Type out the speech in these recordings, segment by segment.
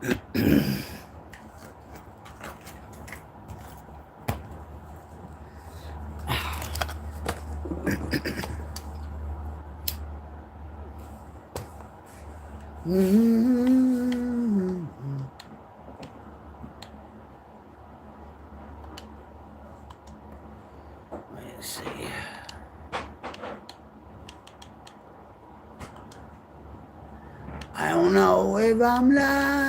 Let's see. I don't know if I'm lying.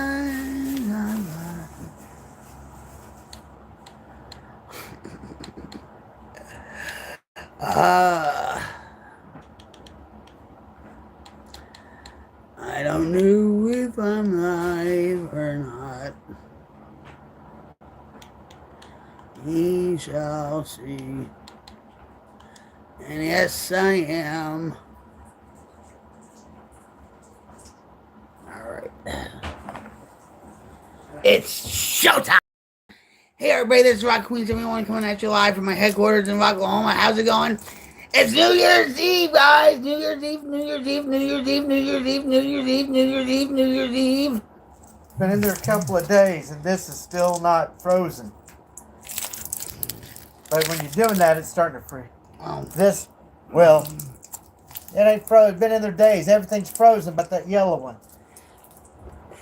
I don't know if I'm live or not. We shall see. And yes, I am. Alright. It's showtime! Hey everybody, this is Rock Queens, everyone coming at you live from my headquarters in Oklahoma. How's it going? It's New Year's Eve, guys! New Year's Eve, New Year's Eve, New Year's Eve, New Year's Eve, New Year's Eve, New Year's Eve, New Year's Eve. Been in there a couple of days and this is still not frozen. But when you're doing that, it's starting to freeze. This, well, it ain't frozen. Been in there days. Everything's frozen but that yellow one.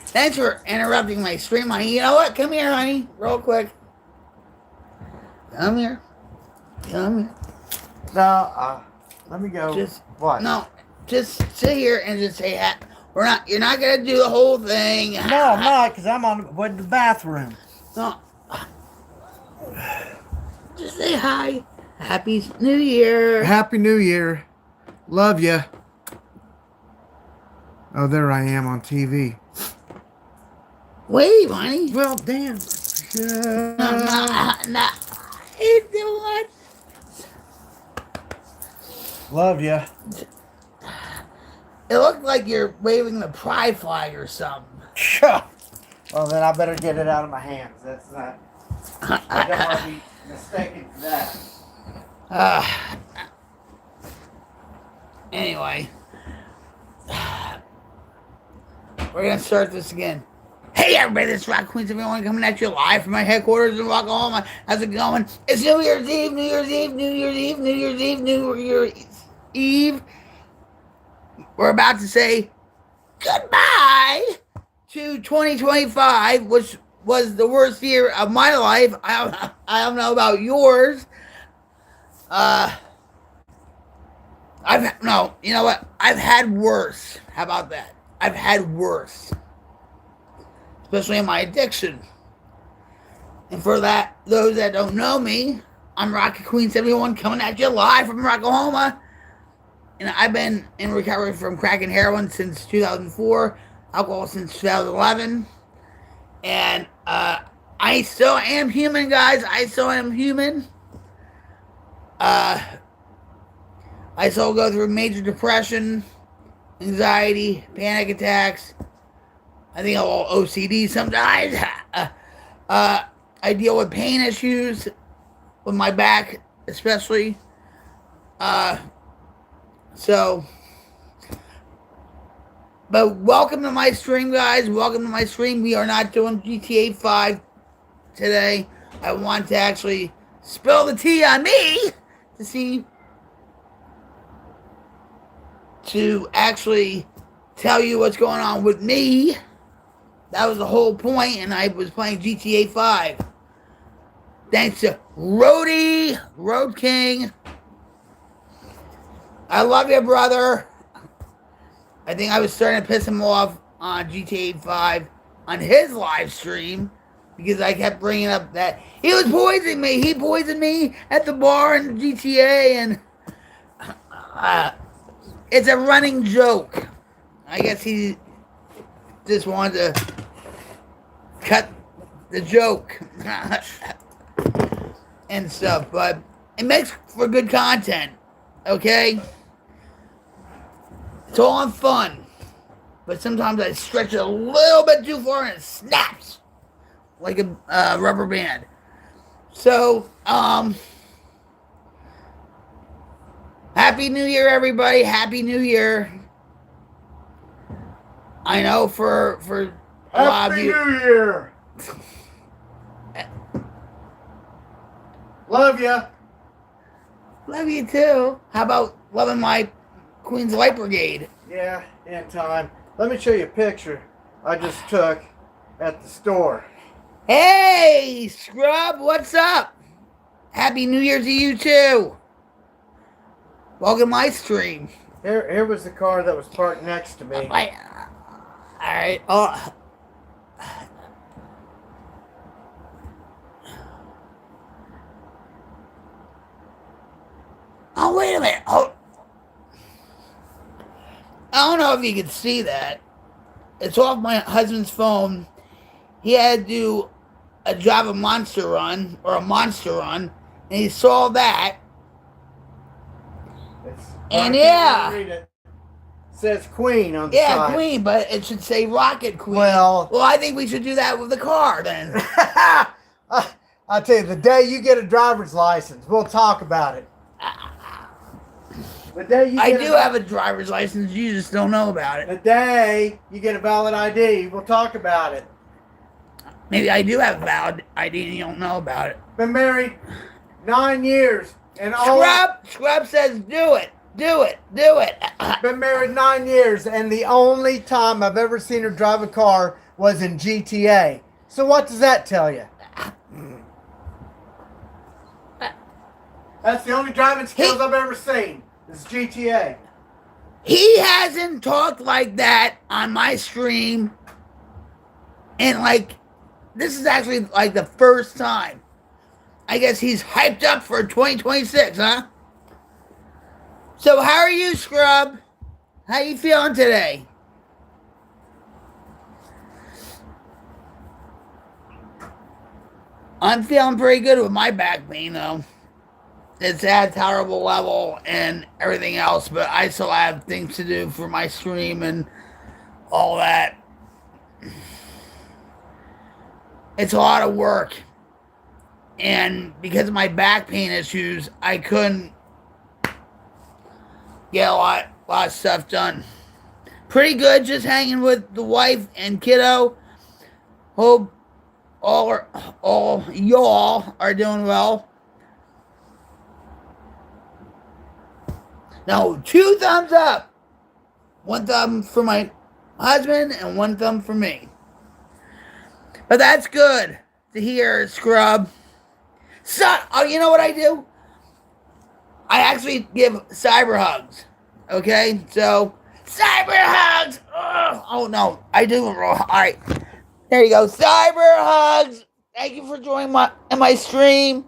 Thanks for interrupting my stream, honey. You know what? Come here, honey. Real quick. Come here. Come here. No, let me go. Just sit here and just say, you're not going to do the whole thing. No, I'm not, because I'm on the bathroom. No. Just say hi. Happy New Year. Happy New Year. Love ya. Oh, there I am on TV. Wait, honey. Well, damn. No. It's the one. Love ya. It looked like you're waving the pride flag or something. Well, then I better get it out of my hands. That's not... I don't want to be mistaken for that. Anyway. We're going to start this again. Hey everybody, this is Rock Queens, everyone coming at you live from my headquarters in Oklahoma. How's it going? It's New Year's Eve, New Year's Eve, New Year's Eve, New Year's Eve, New Year's Eve. We're about to say goodbye to 2025, which was the worst year of my life. I don't know about yours. You know what? I've had worse. How about that? I've had worse. Especially in my addiction. And for that, those that don't know me, I'm Rocky Queen 71 coming at you live from Oklahoma. And I've been in recovery from crack and heroin since 2004, alcohol since 2011. And I still am human, guys. I still am human. I still go through major depression, anxiety, panic attacks. I think a little OCD sometimes. I deal with pain issues with my back, especially. But welcome to my stream, guys. Welcome to my stream. We are not doing GTA 5 today. I want to actually spill the tea on me to actually tell you what's going on with me. That was the whole point, and I was playing GTA 5. Thanks to Roadie, Road King. I love you, brother. I think I was starting to piss him off on GTA 5 on his live stream because I kept bringing up that he was poisoning me. He poisoned me at the bar in GTA, and it's a running joke. I guess he just wanted to cut the joke and stuff, but it makes for good content, okay? It's all on fun, but sometimes I stretch it a little bit too far and it snaps like a rubber band. So, Happy New Year, everybody. Happy New Year. I know for a lot of Happy you. New Year. Love ya. Love you too. How about loving my Queen's Light Brigade? Yeah, in time. Let me show you a picture I just took at the store. Hey, Scrub, what's up? Happy New Year to you too. Welcome to my stream. Here was the car that was parked next to me. All right. Oh. Oh, wait a minute. Oh. I don't know if you can see that. It's off my husband's phone. He had to do a Java monster run, or a monster run, and he saw that. And yeah. Read it. It says Queen on the side. Yeah, Queen, but it should say Rocket Queen. Well, I think we should do that with the car then. I'll tell you, the day you get a driver's license, we'll talk about it. The day you I do have a driver's license, you just don't know about it. The day you get a valid ID, we'll talk about it. Maybe I do have a valid ID and you don't know about it. Been married 9 years. And Scrub says do it. Do it. Do it. Been married 9 years, and the only time I've ever seen her drive a car was in GTA. So what does that tell you? That's the only driving skills I've ever seen. Is GTA. He hasn't talked like that on my stream. And this is actually like the first time. I guess he's hyped up for 2026, huh? So how are you, Scrub? How you feeling today? I'm feeling pretty good with my back pain, though. It's at a terrible level and everything else, but I still have things to do for my stream and all that. It's a lot of work. And because of my back pain issues, I couldn't get a lot of stuff done. Pretty good, just hanging with the wife and kiddo. Hope all y'all are doing well. No, 2 thumbs up. 1 thumb for my husband and 1 thumb for me. But that's good to hear, Scrub. So, you know what I do? I actually give cyber hugs. Okay? So, cyber hugs! Oh, no. I do it wrong. All right. There you go. Cyber hugs! Thank you for joining my stream.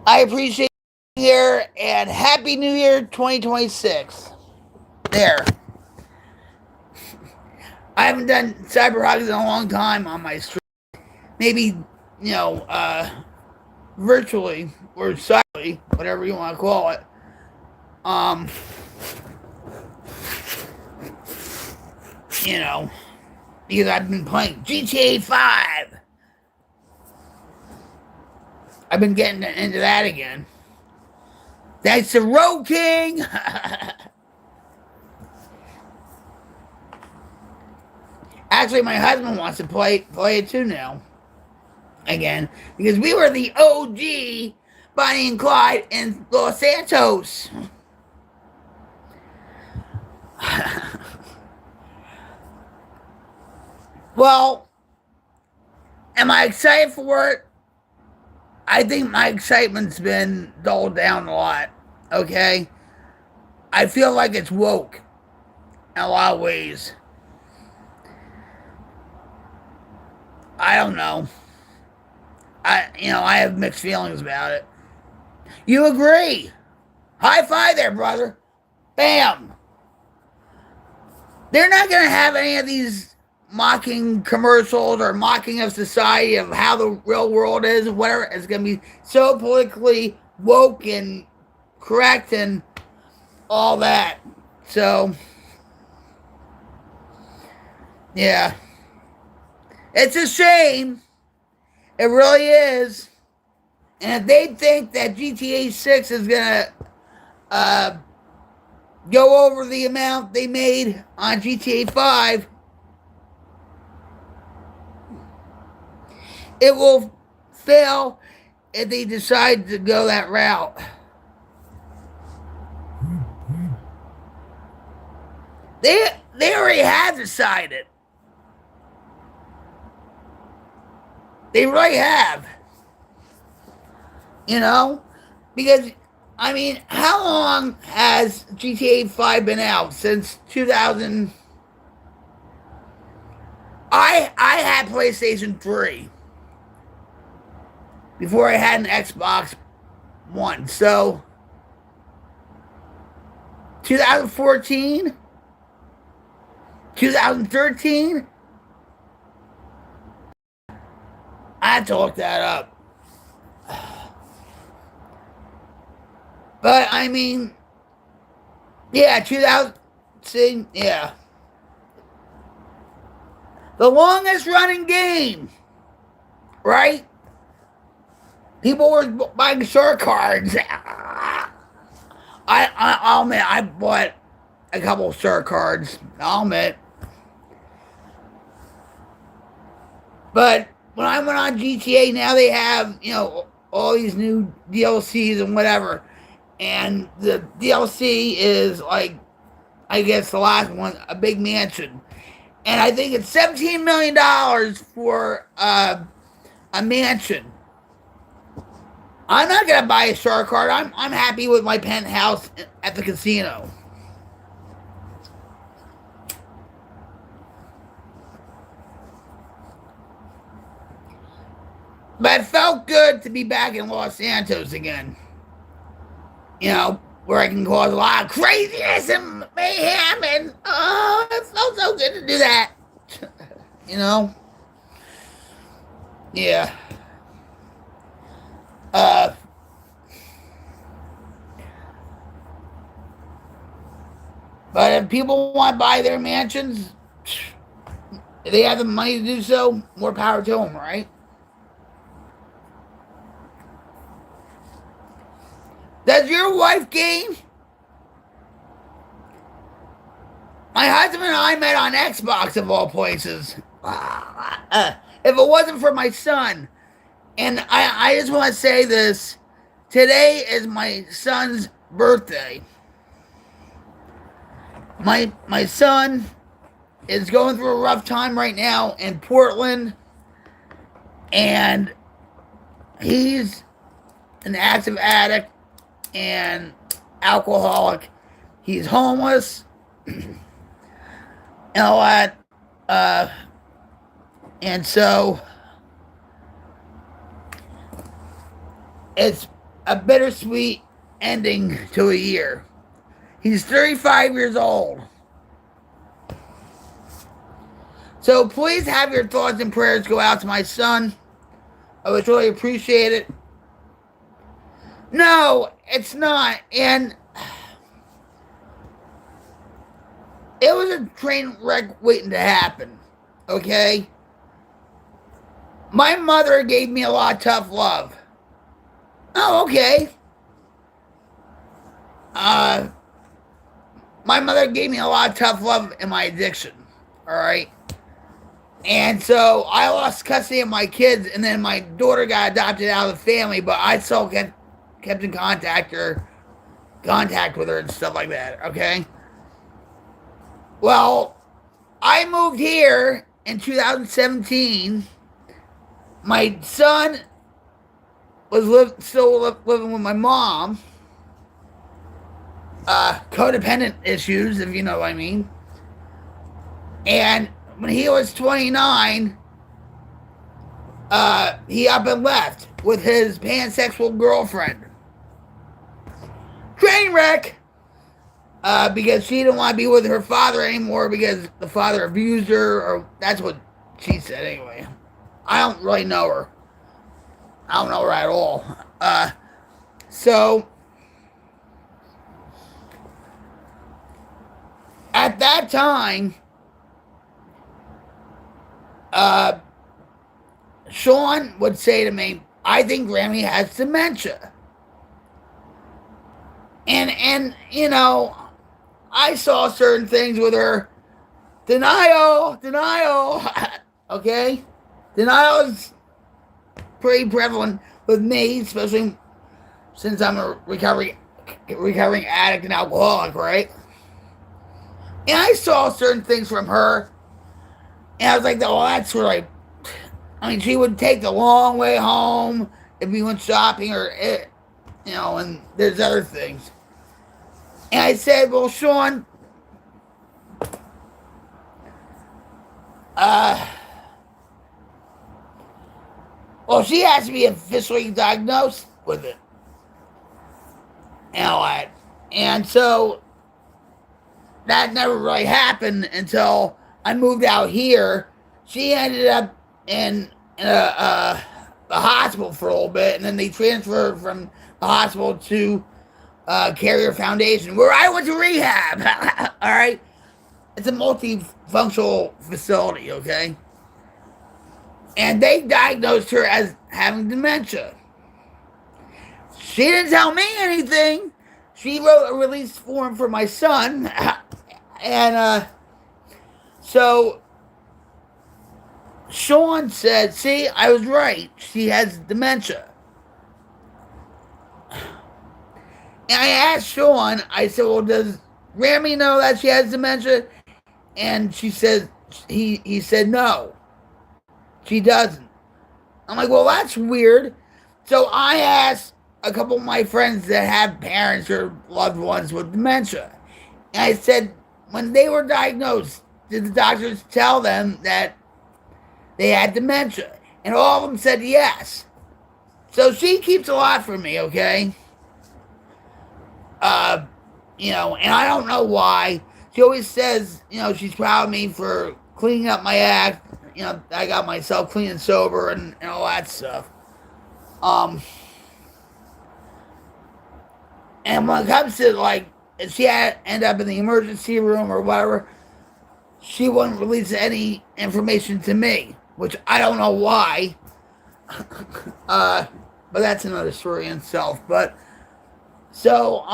I appreciate you here, and Happy New Year 2026. There. I haven't done cyber hugs in a long time on my stream. Maybe, virtually or cyberly, whatever you want to call it. Because I've been playing GTA 5. I've been getting into that again. That's the Road King. Actually, my husband wants to play it too now. Again. Because we were the OG Bonnie and Clyde in Los Santos. Well, am I excited for it? I think my excitement's been dulled down a lot. Okay? I feel like it's woke in a lot of ways. I don't know. I have mixed feelings about it. You agree? High five there, brother. Bam. They're not going to have any of these mocking commercials or mocking of society of how the real world is or whatever. It's going to be so politically woke and correct and all that. So, yeah. It's a shame. It really is. And if they think that GTA 6 is going to go over the amount they made on GTA 5, it will fail if they decide to go that route. They already have decided. They really have. You know? Because, I mean, how long has GTA 5 been out? Since 2000. I had PlayStation 3 before I had an Xbox One. So, 2014, 2013, I had to look that up. But, I mean, yeah, 2000, yeah. The longest running game, right? People were buying short cards. I'll admit, I bought a couple of short cards. I'll admit. But when I went on GTA, now they have, all these new DLCs and whatever. And the DLC is like, I guess the last one, a big mansion. And I think it's $17 million for a mansion. I'm not gonna buy a star card. I'm happy with my penthouse at the casino. But it felt good to be back in Los Santos again. Where I can cause a lot of craziness and mayhem, and it felt so good to do that. Yeah. But if people want to buy their mansions, if they have the money to do so, more power to them, right? Does your wife game? My husband and I met on Xbox, of all places. If it wasn't for my son, and I just want to say this, today is my son's birthday. My son is going through a rough time right now in Portland, and he's an active addict and alcoholic. He's homeless and all that. And so it's a bittersweet ending to a year. He's 35 years old. So please have your thoughts and prayers go out to my son. I would really appreciate it. No, it's not. And it was a train wreck waiting to happen. Okay? My mother gave me a lot of tough love. Oh, okay. My mother gave me a lot of tough love in my addiction. Alright? And so I lost custody of my kids, and then my daughter got adopted out of the family, but I still kept in contact with her and stuff like that, okay? Well, I moved here in 2017. My son was still living with my mom. Codependent issues, if you know what I mean. And when he was 29, he up and left with his pansexual girlfriend. Train wreck! Because she didn't want to be with her father anymore because the father abused her, or that's what she said anyway. I don't really know her. I don't know her at all. So, at that time, Sean would say to me, I think Grammy has dementia. And I saw certain things with her. Denial. Okay? Denial is pretty prevalent with me, especially since I'm a recovering addict and alcoholic, right? And I saw certain things from her, and I was like, "Oh, that's really." I mean, she would take the long way home if we went shopping, or and there's other things. And I said, "Well, Sean, well, she has to be officially diagnosed with it, and all that." And so that never really happened until I moved out here. She ended up in a hospital for a little bit, and then they transferred from the hospital to Carrier Foundation, where I went to rehab. All right, it's a multifunctional facility, okay? And they diagnosed her as having dementia. She didn't tell me anything. She wrote a release form for my son, and so Sean said, "See, I was right. She has dementia." And I asked Sean, I said, "Well, does Rami know that she has dementia?" And she said, he said, "No, she doesn't." I'm like, "Well, that's weird." So I asked a couple of my friends that have parents or loved ones with dementia. And I said, when they were diagnosed, did the doctors tell them that they had dementia? And all of them said yes. So she keeps a lot from me, okay? And I don't know why. She always says, she's proud of me for cleaning up my act. I got myself clean and sober and all that stuff. And when it comes to, like, if she had end up in the emergency room or whatever, she wouldn't release any information to me, which I don't know why. But that's another story in itself. But so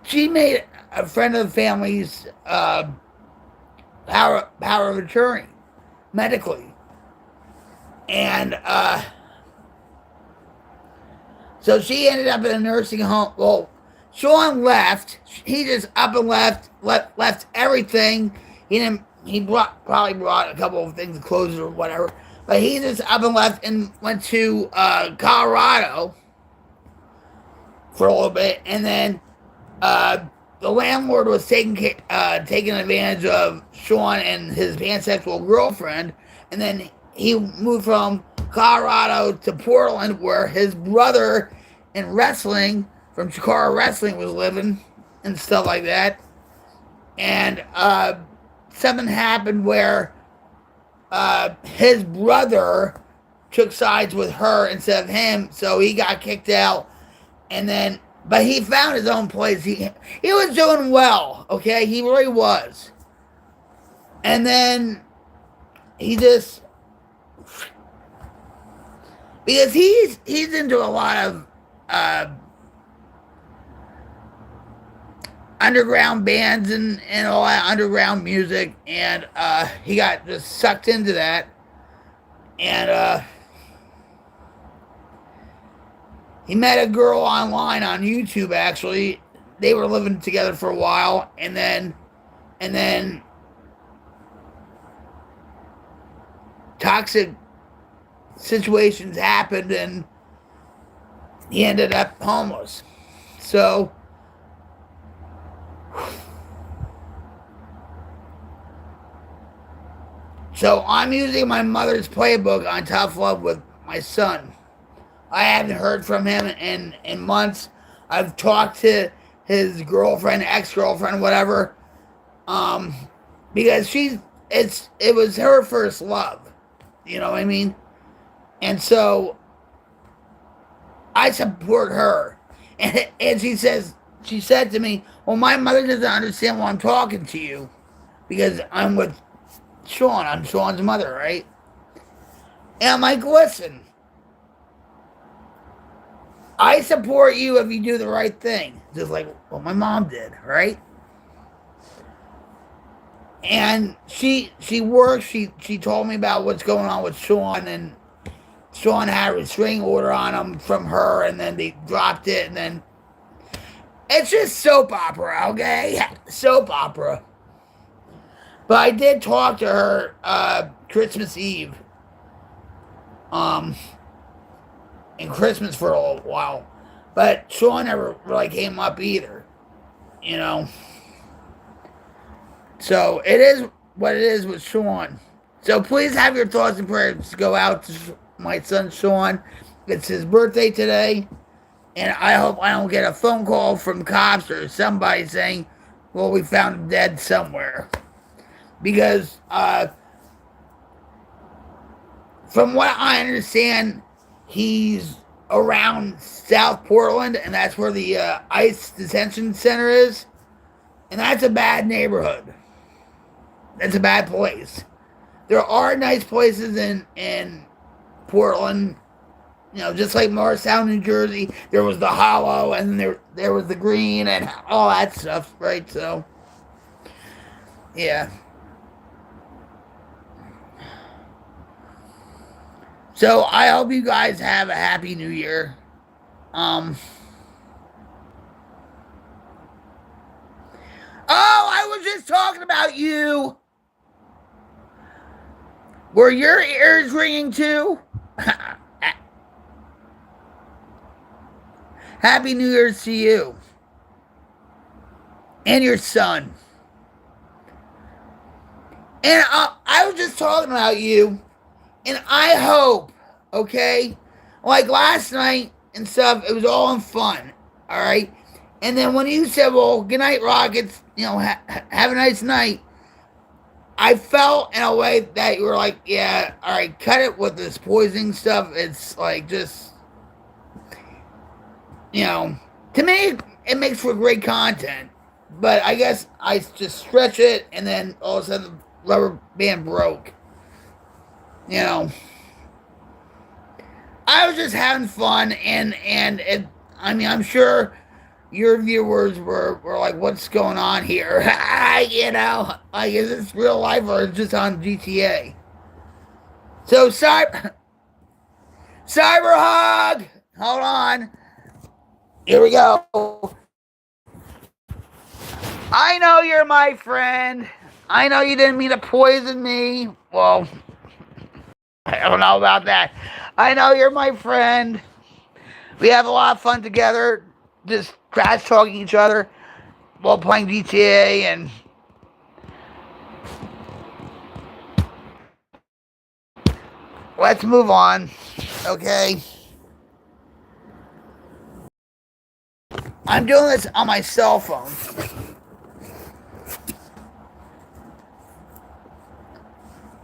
she made a friend of the family's power of attorney medically, and so she ended up in a nursing home. Well, Sean left. He just up and left everything. He probably brought a couple of things, clothes or whatever. But he just up and left and went to Colorado for a little bit, and then the landlord was taking advantage of Sean and his pansexual girlfriend, and then he moved from Colorado to Portland, where his brother in wrestling from Chikara Wrestling was living and stuff like that. And something happened where his brother took sides with her instead of him, so he got kicked out. And then, but he found his own place. He was doing well, okay? He really was. And then he just, because he's into a lot of underground bands and all that underground music, and he got just sucked into that, and he met a girl online on YouTube. Actually, they were living together for a while, and then toxic situations happened, and he ended up homeless. So I'm using my mother's playbook on tough love with my son. I haven't heard from him in months. I've talked to his girlfriend, ex-girlfriend, whatever, because it was her first love. You know what I mean? And so I support her. And she said to me, "Well, my mother doesn't understand why I'm talking to you, because I'm with Sean. I'm Sean's mother, right?" And I'm like, "Listen, I support you if you do the right thing." Just like what my mom did, right? And she works. She told me about what's going on with Sean, and Sean had a restraining order on him from her, and then they dropped it, and then it's just soap opera, okay? Soap opera. But I did talk to her Christmas Eve, and Christmas for a little while, but Sean never really came up either, you know. So it is what it is with Sean. So please have your thoughts and prayers go out to my son Sean. It's his birthday today, and I hope I don't get a phone call from cops or somebody saying, well, we found him dead somewhere. Because from what I understand, he's around South Portland, and that's where the ICE detention center is. And that's a bad neighborhood. That's a bad place. There are nice places in Portland, you know, just like Morristown, New Jersey. There was the Hollow, and there was the Green, and all that stuff, right? So, yeah. So I hope you guys have a happy New Year. Oh, I was just talking about you. Were your ears ringing too? Happy New Year's to you and your son. And I was just talking about you, and I hope, okay, like last night and stuff, it was all in fun, all right? And then when you said, well, good night, Rockets, you know, have a nice night, I felt in a way that you were like, yeah, all right, cut it with this poisoning stuff. It's like just, you know, to me, it makes for great content. But I guess I just stretch it, and then all of a sudden the rubber band broke. You know, I was just having fun, and it, I mean, I'm sure your viewers were like, what's going on here? You know, like, is this real life or is it just on GTA? So, Cyber Hug, hold on. Here we go. I know you're my friend. I know you didn't mean to poison me. Well, I don't know about that. I know you're my friend. We have a lot of fun together, just trash talking each other while playing GTA, and let's move on, okay? I'm doing this on my cell phone.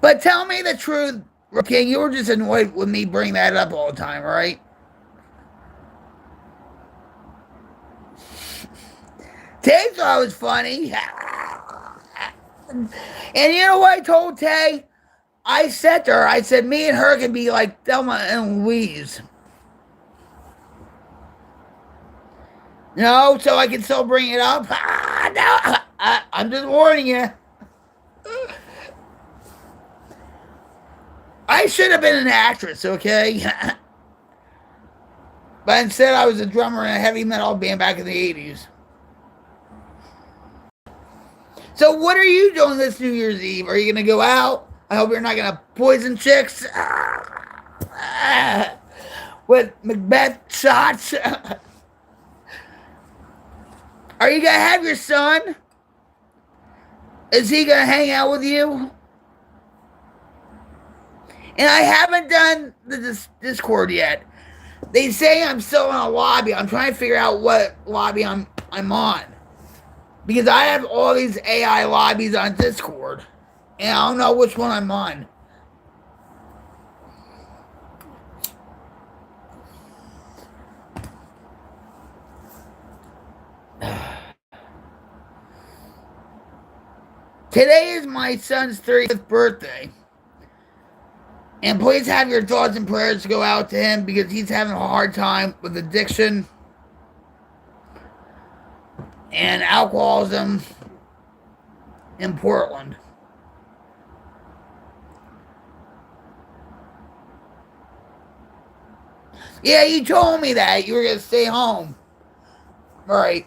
But tell me the truth, okay? You were just annoyed with me bringing that up all the time, right? Tay thought it was funny. And you know what I told Tay? I said to her, I said, me and her can be like Thelma and Louise. No, so I can still bring it up? No, I'm just warning you. I should have been an actress, okay? But instead I was a drummer in a heavy metal band back in the 80s. So what are you doing this New Year's Eve? Are you going to go out? I hope you're not going to poison chicks with Macbeth shots. Are you going to have your son? Is he going to hang out with you? And I haven't done the Discord yet. They say I'm still in a lobby. I'm trying to figure out what lobby I'm on. Because I have all these AI lobbies on Discord. And I don't know which one I'm on. Today is my son's 30th birthday. And please have your thoughts and prayers go out to him because he's having a hard time with addiction and alcoholism in Portland. Yeah, you told me that. You were going to stay home. Right.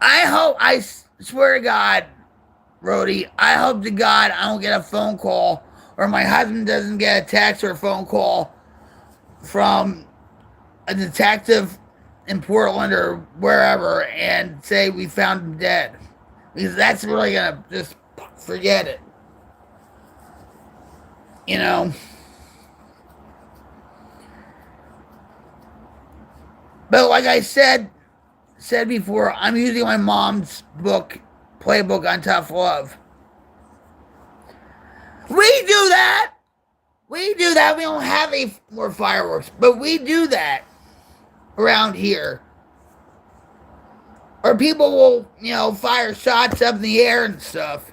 I swear to God, Rhodey, I hope to God I don't get a phone call or my husband doesn't get a text or a phone call from a detective in Portland or wherever and say we found him dead. Because that's really going to just forget it. You know? But like I said before, I'm using my mom's playbook on tough love. We do that. We do that. We don't have any more fireworks, but we do that around here. Or people will, fire shots up in the air and stuff.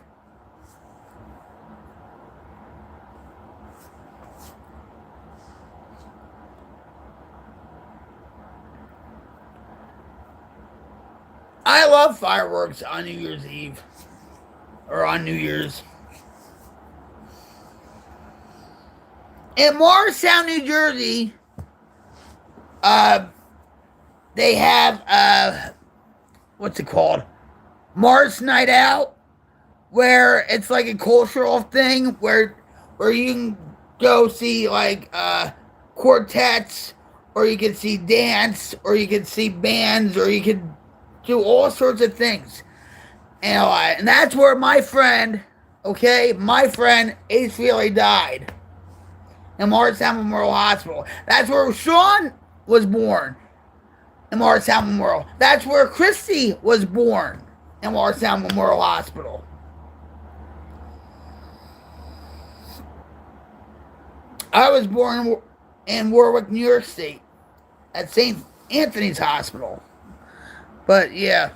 I love fireworks on New Year's Eve. Or on New Year's. In Morristown, New Jersey, they have, what's it called? Mars Night Out, where it's like a cultural thing where you can go see like quartets, or you can see dance, or you can see bands, or you can do all sorts of things. And that's where my friend Ace Feely died. In Morristown Memorial Hospital. That's where Sean was born. In Morristown Memorial. That's where Christy was born. In Morristown Memorial Hospital. I was born in Warwick, New York State. At St. Anthony's Hospital. But yeah.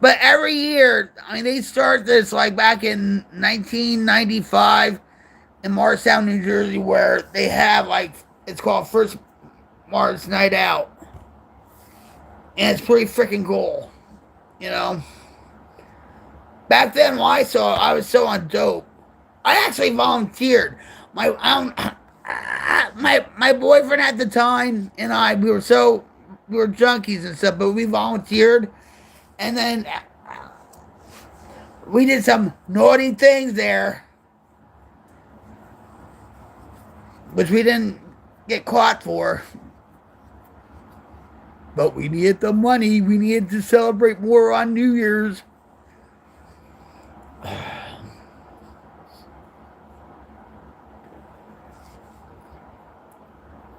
But every year, they start this like back in 1995 in Morristown, New Jersey, where they have like, it's called First Mars Night Out. And it's pretty freaking cool. Back then when I saw it, I was so on dope. I actually volunteered. My boyfriend at the time and I, we were junkies and stuff, but we volunteered. And then we did some naughty things there, which we didn't get caught for. But we needed the money. We needed to celebrate more on New Year's.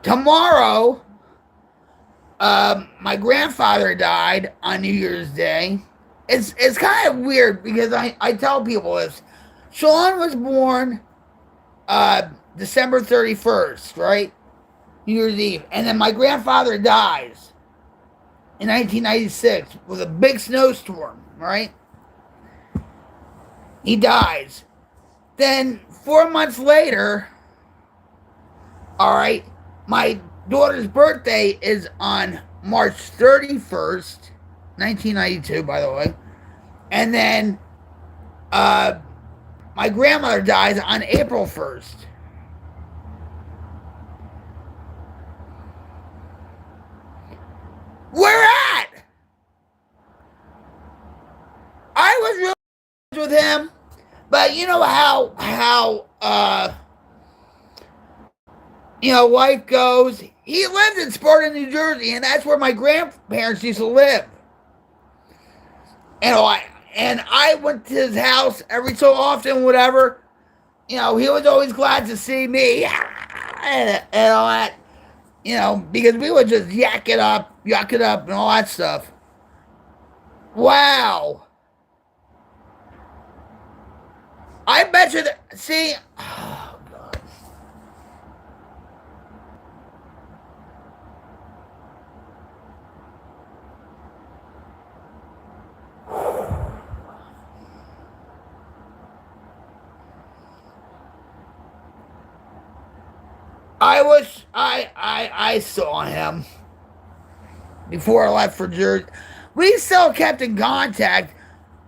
Tomorrow, my grandfather died on New Year's Day. It's kind of weird because I tell people this. Sean was born December 31st, right? New Year's Eve. And then my grandfather dies in 1996 with a big snowstorm, right? He dies. Then 4 months later, all right, my daughter's birthday is on March 31st, 1992, by the way. And then my grandmother dies on April 1st. Where at? I was really with him, but you know how life goes. He lived in Sparta, New Jersey, and that's where my grandparents used to live. And I went to his house every so often, whatever. He was always glad to see me and all that. Because we would just yuck it up, and all that stuff. Wow. I bet you that, see, oh, God. I saw him before I left for Jersey. We still kept in contact,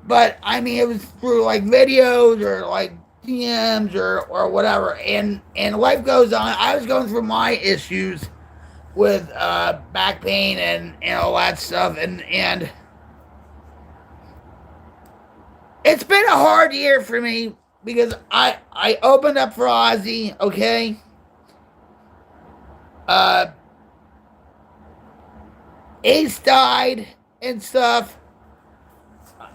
but it was through like videos or like TMs or whatever, and life goes on. I was going through my issues with back pain and all that stuff, and it's been a hard year for me because I opened up for Ozzy, okay. Uh, Ace died and stuff,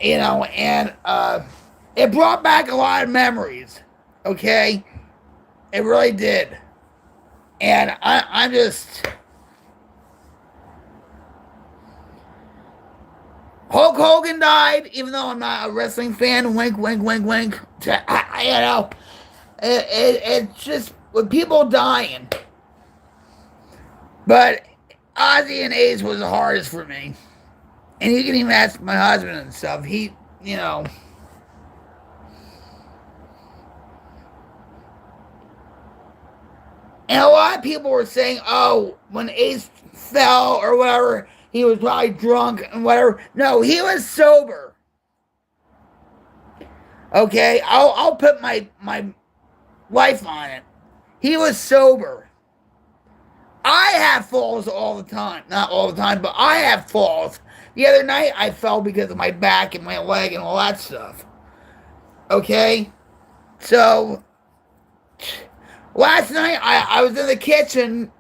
and it brought back a lot of memories, okay. It really did, and I'm just. Hulk Hogan died, even though I'm not a wrestling fan. Wink, wink, wink, wink. It's just with people dying. But Ozzy and Ace was the hardest for me. And you can even ask my husband and stuff. He, And a lot of people were saying, oh, when Ace fell or whatever, he was probably drunk and whatever. No, he was sober. Okay, I'll put my life on it. He was sober. I have falls all the time. Not all the time, but I have falls. The other night I fell because of my back and my leg and all that stuff. Okay? So, last night I was in the kitchen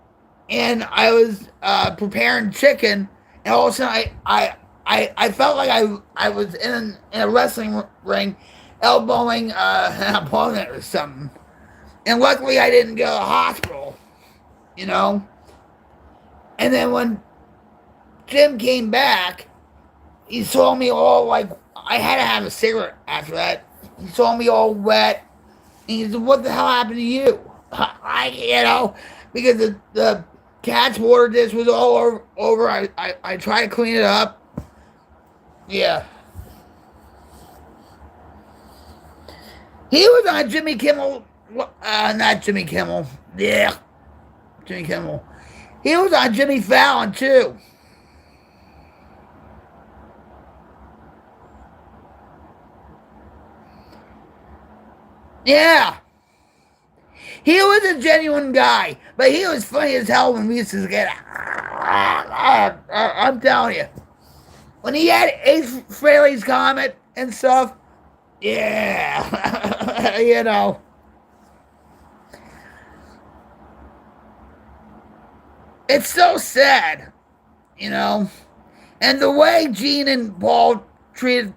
and I was preparing chicken, and all of a sudden I felt like I was in a wrestling ring, elbowing an opponent or something. And luckily I didn't go to the hospital, And then when Jim came back, he saw me all like, I had to have a cigarette after that. He saw me all wet. And he said, what the hell happened to you? Because the cat's water dish was all over. I tried to clean it up. Yeah. He was on Jimmy Kimmel. Not Jimmy Kimmel. Yeah. Jimmy Kimmel. He was on Jimmy Fallon, too. Yeah. He was a genuine guy, but he was funny as hell when we used to get. I'm telling you. When he had Ace Frehley's Comet and stuff, yeah. It's so sad, And the way Gene and Paul treated,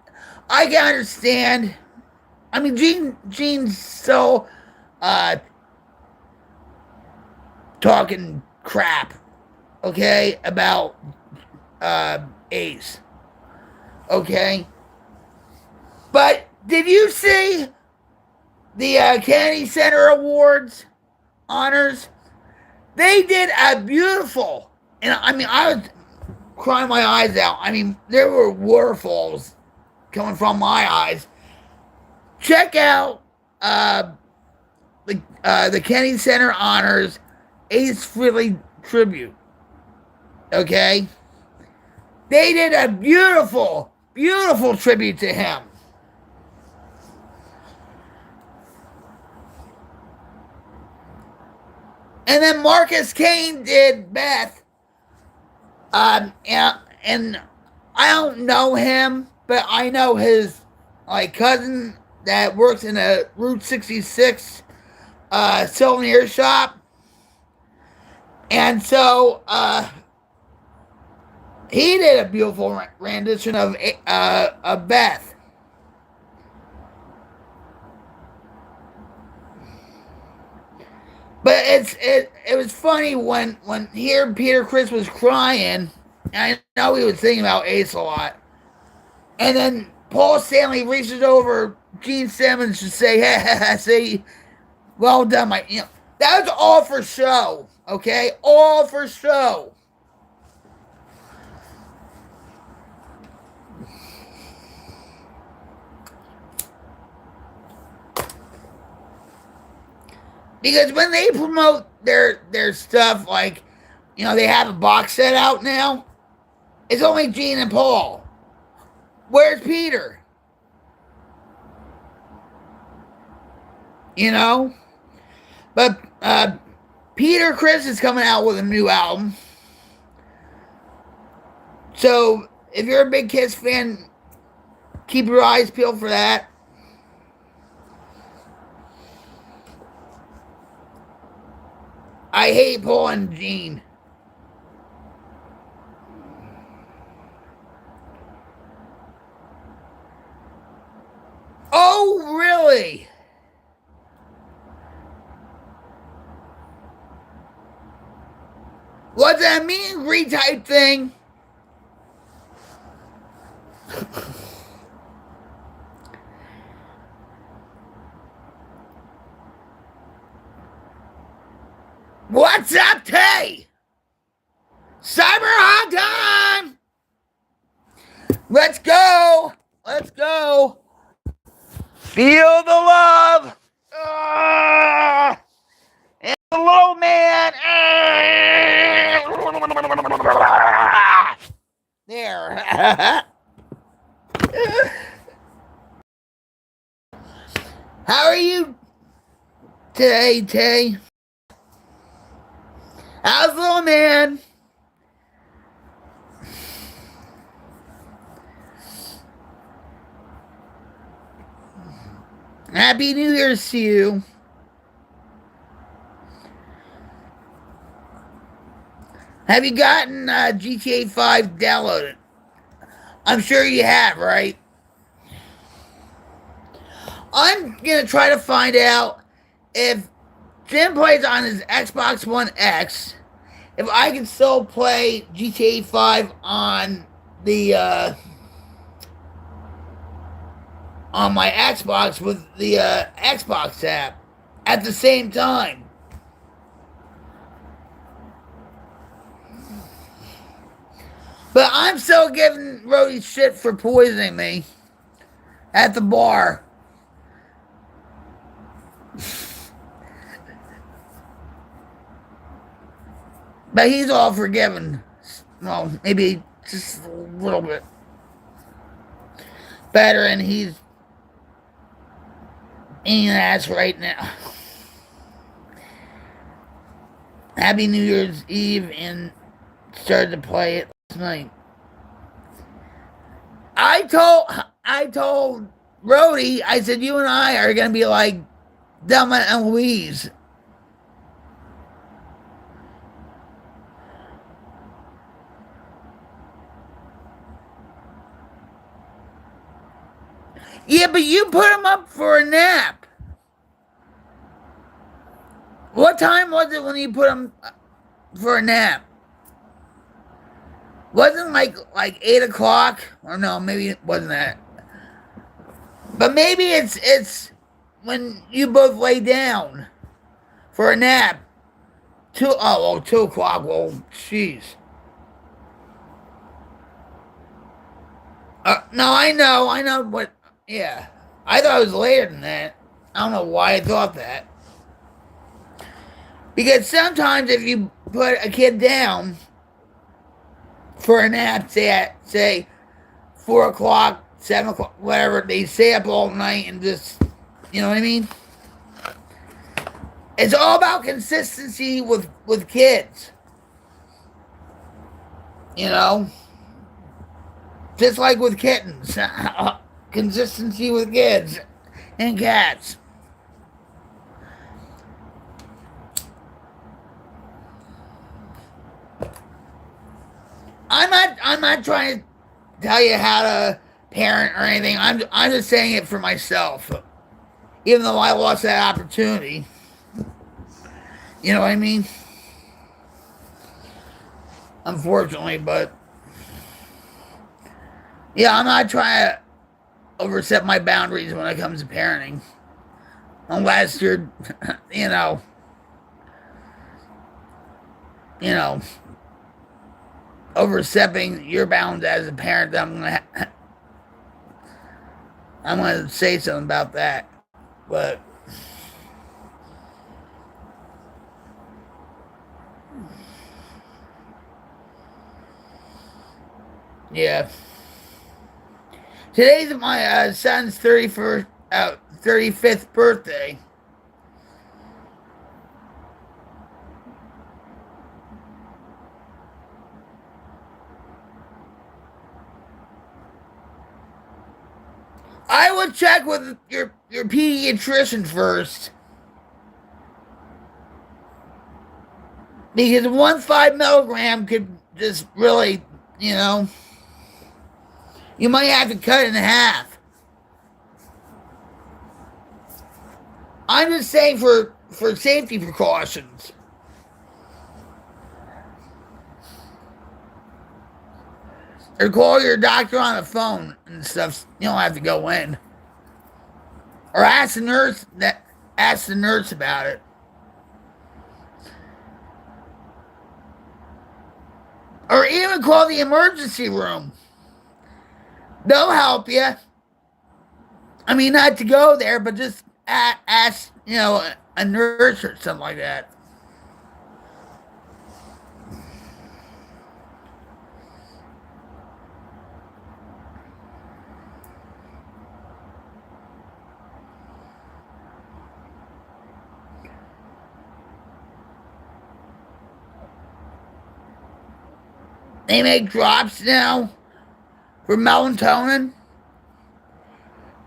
I can understand. I mean, Gene's so talking crap, okay, about Ace, okay? But did you see the Kennedy Center Awards honors? They did a beautiful, and I mean, I was crying my eyes out. I mean, there were waterfalls coming from my eyes. Check out the Kennedy Center honors Ace Frehley tribute. Okay? They did a beautiful, beautiful tribute to him. And then Marcus Kane did Beth. And I don't know him, but I know his cousin that works in a Route 66 souvenir shop. And so he did a beautiful rendition of Beth. But it was funny when here Peter Criss was crying, and I know he was thinking about Ace a lot. And then Paul Stanley reaches over Gene Simmons to say, "Hey, say, well done, my." That was all for show, okay? All for show. Because when they promote their stuff, they have a box set out now, it's only Gene and Paul. Where's Peter? you know. But Peter Criss is coming out with a new album. So if you're a big Kiss fan, keep your eyes peeled for that. I hate Paul and Gene. Oh, really? Was that a meet and greet type thing? What's up, Tay? Cyberhawk time! Let's go! Let's go! Feel the love! And the little man! There. How are you today, Tay? How's the little man? Happy New Year's to you. Have you gotten GTA 5 downloaded? I'm sure you have, right? I'm going to try to find out if Jim plays on his Xbox One X, if I can still play GTA 5 on the on my Xbox with the Xbox app at the same time. But I'm still giving Rody shit for poisoning me at the bar. But he's all forgiven. Well, maybe just a little bit better, and he's eating ass right now. Happy New Year's Eve, and started to play it last night. I told Rody, I said, you and I are gonna be like Delma and Louise. Yeah, but you put him up for a nap. What time was it when you put him for a nap? Wasn't like 8 o'clock? Or no, maybe it wasn't that. But maybe it's when you both lay down for a nap. 2 o'clock. Well, jeez. No, I know what. Yeah, I thought it was later than that. I don't know why I thought that. Because sometimes if you put a kid down for a nap, say 4 o'clock, 7 o'clock, whatever, they stay up all night and just, you know what I mean? It's all about consistency with kids. You know? Just like with kittens. Consistency with kids and cats. I'm not trying to tell you how to parent or anything. I'm just saying it for myself. Even though I lost that opportunity. You know what I mean? Unfortunately, but yeah, I'm not trying to overstep my boundaries when it comes to parenting. Unless you're, you know, overstepping your bounds as a parent, I'm gonna say something about that. But yeah, today's my son's 35th birthday. I would check with your pediatrician first. Because 1 5 milligram could just really, you might have to cut it in half. I'm just saying for safety precautions. Or call your doctor on the phone and stuff. You don't have to go in. Or ask the nurse about it. Or even call the emergency room. They'll help you. I mean, not to go there, but just ask, a nurse or something like that. They make drops now for melatonin.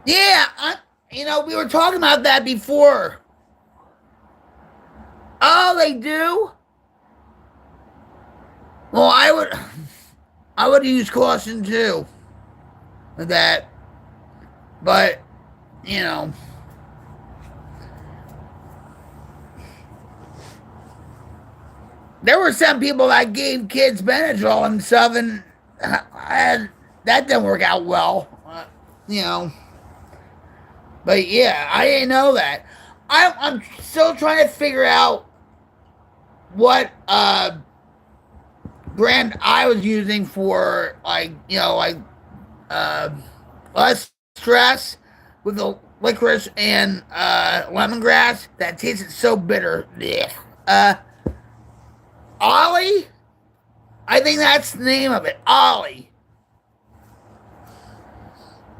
Yeah, we were talking about that before. Oh, they do? Well, I would use caution too with that. But, there were some people that gave kids Benadryl and stuff, and that didn't work out well. But yeah, I didn't know that. I'm still trying to figure out what brand I was using for less stress with the licorice and lemongrass that tasted so bitter. Ollie? I think that's the name of it. Ollie.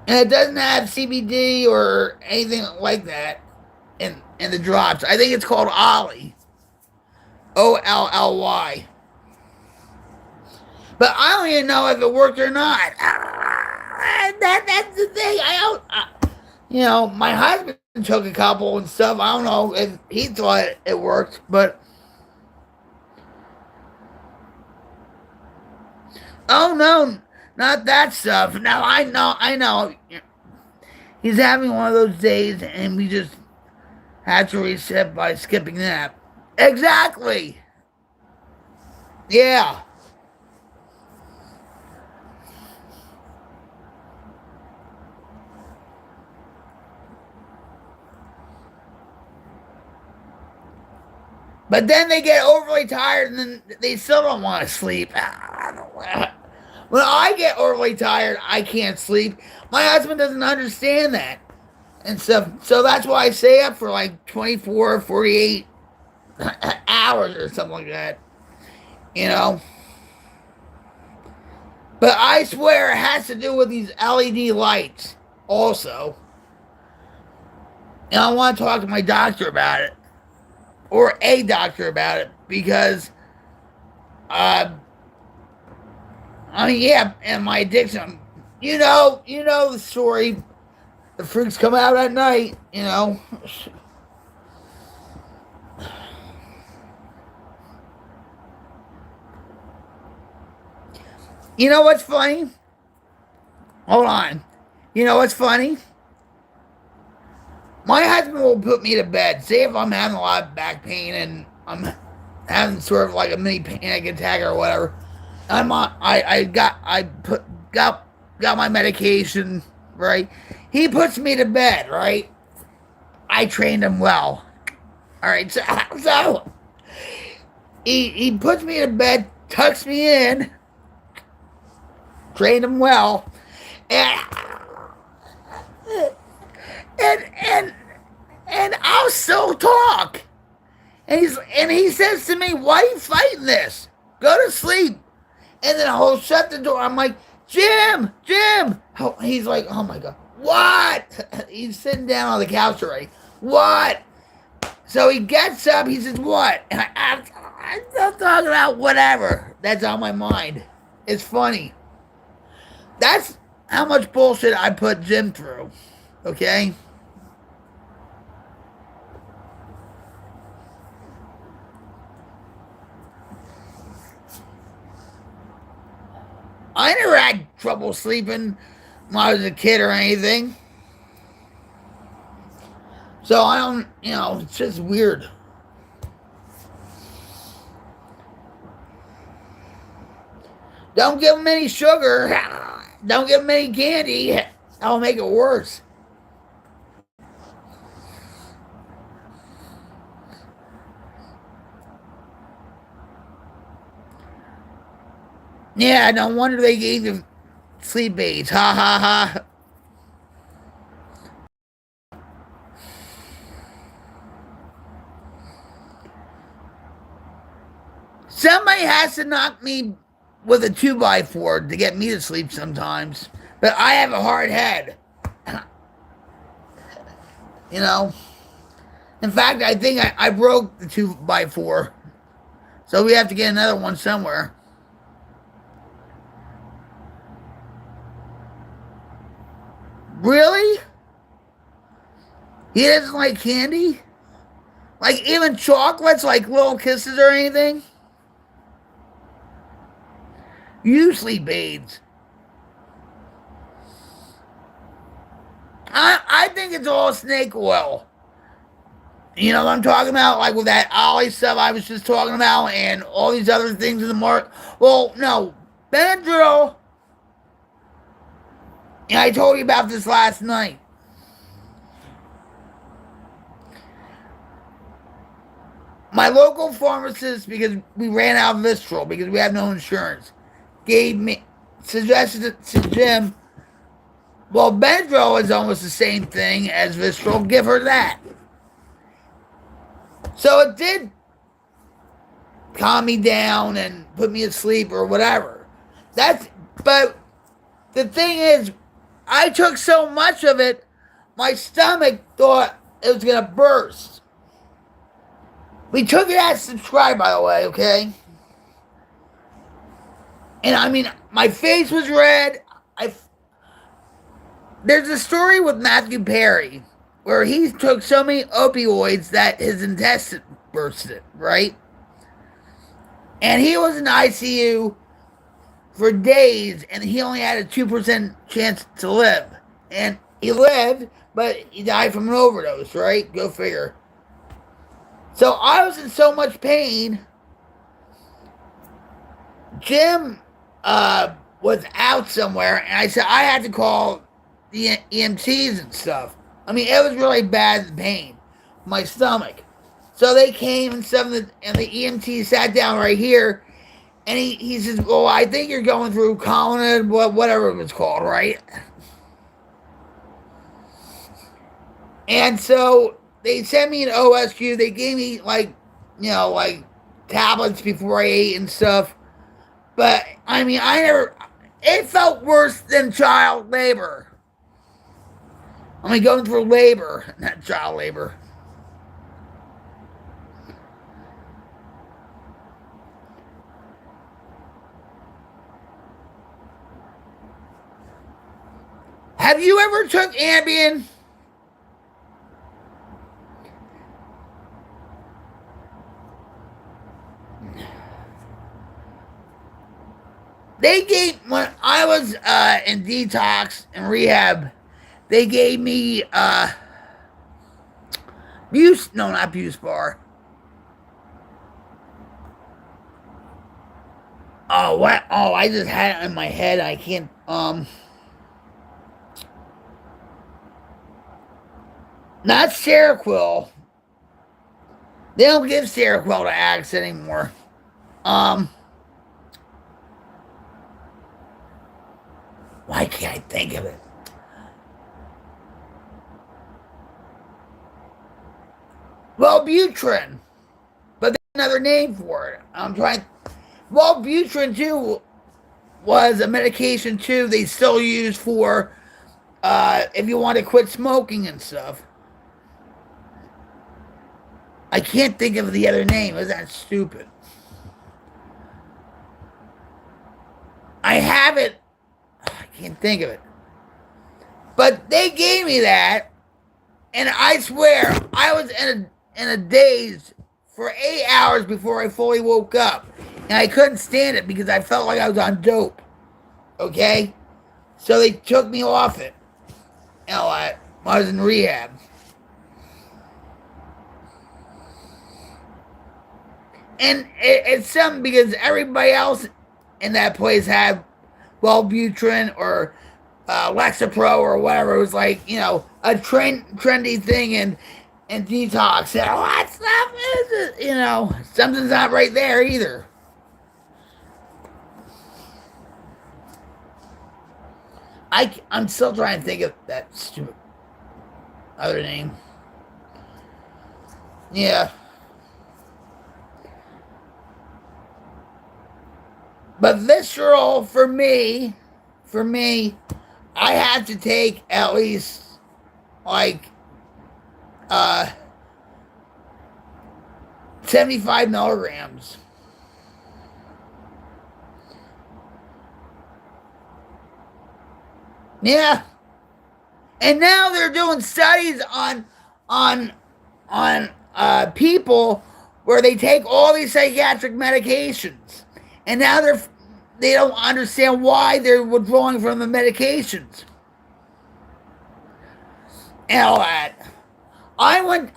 And it doesn't have CBD or anything like that in the drops. I think it's called Ollie. Olly. But I don't even know if it worked or not. That's the thing. My husband took a couple and stuff. I don't know if he thought it worked, but oh no, not that stuff. Now I know. He's having one of those days, and we just had to reset by skipping that. Exactly. Yeah. But then they get overly tired and then they still don't want to sleep. When I get overly tired, I can't sleep. My husband doesn't understand that and stuff. So that's why I stay up for like 24, 48 hours or something like that. But I swear it has to do with these LED lights also. And I want to talk to my doctor about it. Or a doctor about it, because and my addiction. You know the story. The freaks come out at night, You know what's funny? Hold on. You know what's funny? My husband will put me to bed. Say if I'm having a lot of back pain and I'm having sort of like a mini panic attack or whatever. I got my medication, right? He puts me to bed, right? I trained him well. All right, so he puts me to bed, tucks me in, trained him well, and I'll still talk. And he says to me, "Why are you fighting this? Go to sleep." And then I'll shut the door. I'm like, Jim. He's like, "Oh my God, what?" He's sitting down on the couch already. What? So he gets up. He says, "What?" And I'm still talking about whatever that's on my mind. It's funny. That's how much bullshit I put Jim through. Okay? I never had trouble sleeping when I was a kid or anything. So I don't, it's just weird. Don't give them any sugar. Don't give them any candy. That'll make it worse. Yeah, no wonder they gave them sleep aids. Ha ha ha. Somebody has to knock me with a 2x4 to get me to sleep sometimes. But I have a hard head. You know? In fact, I think I broke the 2x4. So we have to get another one somewhere. Really? He doesn't like candy? Like even chocolates, like little kisses or anything? You sleep aids. I think it's all snake oil. You know what I'm talking about? Like with that Ollie stuff I was just talking about and all these other things in the market. Well, no. Benadryl. And I told you about this last night. My local pharmacist, because we ran out of Vistral, because we have no insurance, suggested to Jim, well, Benadryl is almost the same thing as Vistral. Give her that. So it did calm me down and put me asleep or whatever. But the thing is, I took so much of it, my stomach thought it was gonna burst. We took it as subscribed, by the way, okay? And I mean, my face was red. There's a story with Matthew Perry where he took so many opioids that his intestine bursted, right? And he was in ICU for days, and he only had a 2% chance to live. And he lived, but he died from an overdose, right? Go figure. So I was in so much pain. Jim was out somewhere, and I said I had to call the EMTs and stuff. I mean, it was really bad, the pain, my stomach. So they came and stuff, and the EMT sat down right here, and he says, well, I think you're going through colon, whatever it was called, right? And so they sent me an OSQ. They gave me, like tablets before I ate and stuff. But, I mean, it felt worse than child labor. I mean, going through labor, not child labor. Have you ever took Ambien? They gave, when I was in detox and rehab, they gave me not Buse Bar. Oh, what? Oh, I just had it in my head. I can't, not Seroquel. They don't give Seroquel to addicts anymore. Why can't I think of it? Wellbutrin. But there's another name for it. I'm trying. Wellbutrin, too, was a medication, too, they still use for if you want to quit smoking and stuff. I can't think of the other name. Is that stupid? I have it. I can't think of it. But they gave me that, and I swear I was in a daze for 8 hours before I fully woke up, and I couldn't stand it because I felt like I was on dope. Okay, so they took me off it. You know, I was in rehab. And it's something because everybody else in that place had Wellbutrin or Lexapro or whatever. It was like, you know, a trendy thing and detox. And what stuff is it? You know, something's not right there either. I'm still trying to think of that stupid other name. Yeah. But visceral for me, I have to take at least like 75 milligrams. Yeah. And now they're doing studies on people where they take all these psychiatric medications, and now they don't understand why they're withdrawing from the medications and all that. I went.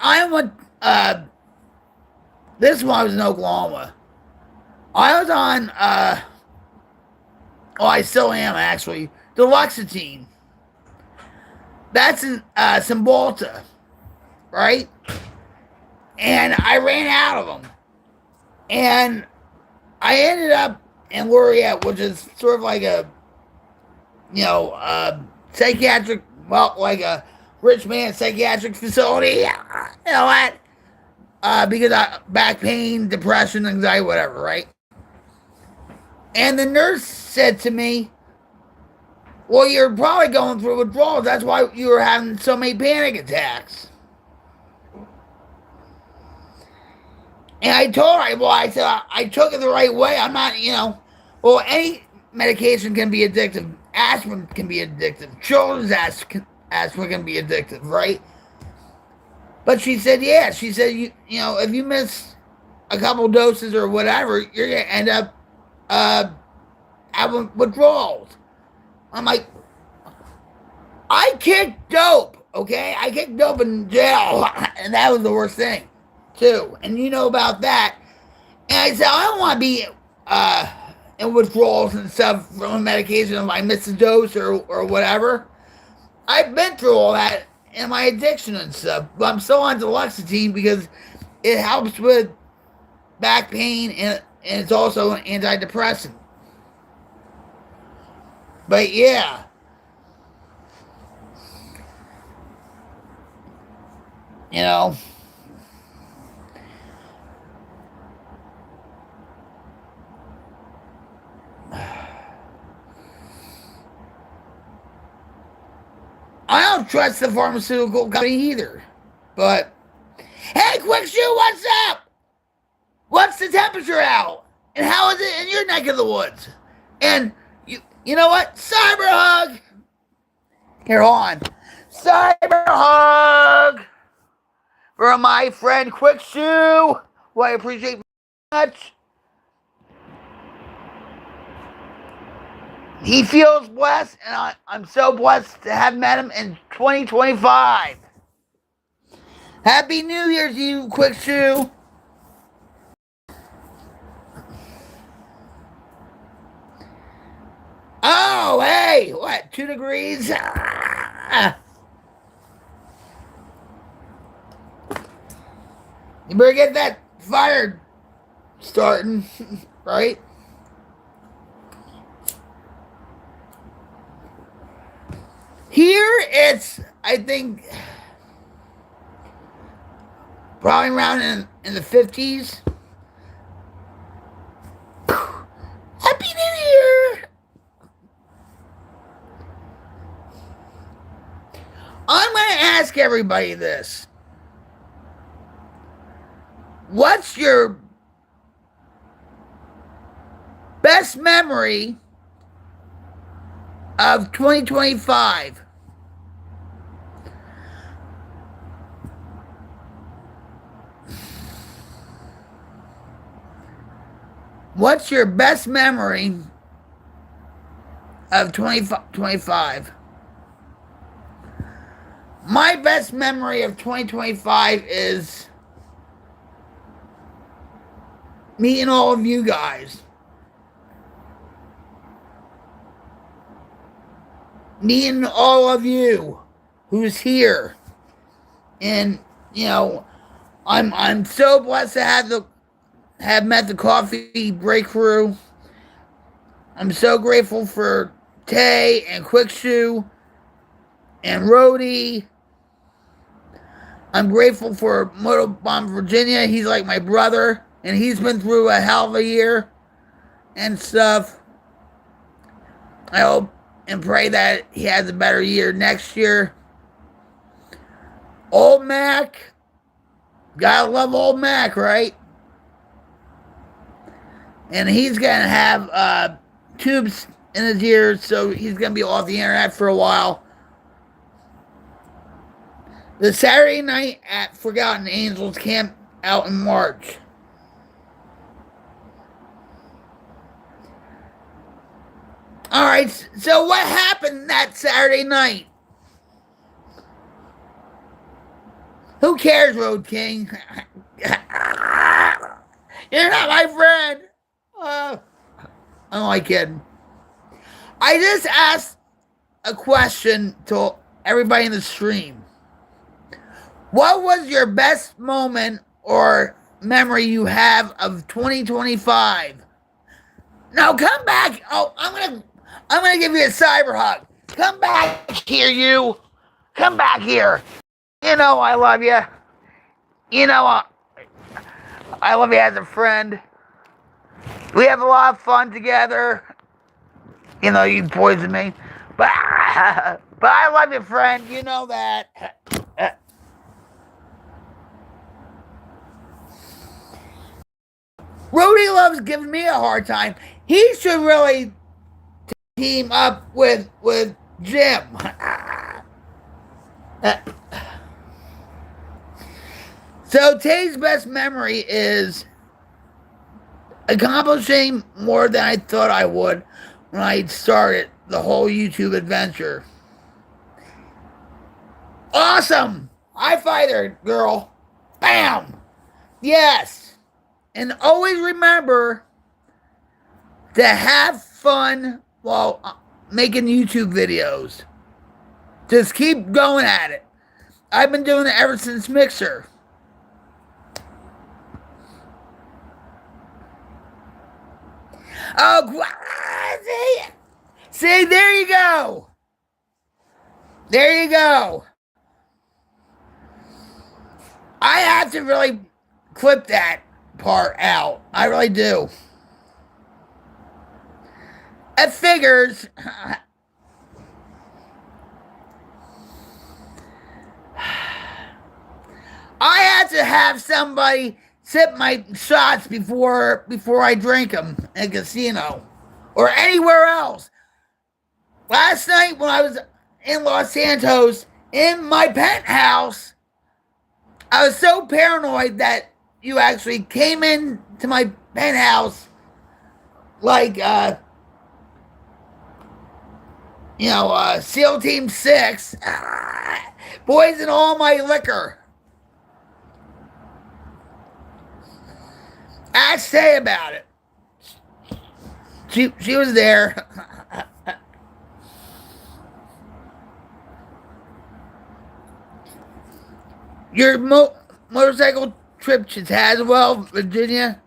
This one was in Oklahoma. I was on. Oh, I still am actually. Deluxetine. That's in Cymbalta, right? And I ran out of them, and I ended up in Laureate, which is sort of like a, you know, psychiatric, well, like a rich man psychiatric facility. You know what? Because I back pain, depression, anxiety, whatever, right? And the nurse said to me, "Well, you're probably going through withdrawals. That's why you were having so many panic attacks." And I told her, well, I said, I took it the right way. I'm not, you know, well, any medication can be addictive. Aspirin can be addictive. Children's aspirin can be addictive, right? But she said, yeah. She said, you know, if you miss a couple doses or whatever, you're going to end up having withdrawals. I'm like, I kicked dope, okay? I kicked dope in jail, and that was the worst thing, too. And you know about that. And I said, I don't want to be in withdrawals and stuff from a medication if I miss a dose or whatever. I've been through all that in my addiction and stuff, but I'm still on Deluxetine because it helps with back pain and it's also an antidepressant. But yeah. You know. I don't trust the pharmaceutical company either. But, hey, Quick Shoe, what's up? What's the temperature out? And how is it in your neck of the woods? And you know what? Cyber hug. Here, hold on. Cyber hug for my friend Quick Shoe, who I appreciate very much. He feels blessed, and I'm so blessed to have met him in 2025. Happy New Year to you, Quick Shoe. Oh, hey, what, 2 degrees? You better get that fire starting, right? Here it's, I think, probably around in the 50s. Happy New Year! I'm going to ask everybody this. What's your best memory of 2025? What's your best memory of 2025? My best memory of 2025 is meeting all of you guys. Meeting all of you who's here. And, you know, I'm so blessed to have met the Cawffee breakthrough. I'm so grateful for Tay and Quickshoe and Rhodey. I'm grateful for Motobomb Virginia. He's like my brother, and he's been through a hell of a year and stuff. I hope and pray that he has a better year next year. Old Mac. Gotta love Old Mac, right? And he's gonna have tubes in his ears, so he's gonna be off the internet for a while. The Saturday night at Forgotten Angels camp out in March. Alright, so what happened that Saturday night? Who cares, Road King? You're not my friend. I'm only kidding. I just asked a question to everybody in the stream. What was your best moment or memory you have of 2025? No, come back. Oh, I'm gonna give you a cyber hug. Come back here, you. Come back here. You know I love you. You know I love you as a friend. We have a lot of fun together. You know you poison me, but I love you, friend. You know that. Rudy loves giving me a hard time. He should really team up with Jim. So Tay's best memory is accomplishing more than I thought I would when I started the whole YouTube adventure. Awesome! High fighter, girl. Bam! Yes. And always remember to have fun while making YouTube videos. Just keep going at it. I've been doing it ever since Mixer. Oh, see, there you go. There you go. I have to really clip that part out. I really do. It figures. I had to have somebody sip my shots before I drink them in a casino or anywhere else. Last night when I was in Los Santos in my penthouse, I was so paranoid that you actually came in to my penthouse like SEAL Team 6 poisoned all my liquor. Ask Tay about it. She was there. Your motorcycle trip to Tazewell, Virginia.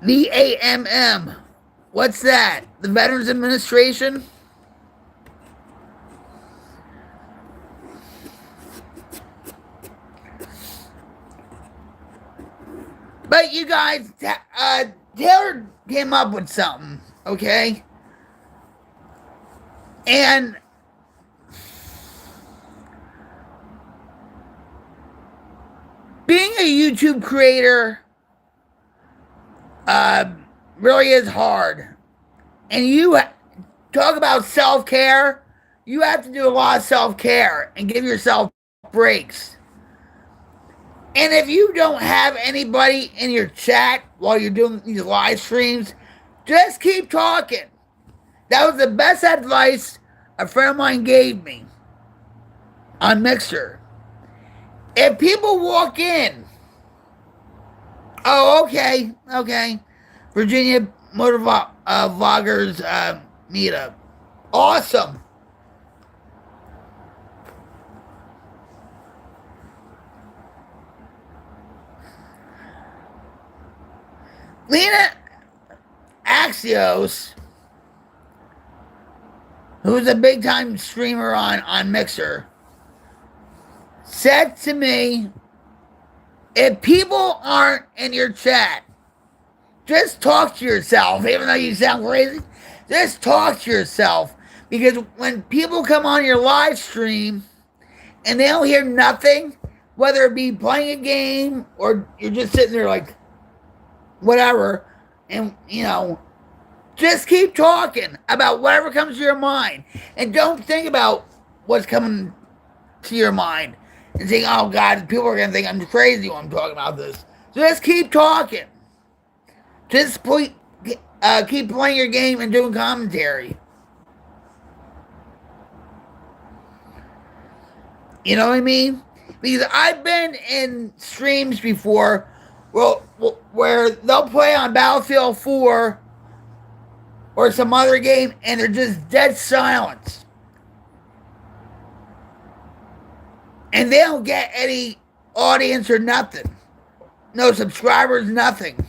VAMM. What's that? The Veterans Administration? But you guys, Taylor came up with something, okay? And being a YouTube creator really is hard. And you talk about self-care, you have to do a lot of self-care and give yourself breaks. And if you don't have anybody in your chat while you're doing these live streams, just keep talking. That was the best advice a friend of mine gave me on Mixer. If people walk in, oh, okay, Virginia Motor Vloggers meetup. Awesome. Lena Axios, who's a big time streamer on Mixer, said to me, if people aren't in your chat, just talk to yourself, even though you sound crazy. Just talk to yourself. Because when people come on your live stream and they don't hear nothing, whether it be playing a game or you're just sitting there like, whatever, and, you know, just keep talking about whatever comes to your mind. And don't think about what's coming to your mind and saying, oh, God, people are going to think I'm crazy when I'm talking about this. So just keep talking. Just keep playing your game and doing commentary. You know what I mean? Because I've been in streams before where they'll play on Battlefield 4 or some other game and they're just dead silence. And they don't get any audience or nothing. No subscribers, nothing.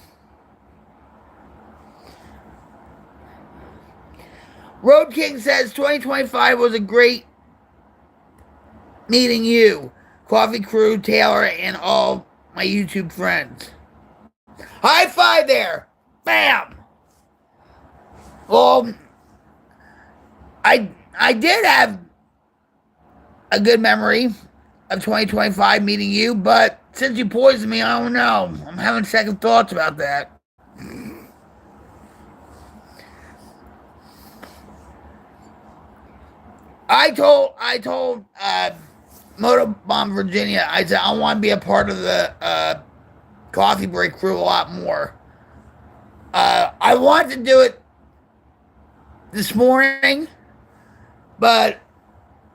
Road King says 2025 was a great meeting you, Cawffee Crew, Taylor, and all my YouTube friends. High five there. Bam. Well, I did have a good memory of 2025 meeting you, but since you poisoned me, I don't know. I'm having second thoughts about that. I told Motobomb Virginia, I said I want to be a part of the Coffee Break crew a lot more. I wanted to do it this morning, but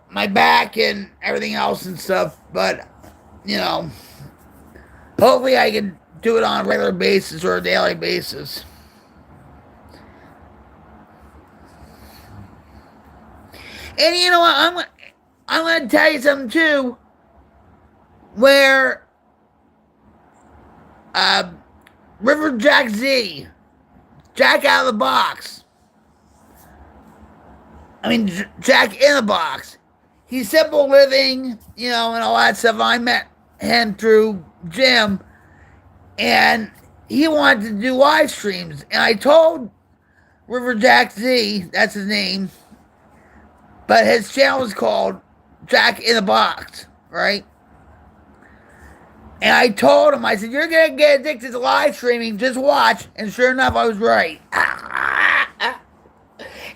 my back and everything else and stuff, but, you know, hopefully I can do it on a regular basis or a daily basis. And you know what, I'm going to tell you something too, where River Jack Z, Jack out of the box, I mean, Jack in the box, he's Simple Living, you know, and all that stuff. I met him through Jim, and he wanted to do live streams. And I told River Jack Z, that's his name, but his channel is called Jack in the Box, right? And I told him, I said, you're going to get addicted to live streaming, just watch. And sure enough, I was right.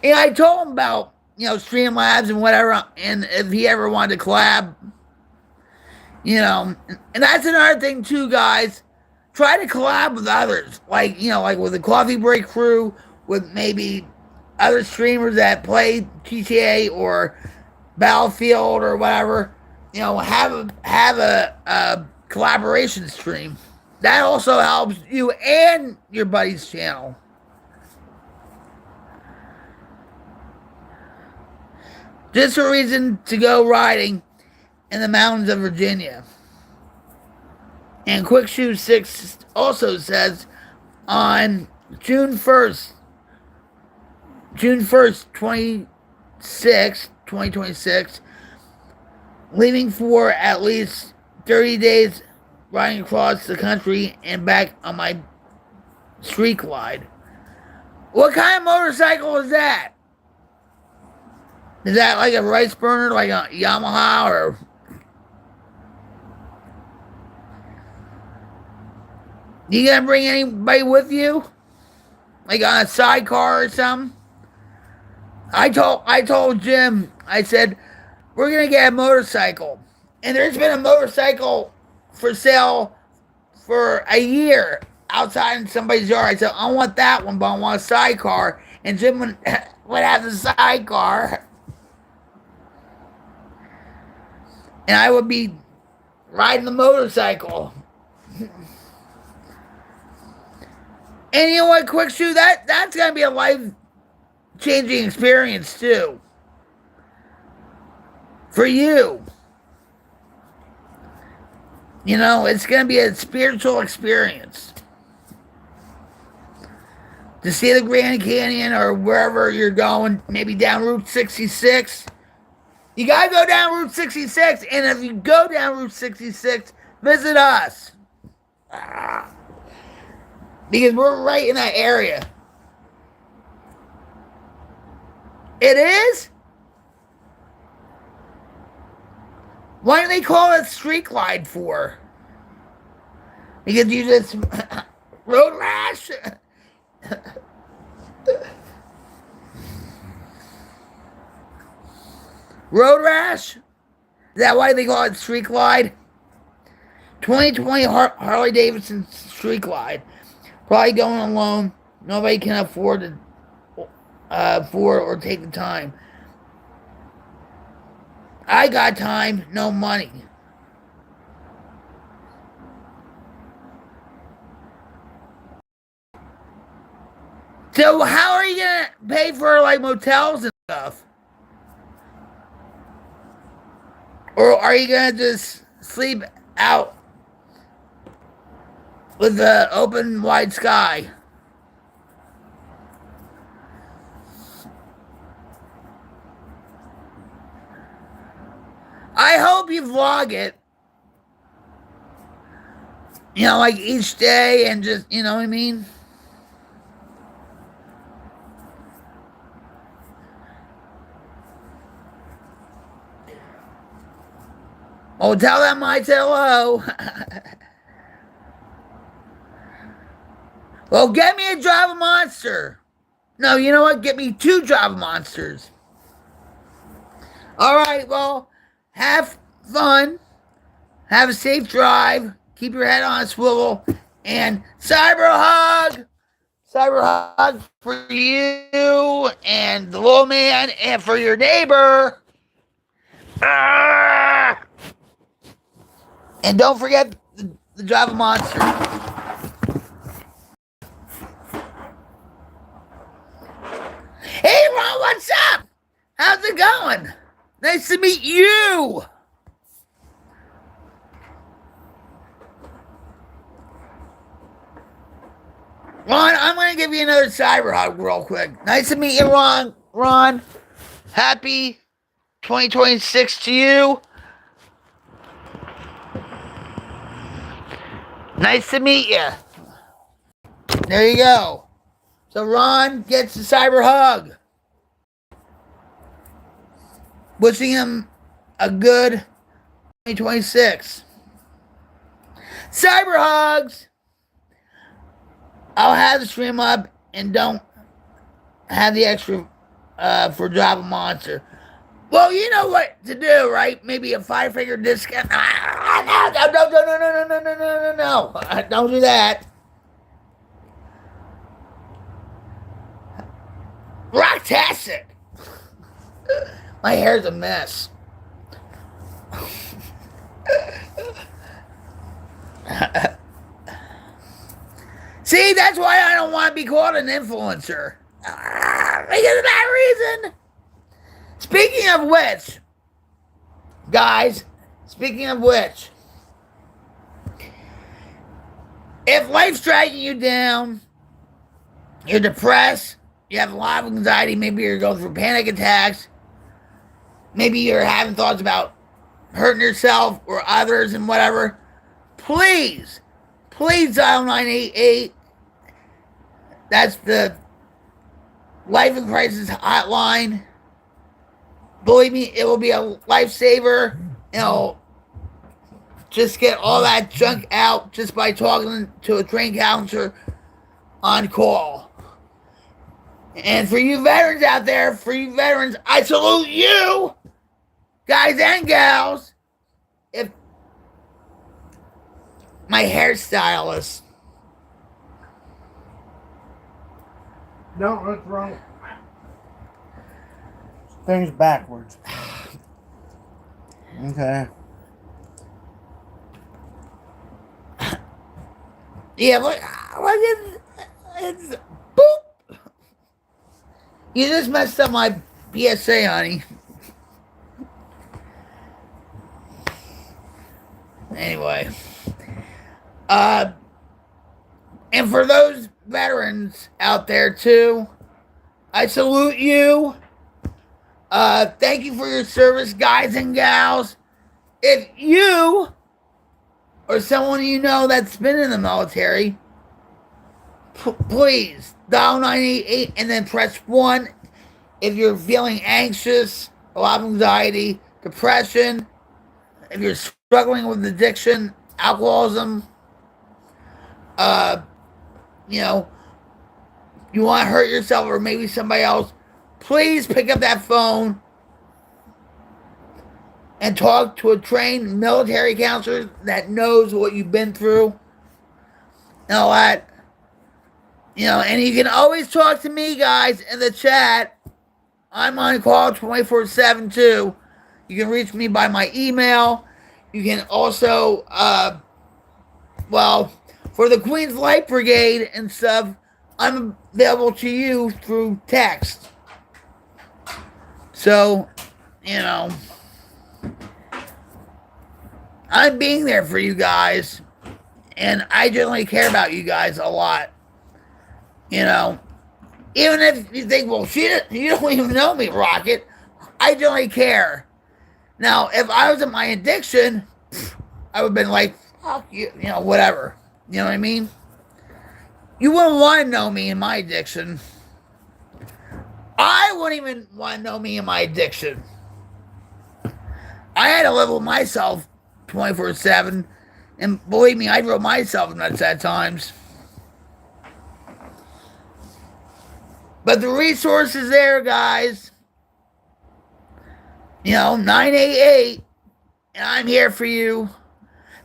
And I told him about, you know, Streamlabs and whatever, and if he ever wanted to collab, you know. And that's another thing too, guys. Try to collab with others, like, you know, like with the Coffee Break crew, with maybe other streamers that play GTA or Battlefield or whatever. You know, have a collaboration stream. That also helps you and your buddy's channel. Just a reason to go riding in the mountains of Virginia. And Quick Shoe 6 also says on June 1st, 2026, leaving for at least 30 days riding across the country and back on my street glide. What kind of motorcycle is that? Is that like a rice burner, like a Yamaha, or? You gonna bring anybody with you? Like on a sidecar or something? I told Jim, I said, we're gonna get a motorcycle. And there's been a motorcycle for sale for a year outside in somebody's yard. I said, I want that one, but I want a sidecar. And Jim would have the sidecar. And I would be riding the motorcycle. And you know what, Quick Shoe? That's going to be a life-changing experience, too. For you. You know, it's going to be a spiritual experience. To see the Grand Canyon or wherever you're going, maybe down Route 66. You got to go down Route 66, and if you go down Route 66, visit us. Because we're right in that area. It is? Why do they call it street glide for? Because you just road rash? Road rash? Is that why they call it street glide? 2020 Harley Davidson street glide. Probably going alone. Nobody can afford to afford or take the time. I got time, no money. So how are you gonna pay for like motels and stuff? Or are you gonna just sleep out with the open wide sky? I hope you vlog it. You know, like each day and just, you know what I mean? Oh, tell them I said hello. Well, get me a Java Monster. No, you know what? Get me 2 Java Monsters. All right, well, have fun. Have a safe drive. Keep your head on a swivel. And cyber hug. Cyber hug for you and the little man and for your neighbor. Ah! And don't forget the Java Monster. Hey, Ron, what's up? How's it going? Nice to meet you. Ron, I'm going to give you another cyber hug real quick. Nice to meet you, Ron. Ron, happy 2026 to you. Nice to meet you. There you go. So Ron gets the cyber hug. Wishing him a good 2026. Cyber hugs. I'll have the stream up and don't have the extra for Java Monster. Well, you know what to do, right? Maybe a 5-figure discount. No. Don't do that. Rocktastic. My hair's a mess. See, that's why I don't want to be called an influencer. Because of that reason. Speaking of which, guys, if life's dragging you down, you're depressed, you have a lot of anxiety, maybe you're going through panic attacks, maybe you're having thoughts about hurting yourself or others and whatever, please dial 988. That's the Life in Crisis hotline. Believe me, it will be a lifesaver. It'll just get all that junk out just by talking to a trained counselor on call. And for you veterans out there, I salute you, guys and gals. my hairstylist. No, what's wrong? Things backwards. Okay. Yeah, look it's boop. You just messed up my PSA, honey. Anyway. And for those veterans out there too, I salute you. Thank you for your service, guys and gals. If you or someone you know that's been in the military, please dial 988 and then press 1 if you're feeling anxious, a lot of anxiety, depression, if you're struggling with addiction, alcoholism, you know, you want to hurt yourself or maybe somebody else, please pick up that phone and talk to a trained military counselor that knows what you've been through. You know what? You know, and you can always talk to me, guys, in the chat. I'm on call 24/7 too. You can reach me by my email. You can also, well, for the Queen's Light Brigade and stuff, I'm available to you through text. So, you know, I'm being there for you guys, and I generally care about you guys a lot. You know, even if you think, well, you don't even know me, Rocket, I generally care. Now, if I was in my addiction, I would have been like, fuck you, you know, whatever. You know what I mean? You wouldn't want to know me in my addiction. I wouldn't even want to know me in my addiction. I had to live with myself 24/7, and believe me, I drove myself nuts at times. But the resources there, guys. You know, 988, and I'm here for you.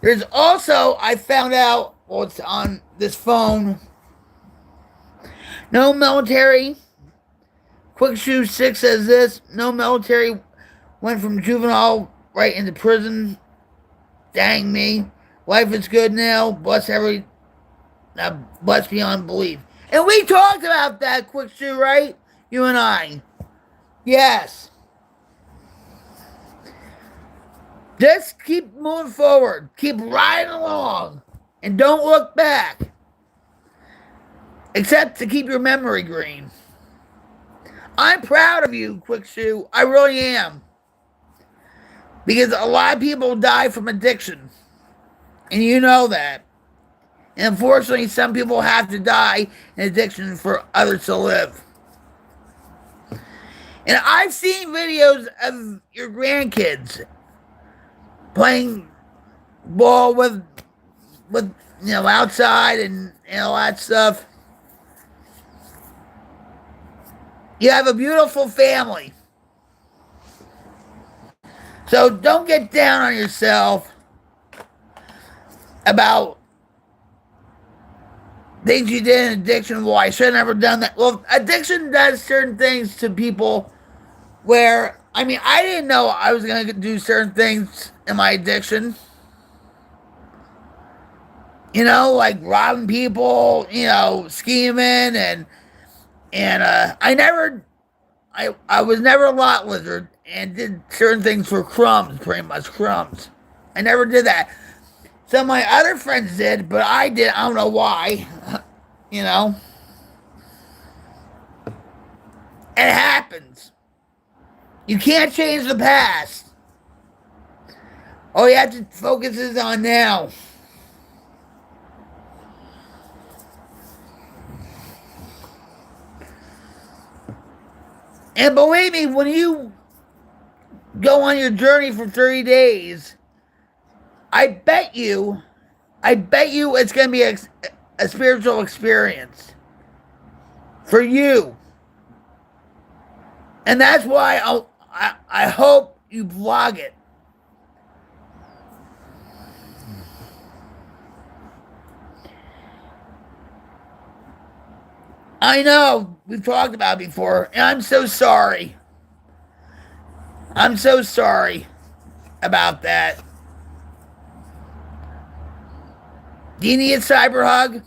There's also, I found out, well, it's on this phone. No military. Quick Shoe 6 says this. No military went from juvenile right into prison. Dang me. Life is good now. Bless beyond belief. And we talked about that, Quick Shoe, right? You and I. Yes. Just keep moving forward. Keep riding along. And don't look back. Except to keep your memory green. I'm proud of you, Quick Shoe. I really am. Because a lot of people die from addiction. And you know that. And unfortunately, some people have to die in addiction for others to live. And I've seen videos of your grandkids playing ball with you know, outside and all that stuff. You have a beautiful family. So don't get down on yourself about things you did in addiction. Well, I should have never done that. Well, addiction does certain things to people where, I mean, I didn't know I was going to do certain things in my addiction. You know, like robbing people, you know, scheming, and I was never a lot lizard and did certain things for crumbs, pretty much crumbs. I never did that. Some of my other friends did, but I did. I don't know why. You know, it happens. You can't change the past. All you have to focus is on now. And believe me, when you go on your journey for 30 days, I bet you it's going to be a spiritual experience for you. And that's why I hope you vlog it. I know we've talked about it before, and I'm so sorry. I'm so sorry about that. Do you need a cyber hug?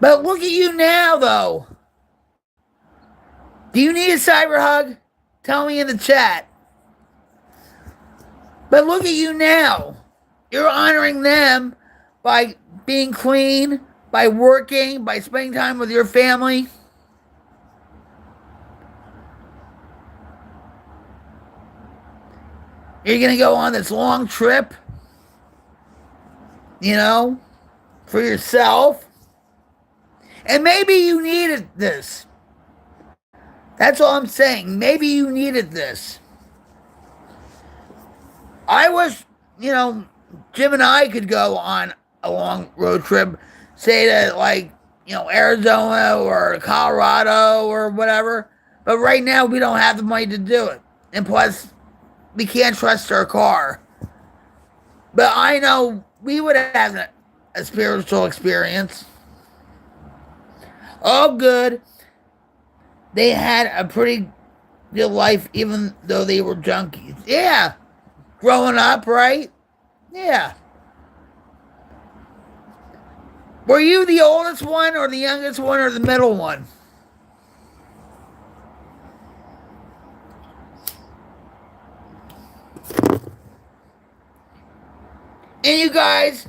But look at you now, though. Do you need a cyber hug? Tell me in the chat. But look at you now. You're honoring them by being clean, by working, by spending time with your family. You're going to go on this long trip, you know, for yourself. And maybe you needed this. That's all I'm saying. Maybe you needed this. I wish, you know, Jim and I could go on a long road trip, say to, like, you know, Arizona or Colorado or whatever. But right now, we don't have the money to do it. And plus, we can't trust our car. But I know we would have a spiritual experience. Oh, good. They had a pretty good life, even though they were junkies. Yeah. Growing up, right? Yeah. Were you the oldest one or the youngest one or the middle one? And you guys,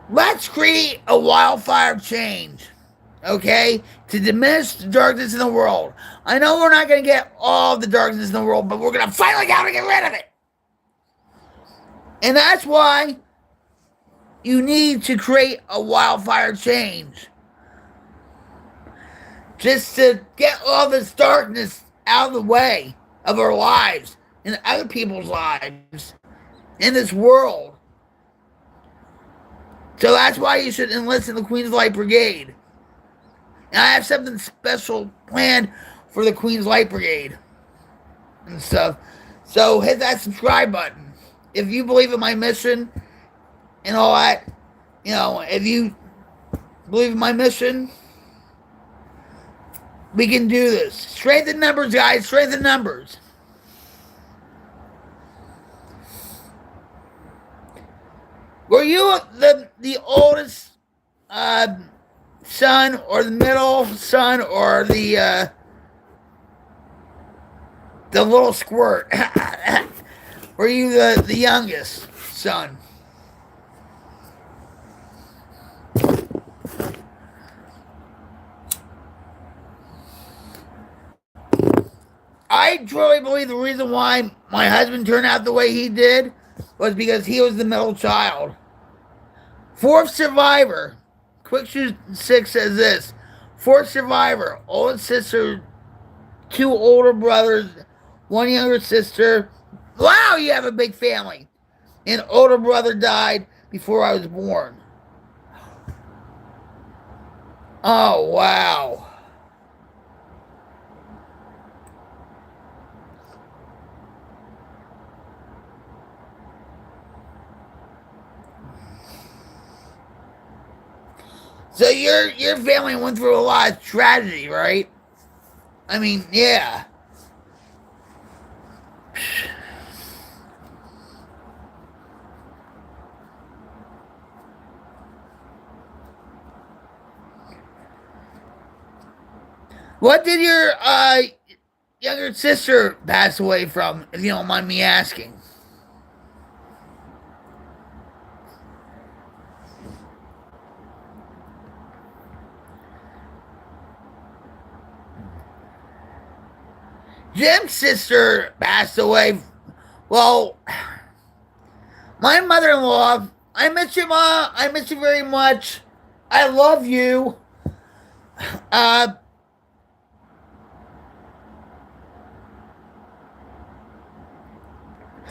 let's create a wildfire change, okay? To diminish the darkness in the world. I know we're not going to get all the darkness in the world, but we're going to fight like hell to get rid of it. And that's why you need to create a wildfire change. Just to get all this darkness out of the way of our lives and other people's lives in this world. So that's why you should enlist in the Queen's Light Brigade. And I have something special planned for the Queen's Light Brigade and stuff. So hit that subscribe button. If you believe in my mission and all that, you know, if you believe in my mission, we can do this. Strengthen numbers, guys. Strengthen numbers. Were you the oldest son or the middle son or the little squirt? Were you the youngest son? I truly believe the reason why my husband turned out the way he did was because he was the middle child. Fourth survivor. Quick Shoot 6 says this. Fourth survivor. Oldest sister. 2 older brothers. 1 younger sister. Wow, you have a big family. An older brother died before I was born. Oh, wow. So your family went through a lot of tragedy, right? I mean, yeah. What did your younger sister pass away from, if you don't mind me asking? Jim's sister passed away. Well, my mother-in-law, I miss you, Ma. I miss you very much. I love you.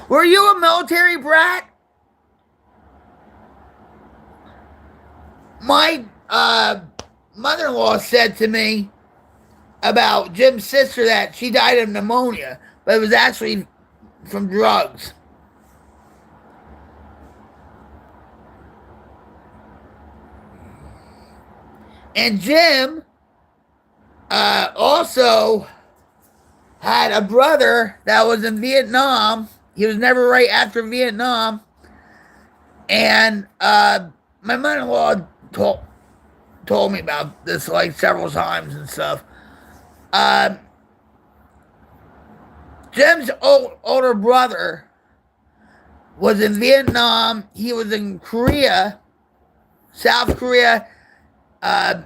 Were you a military brat? My mother-in-law said to me about Jim's sister that she died of pneumonia, but it was actually from drugs. And Jim also had a brother that was in Vietnam. He was never right after Vietnam. And my mother-in-law told me about this like several times and stuff. Uh, Jim's older brother was in Vietnam. He was in Korea, South Korea, uh,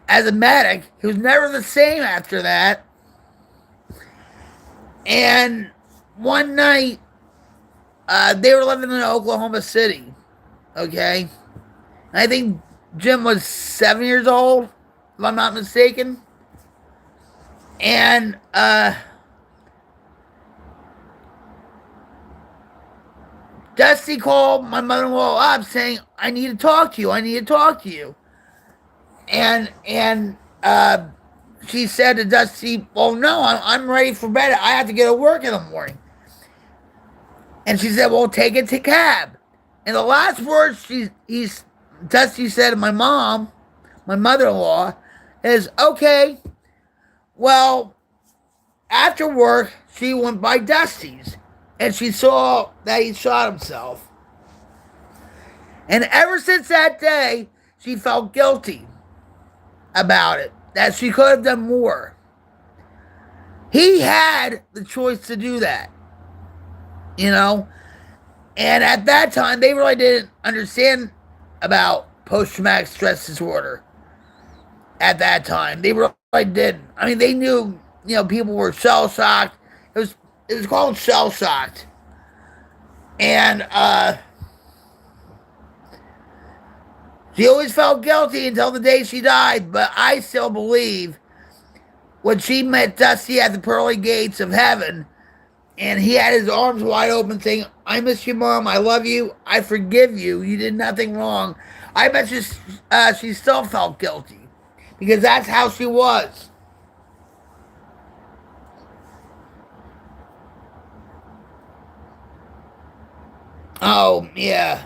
as a medic. He was never the same after that. And one night, they were living in Oklahoma City. Okay, and I think Jim was 7 years old, if I'm not mistaken. And Dusty called my mother-in-law up saying, "I need to talk to you. I need to talk to you." And she said to Dusty, "Well, no, I'm ready for bed. I have to get to work in the morning." And she said, "Well, take it to cab." And the last words Dusty said to my mom, my mother-in-law, is, "Okay, well," after work, she went by Dusty's and she saw that he shot himself. And ever since that day, she felt guilty about it, that she could have done more. He had the choice to do that, you know? And at that time, they really didn't understand about post-traumatic stress disorder at that time. They really didn't. I mean, they knew, people were shell-shocked. It was called shell-shocked. And she always felt guilty until the day she died, but I still believe when she met Dusty at the pearly gates of heaven, and he had his arms wide open saying, "I miss you, Mom. I love you. I forgive you. You did nothing wrong." I bet she still felt guilty because that's how she was. Oh, yeah.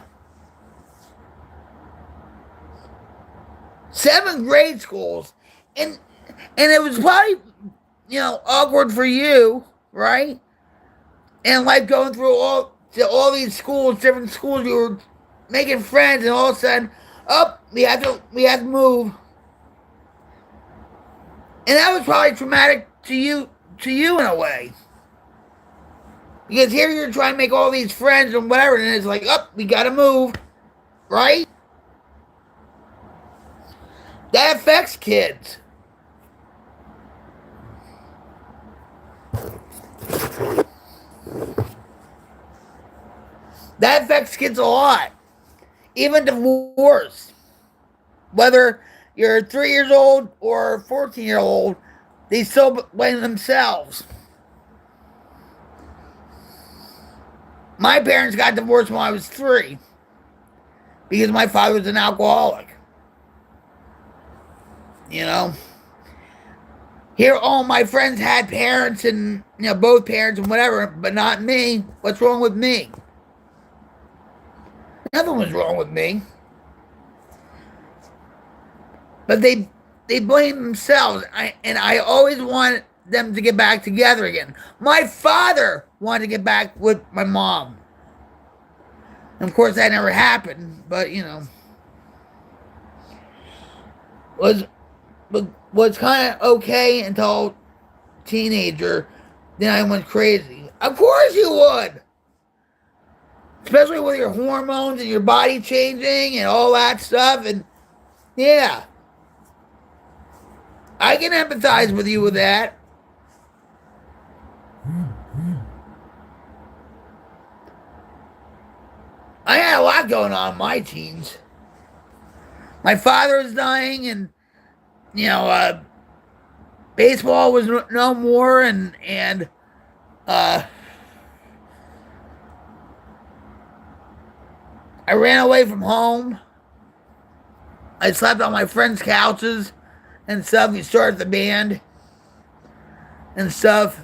7th grade schools. And it was probably, awkward for you, right? And like going through all these schools, different schools, you were making friends, and all of a sudden, we have to move. And that was probably traumatic to you in a way. Because here you're trying to make all these friends and whatever, and it's like, we gotta move, right? That affects kids. That affects kids a lot. Even divorce. Whether you're 3 years old or 14-year-old, they still blame themselves. My parents got divorced when I was 3 because my father was an alcoholic. Here, all my friends had parents and, both parents and whatever, but not me. What's wrong with me? Nothing was wrong with me. But they blame themselves. I always wanted them to get back together again. My father wanted to get back with my mom. And of course, that never happened. But was kind of okay until teenager. Then I went crazy. Of course you would. Especially with your hormones and your body changing and all that stuff. And yeah. I can empathize with you with that. I had a lot going on in my teens. My father was dying, and baseball was no more, and I ran away from home. I slept on my friends' couches and stuff. We started the band and stuff,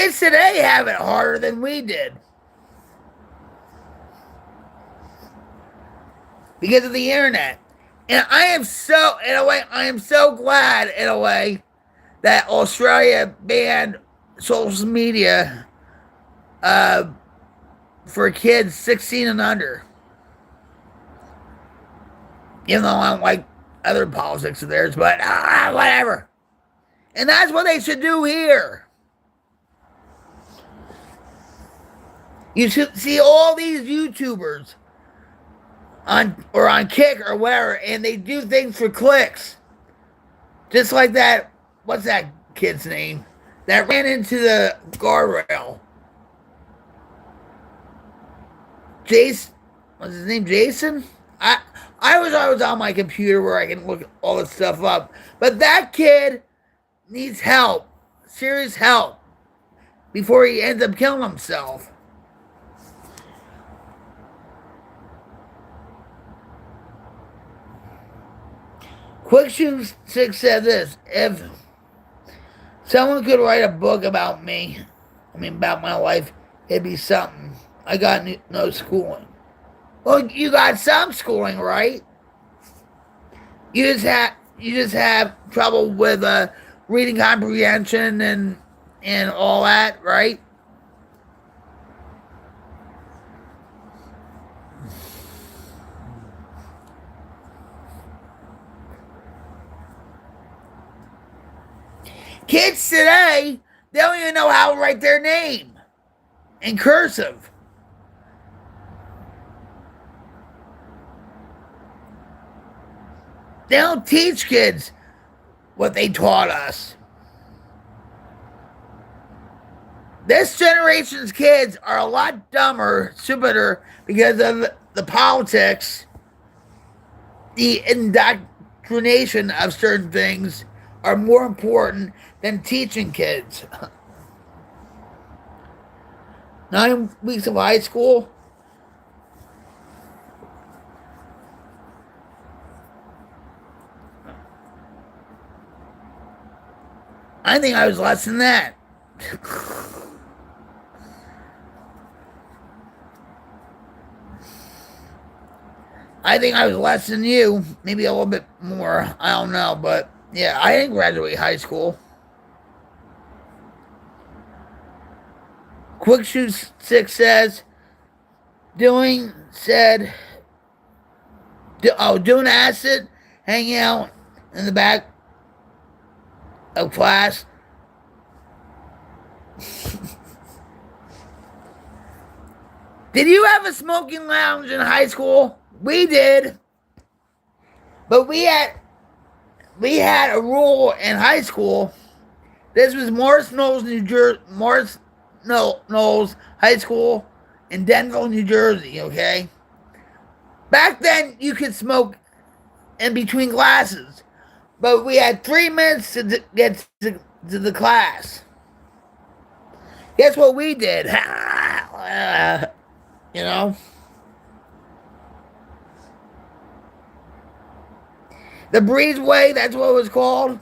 Kids today have it harder than we did. Because of the internet. And I am so, in a way, I am so glad, in a way, that Australia banned social media for kids 16 and under. Even though I don't like other politics of theirs, but whatever. And that's what they should do here. You should see all these YouTubers on Kick or wherever, and they do things for clicks. Just like that, what's that kid's name? That ran into the guardrail. Jason, what's his name? Jason? I was on my computer where I can look all this stuff up. But that kid needs help. Serious help. Before he ends up killing himself. Quick Shoe 6 said this: if someone could write a book about me, about my life, it'd be something. I got no schooling. Well, you got some schooling, right? You just have trouble with reading comprehension and all that, right? Kids today, they don't even know how to write their name in cursive. They don't teach kids what they taught us. This generation's kids are a lot dumber, stupider, because of the politics, the indoctrination of certain things are more important than teaching kids. 9 weeks of high school. I think I was less than that. I think I was less than you. Maybe a little bit more. I don't know. But yeah, I didn't graduate high school. Quick Shoe 6 says, doing acid, hanging out in the back of class. Did you have a smoking lounge in high school? We did. But we had a rule in high school. This was Morris Knowles, New Jersey. Morris Knowles High School in Denville, New Jersey, okay? Back then, you could smoke in between classes. But we had 3 minutes to get to the class. Guess what we did? You know? The breezeway, that's what it was called.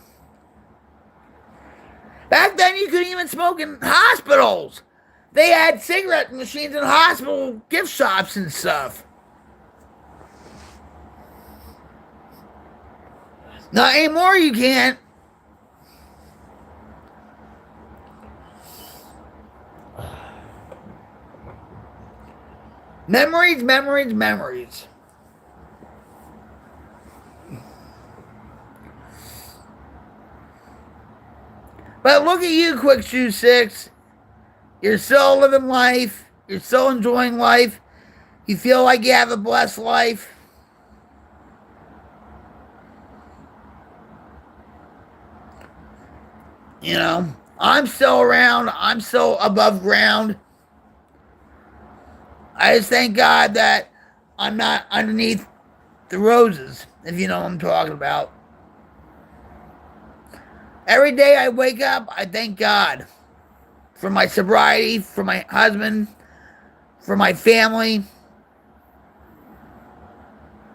Back then, you couldn't even smoke in hospitals. They had cigarette machines in hospital gift shops and stuff. Not anymore, you can't. Memories, memories, memories. But look at you, Quick Shoe 6. You're still living life. You're still enjoying life. You feel like you have a blessed life. You know, I'm still around. I'm still above ground. I just thank God that I'm not underneath the roses, if you know what I'm talking about. Every day I wake up, I thank God for my sobriety, for my husband, for my family,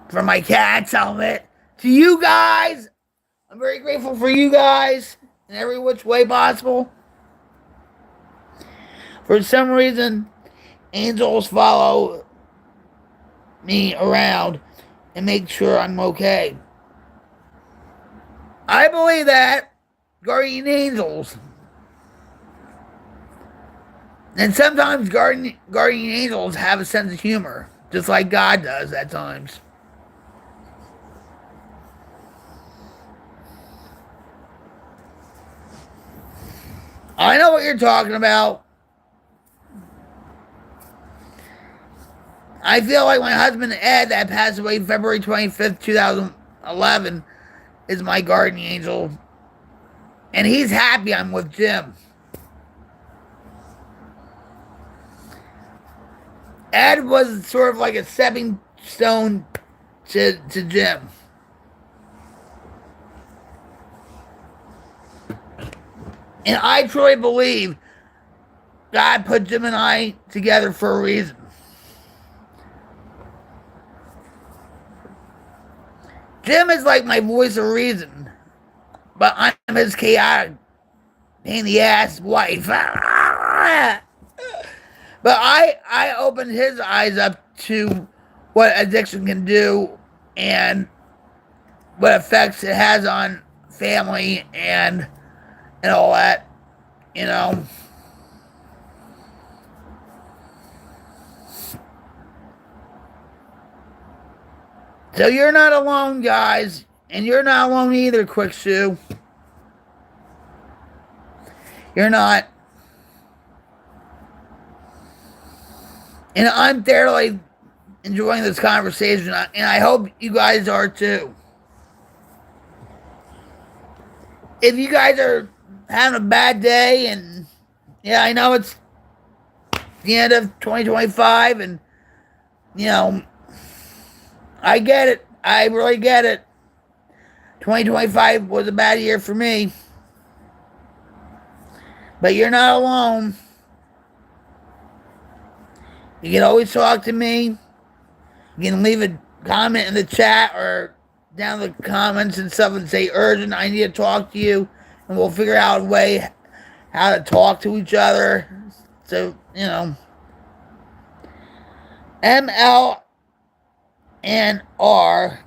for my cats, all of it. To you guys, I'm very grateful for you guys in every which way possible. For some reason, angels follow me around and make sure I'm okay. I believe that guardian angels. And sometimes guardian angels have a sense of humor, just like God does at times. I know what you're talking about. I feel like my husband Ed, that passed away February 25th, 2011, is my guardian angel. And he's happy I'm with Jim. Ed was sort of like a stepping stone to Jim. And I truly believe God put Jim and I together for a reason. Jim is like my voice of reason, but I'm his chaotic, pain in the ass wife. But I opened his eyes up to what addiction can do and what effects it has on family and all that, you know. So you're not alone, guys, and you're not alone either, Quick Shoe. You're not. And I'm thoroughly enjoying this conversation, and I hope you guys are too. If you guys are having a bad day, and yeah, I know it's the end of 2025, and you know, I get it. I really get it. 2025 was a bad year for me. But you're not alone. You can always talk to me. You can leave a comment in the chat or down the comments and stuff and say urgent, I need to talk to you. And we'll figure out a way how to talk to each other. So, you know. ML and R.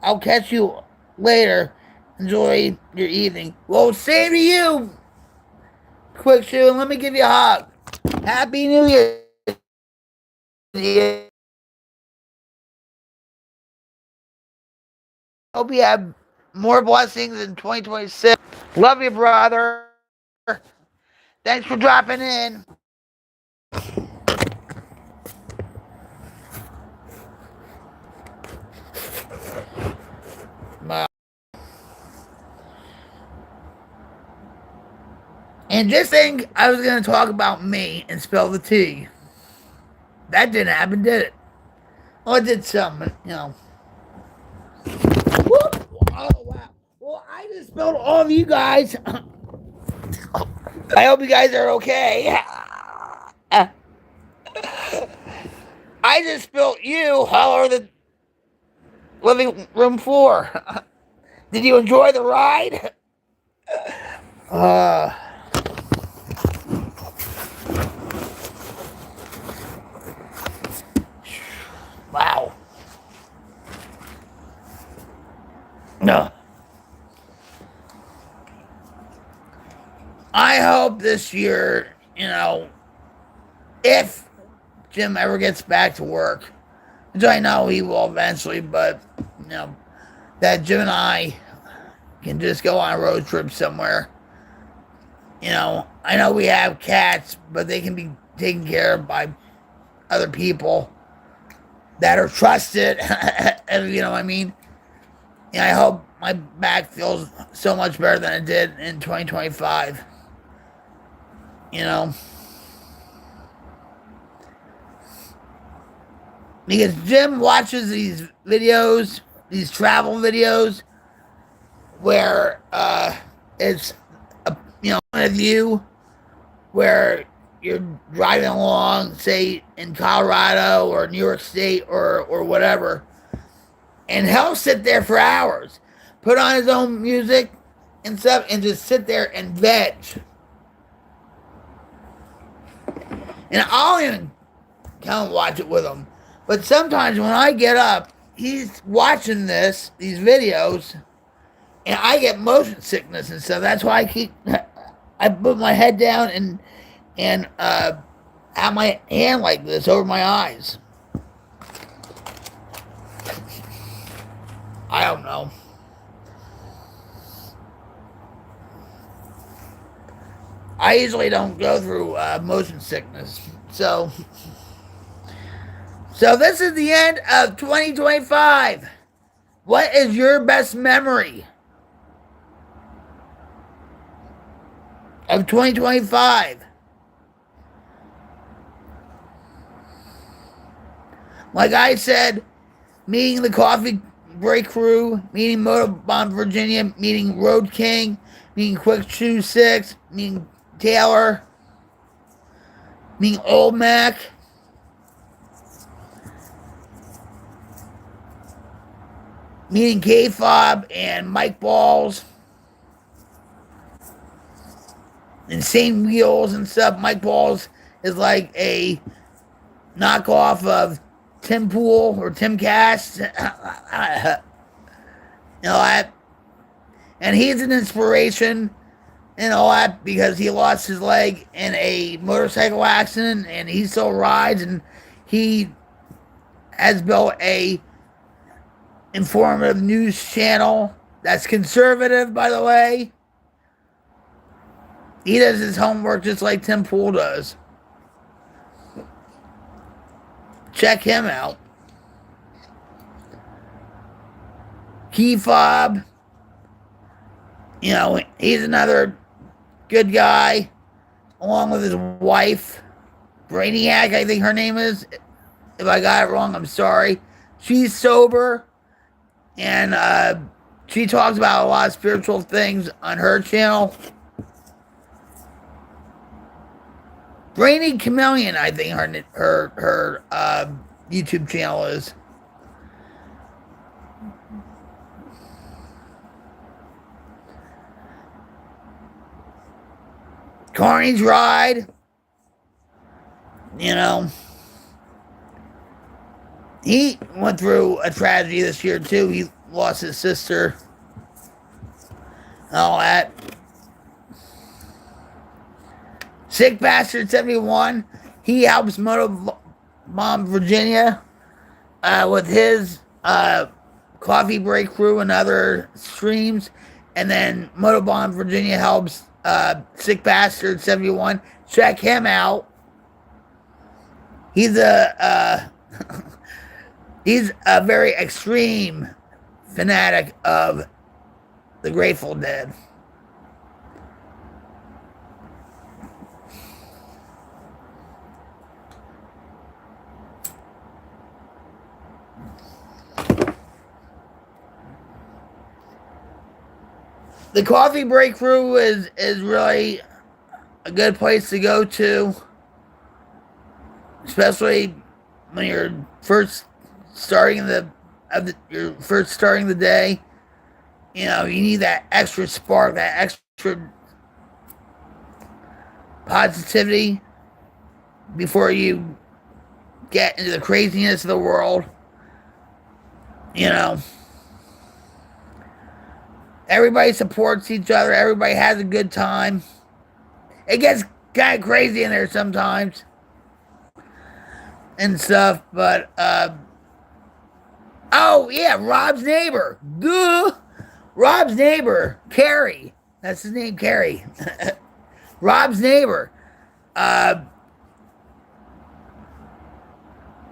I'll catch you later. Enjoy your evening. Well, same to you, Quick Shoe, and let me give you a hug. Happy New Year. Hope you have more blessings in 2026. Love you, brother. Thanks for dropping in. And just think I was going to talk about me and spell the T. That didn't happen, did it? Oh, it did something, you know. Whoop. Oh, wow. Well, I just spelled all of you guys. I hope you guys are okay. I just spilled you all over the living room floor. Did you enjoy the ride? Wow. No. I hope this year, you know, if Jim ever gets back to work, which I know he will eventually, but, you know, that Jim and I can just go on a road trip somewhere. You know, I know we have cats, but they can be taken care of by other people that are trusted. You know what I mean? And I hope my back feels so much better than it did in 2025. You know? Because Jim watches these videos, these travel videos, where it's a point of view where you're driving along, say in Colorado or New York State or whatever, and he'll sit there for hours, put on his own music and stuff, and just sit there and veg. And I'll even come and watch it with him. But sometimes when I get up, he's watching these videos, and I get motion sickness and stuff. That's why I put my head down and have my hand like this over my eyes. I don't know. I usually don't go through motion sickness. So this is the end of 2025. What is your best memory of 2025? Like I said, meeting the Cawffee Break Crew, meeting Motobomb Virginia, meeting Road King, meeting Quick Shoe 6, meeting Taylor, meeting Old Mac, meeting K-Fob and Mike Balls, Insane Wheels and stuff. Mike Balls is like a knockoff of Tim Pool or Tim Cash. And he's an inspiration and all that because he lost his leg in a motorcycle accident and he still rides, and he has built a informative news channel that's conservative, by the way. He does his homework just like Tim Pool does. Check him out. Key-Fob, he's another good guy, along with his wife, Brainiac, I think her name is. If I got it wrong, I'm sorry. She's sober, and she talks about a lot of spiritual things on her channel. Brainy Chameleon, I think her YouTube channel is. Carney's Ride, he went through a tragedy this year too. He lost his sister and all that. Sick Bastard 71, he helps Motobomb Virginia with his Cawffee Break Crew and other streams, and then Motobomb Virginia helps Sick Bastard 71. Check him out. He's a he's a very extreme fanatic of the Grateful Dead. The Cawffee Break Crew is really a good place to go to, especially when you're first starting the day. You need that extra spark, that extra positivity before you get into the craziness of the world. Everybody supports each other. Everybody has a good time. It gets kind of crazy in there sometimes and stuff, but oh yeah, Rob's neighbor. Duh. Rob's neighbor, Carrie. That's his name, Carrie. Rob's neighbor.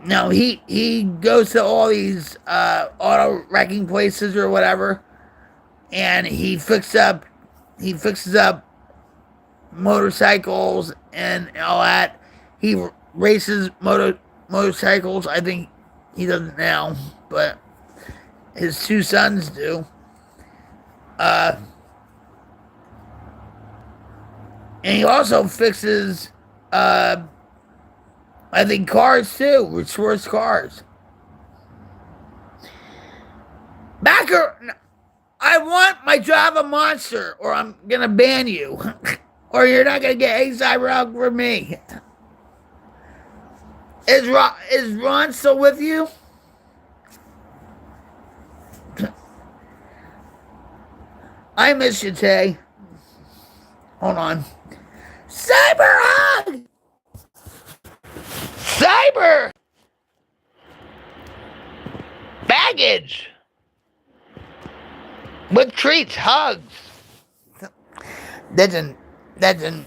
No, he goes to all these auto wrecking places or whatever, and he fixes up motorcycles and all that. He races motorcycles. I think he doesn't now, but his two sons do. And he also fixes, I think, cars too, restores cars. I want my Java Monster, or I'm gonna ban you, or you're not gonna get A-Side Rock from me. Is Ron still with you? I miss you, Tay. Hold on. Cyber hug! Cyber! Baggage! With treats, hugs. That didn't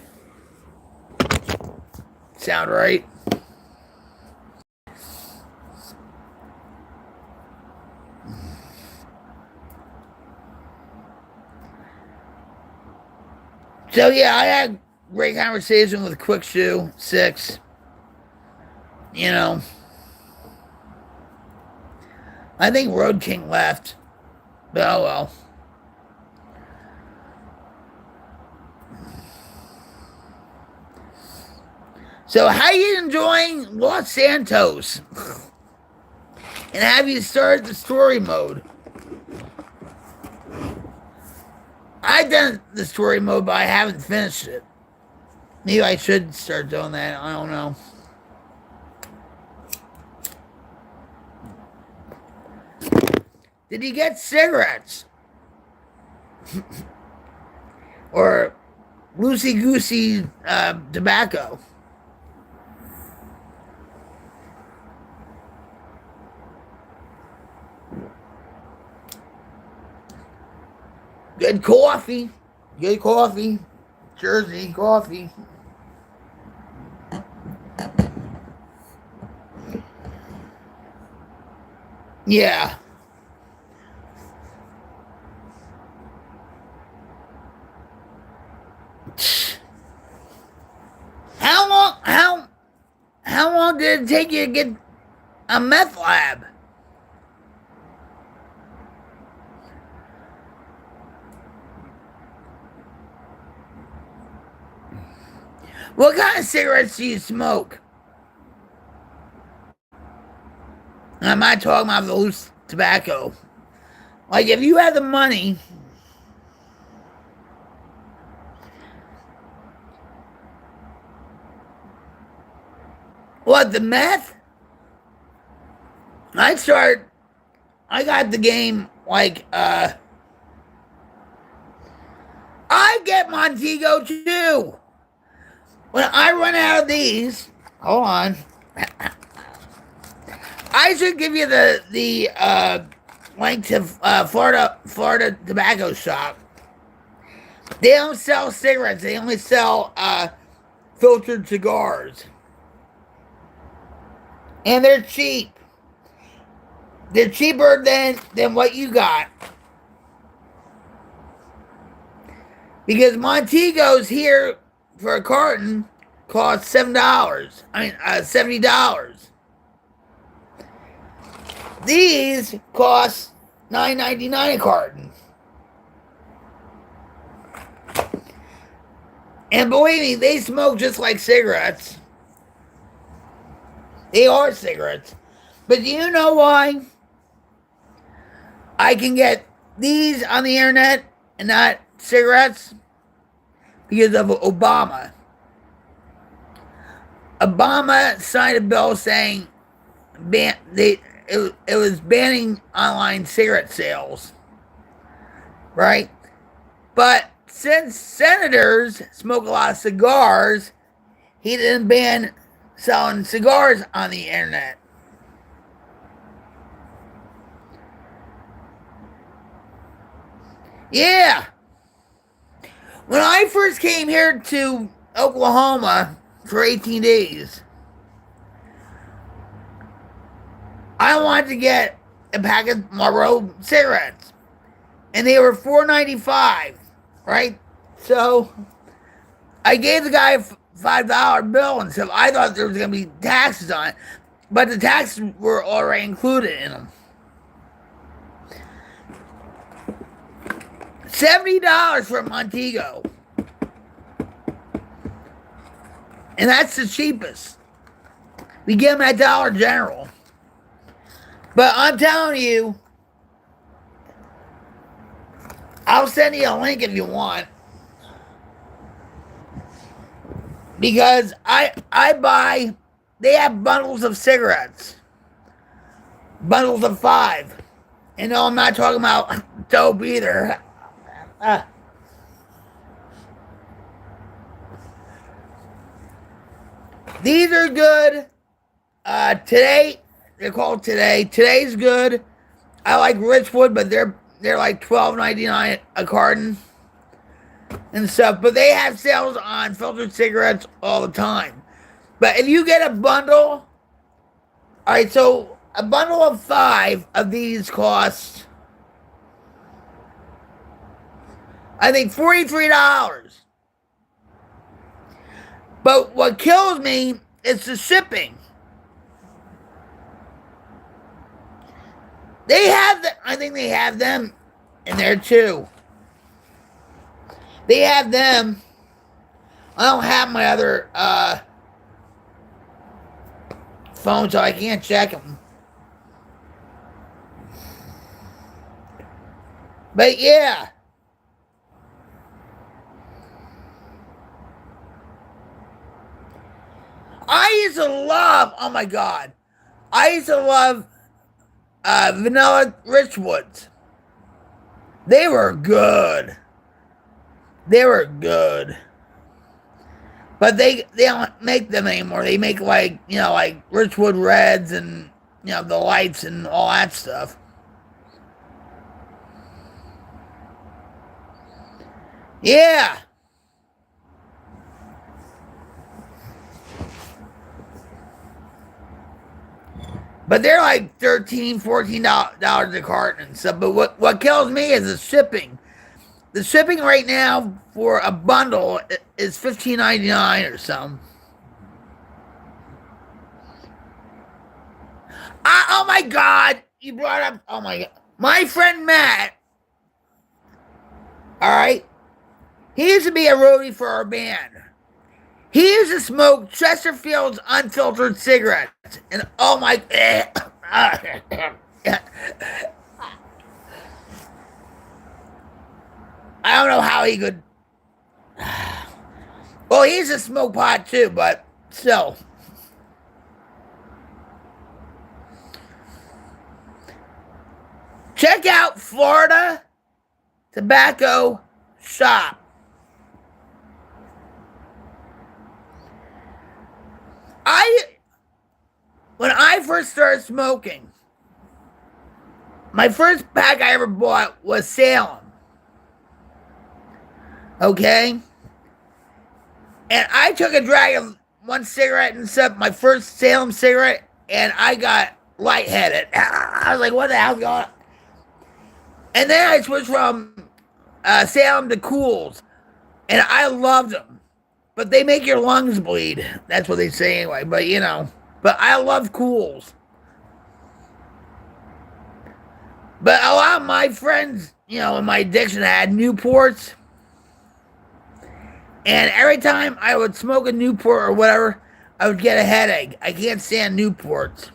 sound right. So yeah, I had great conversation with Quick Shoe 6. You know, I think Road King left, but oh well. So how you enjoying Los Santos? And have you started the story mode? I've done the story mode, but I haven't finished it. Maybe I should start doing that. I don't know. Did you get cigarettes? Or loosey-goosey tobacco? Good coffee. Good coffee. Jersey coffee. Yeah. How long did it take you to get a meth lab? What kind of cigarettes do you smoke? I'm not talking about the loose tobacco. Like, if you had the money, what, the meth? I got the game, like, I get Montego too. When I run out of these, hold on. I should give you the link to Florida Tobacco Shop. They don't sell cigarettes. They only sell filtered cigars, and they're cheap. They're cheaper than what you got, because Montego's here for a carton costs $7. $70. These cost $9.99 a carton. And believe me, they smoke just like cigarettes. They are cigarettes. But do you know why I can get these on the internet and not cigarettes? Because of Obama. Obama signed a bill saying it was banning online cigarette sales, right? But since senators smoke a lot of cigars, he didn't ban selling cigars on the internet. Yeah. When I first came here to Oklahoma for 18 days, I wanted to get a pack of Marlboro cigarettes, and they were $4.95, right? So I gave the guy a $5 bill and said I thought there was going to be taxes on it, but the taxes were already included in them. $70 for a Montego, and that's the cheapest. We get them at Dollar General. But I'm telling you, I'll send you a link if you want. Because I buy they have bundles of cigarettes. Bundles of 5. And no, I'm not talking about dope either. These are good. Today, they're called Today. Today's good. I like Richwood, but they're like $12.99 a carton and stuff. But they have sales on filtered cigarettes all the time. But if you get a bundle, all right, so a bundle of 5 of these costs, I think, $43. But what kills me is the shipping. They have I think they have them in there too. They have them. I don't have my other phone, so I can't check them. But yeah. I used to love, oh my God, I used to love vanilla Richwoods. They were good. They were good. But they don't make them anymore. They make like Richwood Reds and the lights and all that stuff. Yeah. But they're like $13, $14 a carton and stuff. But what kills me is the shipping. The shipping right now for a bundle is $15.99 or something. Oh my God! You brought up. Oh my God! My friend Matt. All right. He used to be a roadie for our band. He used to smoke Chesterfield's unfiltered cigarettes, and oh my. I don't know how he could. Well, he used to smoke pot too, but still. Check out Florida Tobacco Shop. When I first started smoking, my first pack I ever bought was Salem. Okay? And I took a drag of one cigarette and stuff, my first Salem cigarette, and I got lightheaded. I was like, what the hell's going on? And then I switched from Salem to Cools, and I loved them. But they make your lungs bleed. That's what they say anyway, but But I love Cools. But a lot of my friends, in my addiction had Newports. And every time I would smoke a Newport or whatever, I would get a headache. I can't stand Newports.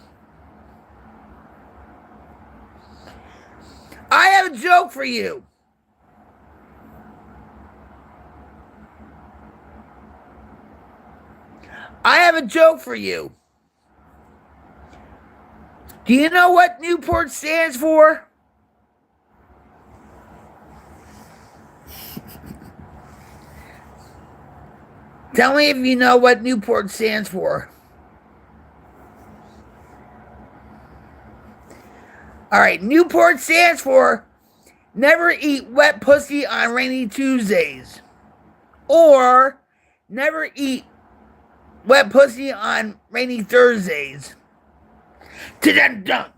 I have a joke for you. I have a joke for you. Do you know what Newport stands for? Tell me if you know what Newport stands for. All right, Newport stands for never eat wet pussy on rainy Tuesdays. Or never eat wet pussy on rainy Thursdays. Ta-da-dum.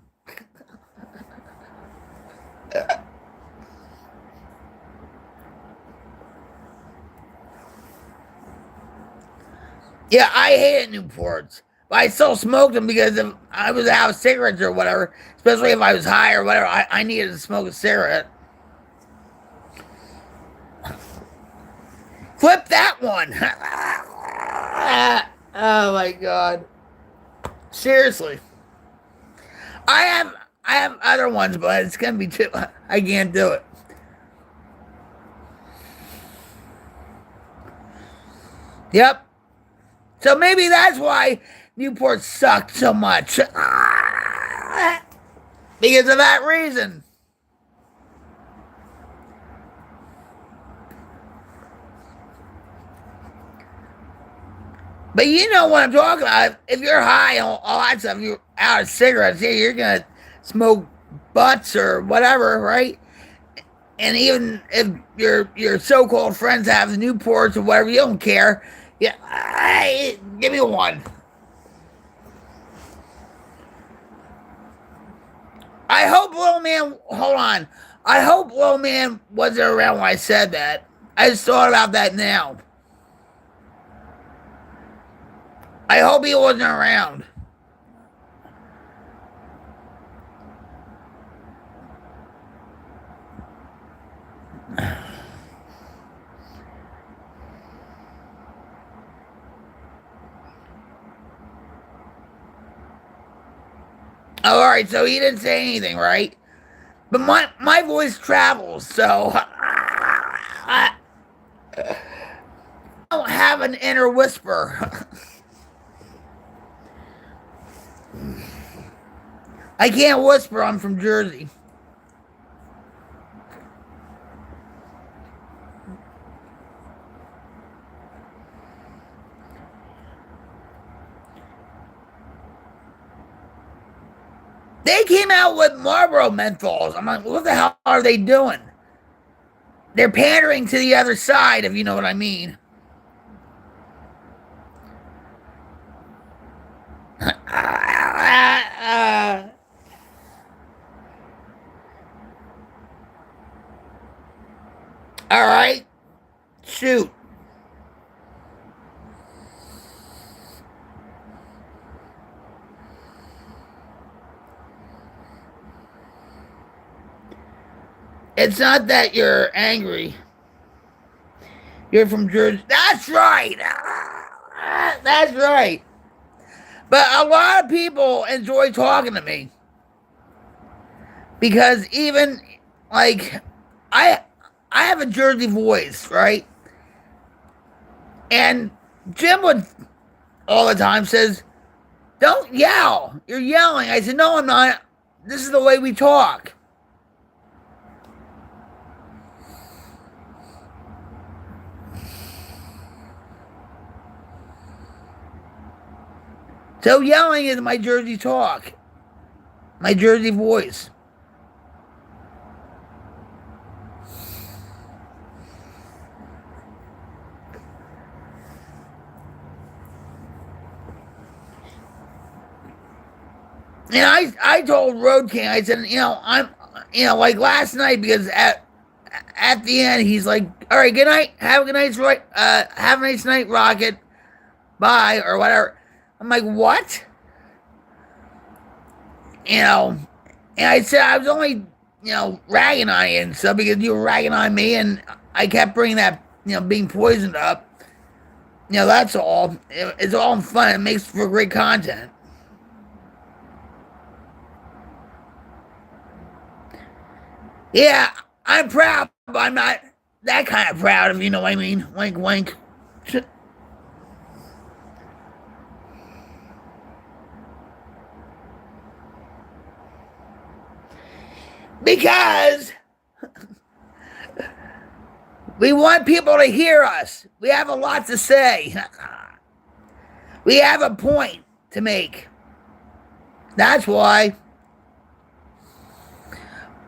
Yeah, I hated Newports. But I still smoked them because if I was out of cigarettes or whatever, especially if I was high or whatever, I needed to smoke a cigarette. Flip that one. Oh my God. Seriously. I have other ones, but it's gonna be too. I can't do it. Yep. So maybe that's why Newport sucked so much. Because of that reason. But you know what I'm talking about. If you're high on all that stuff, you're out of cigarettes, yeah, you're going to smoke butts or whatever, right? And even if your so-called friends have the Newports or whatever, you don't care. Yeah, give me one. I hope Little Man, hold on. I hope Little Man wasn't around when I said that. I just thought about that now. I hope he wasn't around. All right, so he didn't say anything, right? But my voice travels, so I don't have an inner whisper. I can't whisper. I'm from Jersey. They came out with Marlboro menthols. I'm like, what the hell are they doing? They're pandering to the other side, if you know what I mean. All right, shoot. It's not that you're angry. You're from Jersey. That's right. That's right. But a lot of people enjoy talking to me. Because even, like, I have a Jersey voice, right? And Jim would all the time says, don't yell. You're yelling. I said, no, I'm not. This is the way we talk. So yelling is my Jersey talk, my Jersey voice. And I told Road King, I said, like last night, because at the end he's like, all right, good night, have a nice night, Rocket, bye, or whatever. I'm like, what? And I said I was only, ragging on you and stuff because you were ragging on me, and I kept bringing that, being poisoned up. That's all. It's all fun. It makes for great content. Yeah, I'm proud, but I'm not that kind of proud, if you know what I mean. Wink, wink. Because we want people to hear us. We have a lot to say. We have a point to make. That's why.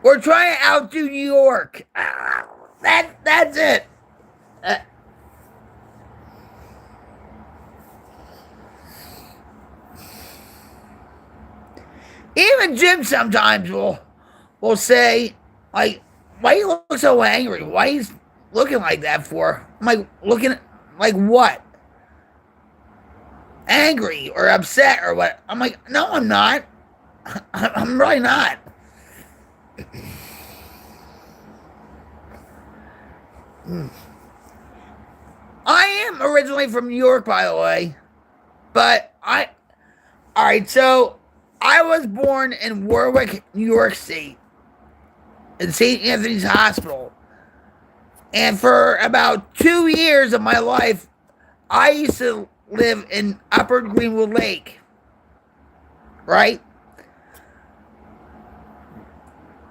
We're trying to outdo New York. That's it. Even Jim sometimes will say, like, why you look so angry? Why you looking like that for? I'm like, looking like what? Angry or upset or what? I'm like, no, I'm not. I'm really not. I am originally from New York, by the way. But alright, so I was born in Warwick, New York State, in St. Anthony's Hospital. And for about 2 years of my life, I used to live in Upper Greenwood Lake. right?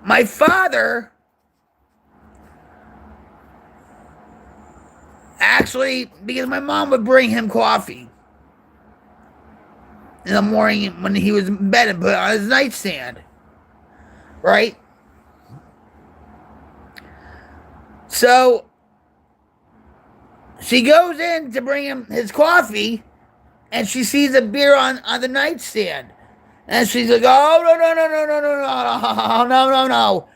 My father actually, because my mom would bring him coffee in the morning when he was in bed and put it on his nightstand, right? So she goes in to bring him his coffee, and she sees a beer on the nightstand. And she's like, oh, no, no, no, no, no, no, no, no, no, no.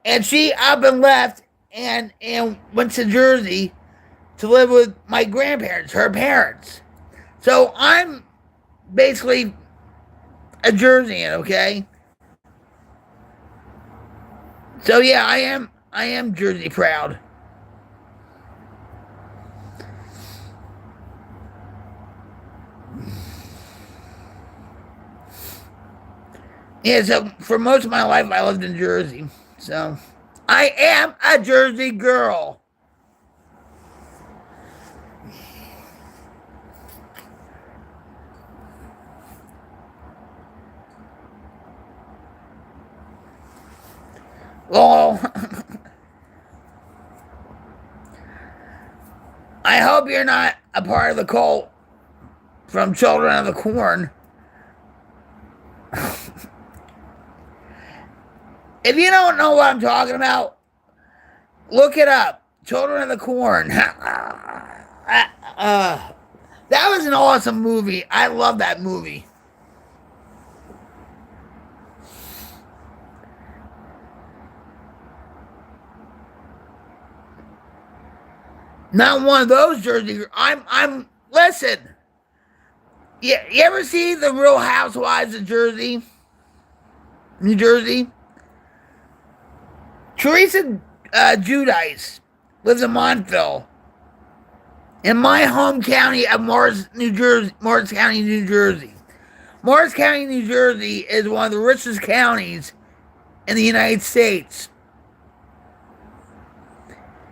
And she up and left and went to Jersey to live with my grandparents, her parents. So I'm basically a Jerseyan, okay? So yeah, I am Jersey proud. Yeah, so for most of my life I lived in Jersey. So I am a Jersey girl. Well, I hope you're not a part of the cult from Children of the Corn. If you don't know what I'm talking about, look it up. Children of the Corn. That was an awesome movie. I love that movie. Not one of those Jersey. I'm. Listen. You ever see the Real Housewives of Jersey, New Jersey? Teresa Giudice lives in Montville, in my home county of Morris, New Jersey. Morris County, New Jersey. Morris County, New Jersey is one of the richest counties in the United States.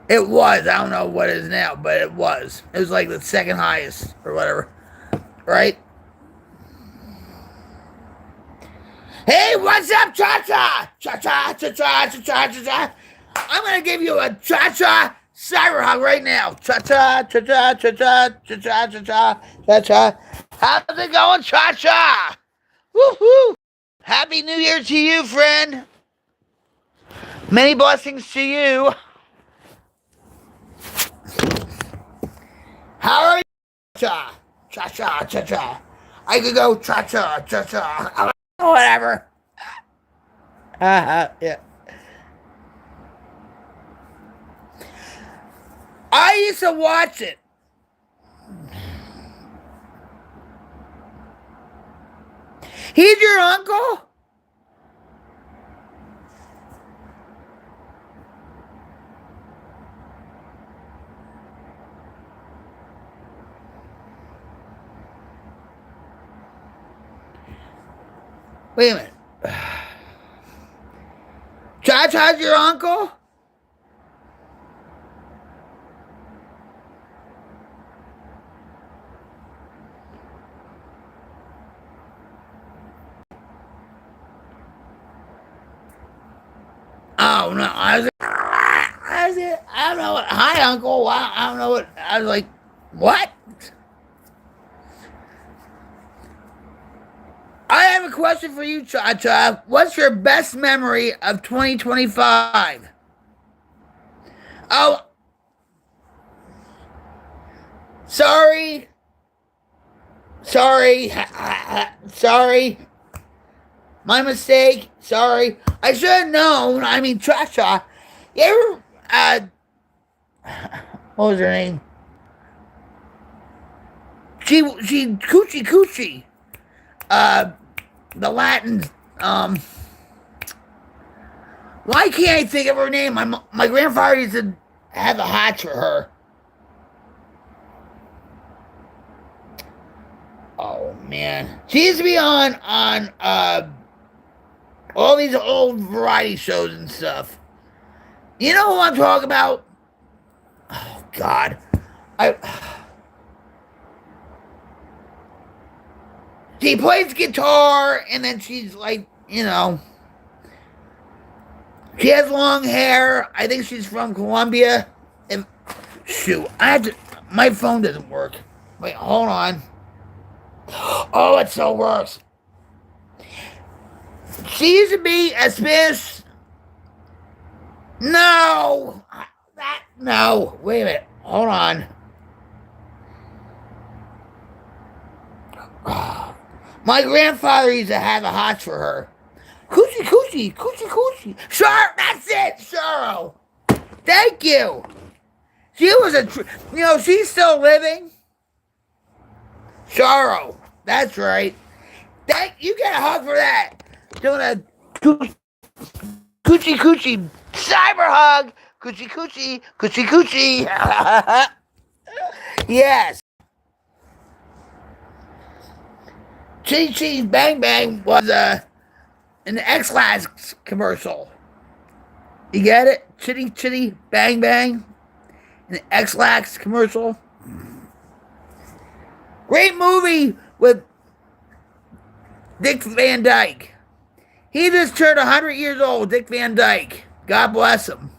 It was. I don't know what it is now, but it was. It was like the second highest or whatever. Right? Hey, what's up, cha-cha? Cha-cha, cha-cha, cha-cha, cha-cha. I'm going to give you a cha-cha cyber hug right now. Cha-cha, cha-cha, cha-cha, cha-cha, cha-cha, cha-cha. How's it going, cha-cha? Woo-hoo. Happy New Year to you, friend. Many blessings to you. How are you? Cha, cha-cha, cha-cha. I could go cha-cha, cha-cha. Whatever. Yeah. I used to watch it. He's your uncle? Wait a minute. Cha-Cha's your uncle? Oh, no. I don't know what. Hi, uncle. I don't know what. I was like, what? I have a question for you, Cha-Cha. What's your best memory of 2025? Oh, sorry. Sorry. Sorry. My mistake. Sorry. I should have known. I mean, Cha-Cha. You ever, what was her name? She, Coochie. The Latin, why can't I think of her name? My grandfather used to have a hatch for her. Oh man, she used to be on all these old variety shows and stuff. You know who I'm talking about? Oh God, I. She plays guitar, and then she's like, you know, she has long hair. I think she's from Colombia. And shoot, my phone doesn't work. Wait, hold on. Oh, it still works. She used to be a Spanish. No, no. Wait a minute. Hold on. My grandfather used to have a hots for her. Coochie. Sure, that's it, Cheryl. Thank you. She was she's still living. Charo, that's right. You get a hug for that. Doing a coochie cyber hug. Coochie. Yes. Chitty Cheese Bang Bang was an X-Lax commercial. You get it? Chitty Bang Bang, an X-Lax commercial. Great movie with Dick Van Dyke. He just turned 100 years old, Dick Van Dyke. God bless him.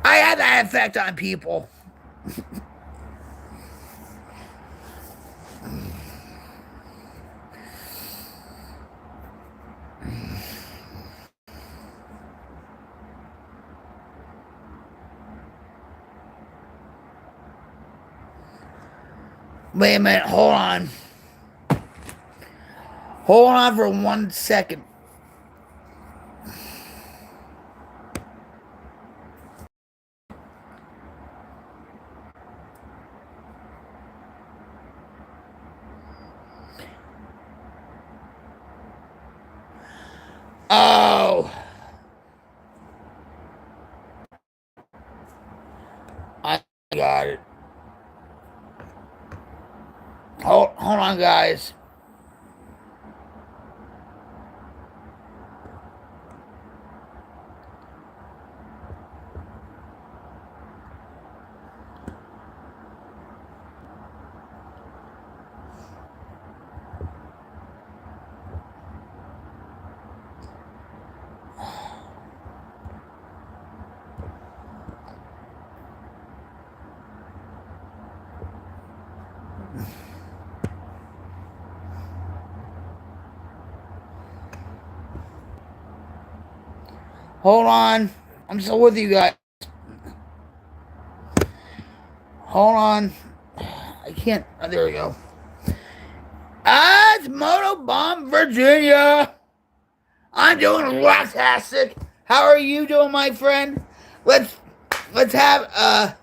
I had that effect on people. Wait a minute, hold on. Hold on for 1 second. Oh. I got it. Hold on, guys. Hold on. I'm still with you guys. Hold on. I can't. Oh, there we go. It's Motobomb, Virginia. I'm doing rocktastic. How are you doing, my friend? Let's have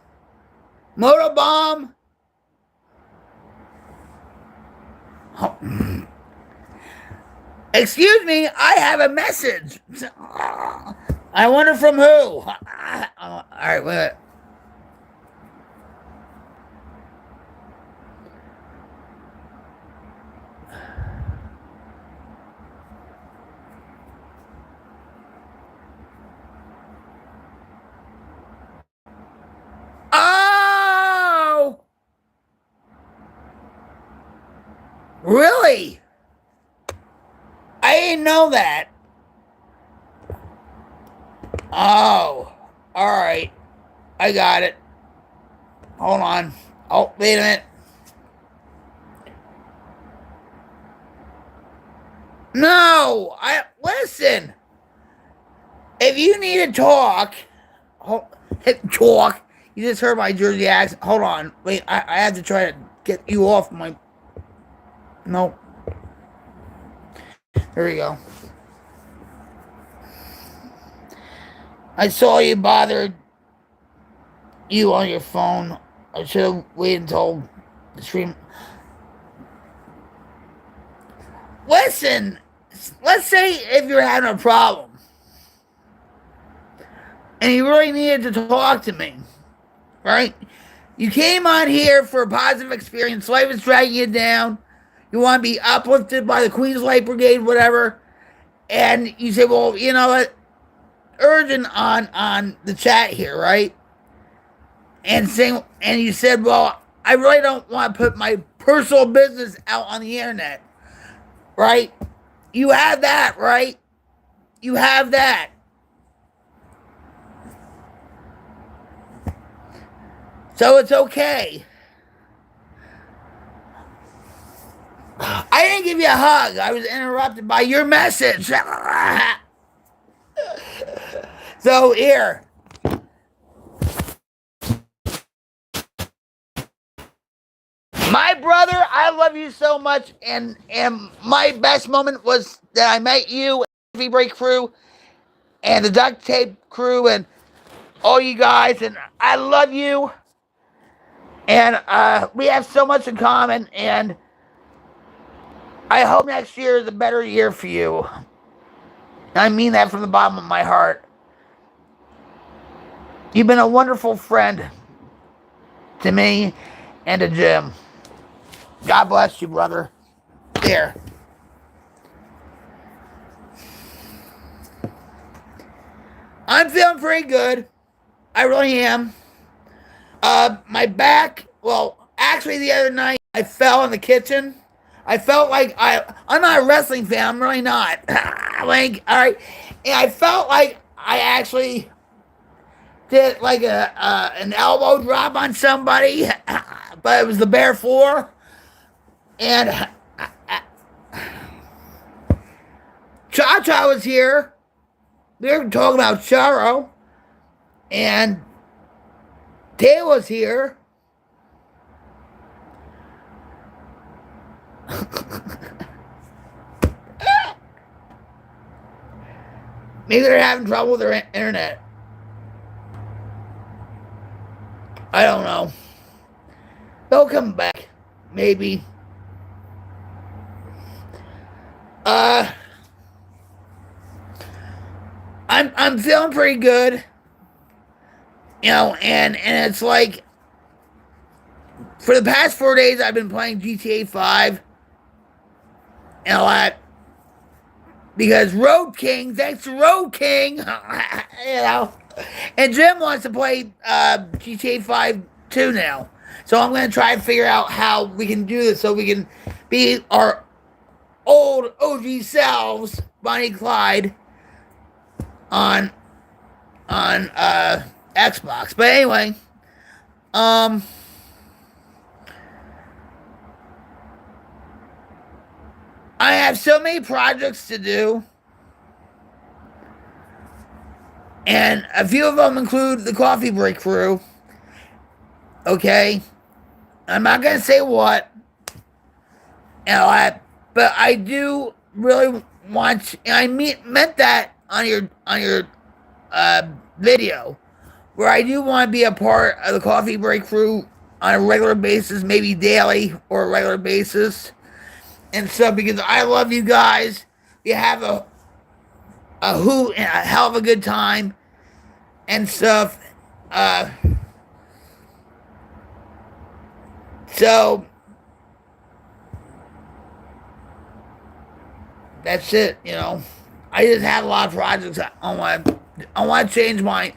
Motobomb. Oh. Excuse me, I have a message. I wonder from who. All right, wait a minute. Oh! Really? I didn't know that. Oh, all right. I got it. Hold on. Oh, wait a minute. No, listen. If you need to talk, talk. You just heard my Jersey accent. Hold on. Wait, I have to try to get you off my. Nope. Here we go. I saw you bothered you on your phone. I should have waited until the stream. Listen, let's say if you're having a problem and you really needed to talk to me, right? You came on here for a positive experience. Life is dragging you down. You want to be uplifted by the Queen's Light Brigade, whatever. And you say, well, you know what? Urgent on the chat here, right? And you said, well, I really don't want to put my personal business out on the internet, right? You have that, right? You have that. So it's okay. I didn't give you a hug. I was interrupted by your message. So here. My brother, I love you so much, and my best moment was that I met you, Cawffee Break crew, and the duct tape crew, and all you guys, and I love you, and we have so much in common, and I hope next year is a better year for you. I mean that from the bottom of my heart. You've been a wonderful friend to me and to Jim. God bless you, brother. There. I'm feeling pretty good. I really am. My back, well, actually the other night I fell in the kitchen. I felt like I'm not a wrestling fan. I'm really not. Like, all right. And I felt like I actually did like an elbow drop on somebody, but it was the bare floor. And Cha-Cha was here. We were talking about Charo. And Tay was here. Maybe they're having trouble with their internet. I don't know. They'll come back. Maybe. I'm feeling pretty good. You know, and it's like for the past 4 days I've been playing GTA 5 and a lot because Road King, thanks to Road King, you know, and Jim wants to play GTA 5 too now. So I'm going to try and figure out how we can do this so we can be our old OG selves, Bonnie and Clyde, on Xbox. But anyway, I have so many projects to do, and a few of them include the Cawffee Break crew. Okay, I'm not gonna say what, you know, but I do really want. And I meant that on your video, where I do want to be a part of the Cawffee Break crew on a regular basis, maybe daily or a regular basis, and stuff, because I love you guys. You have a hell of a good time and stuff. So that's it. You know, I just have a lot of projects. I want to change my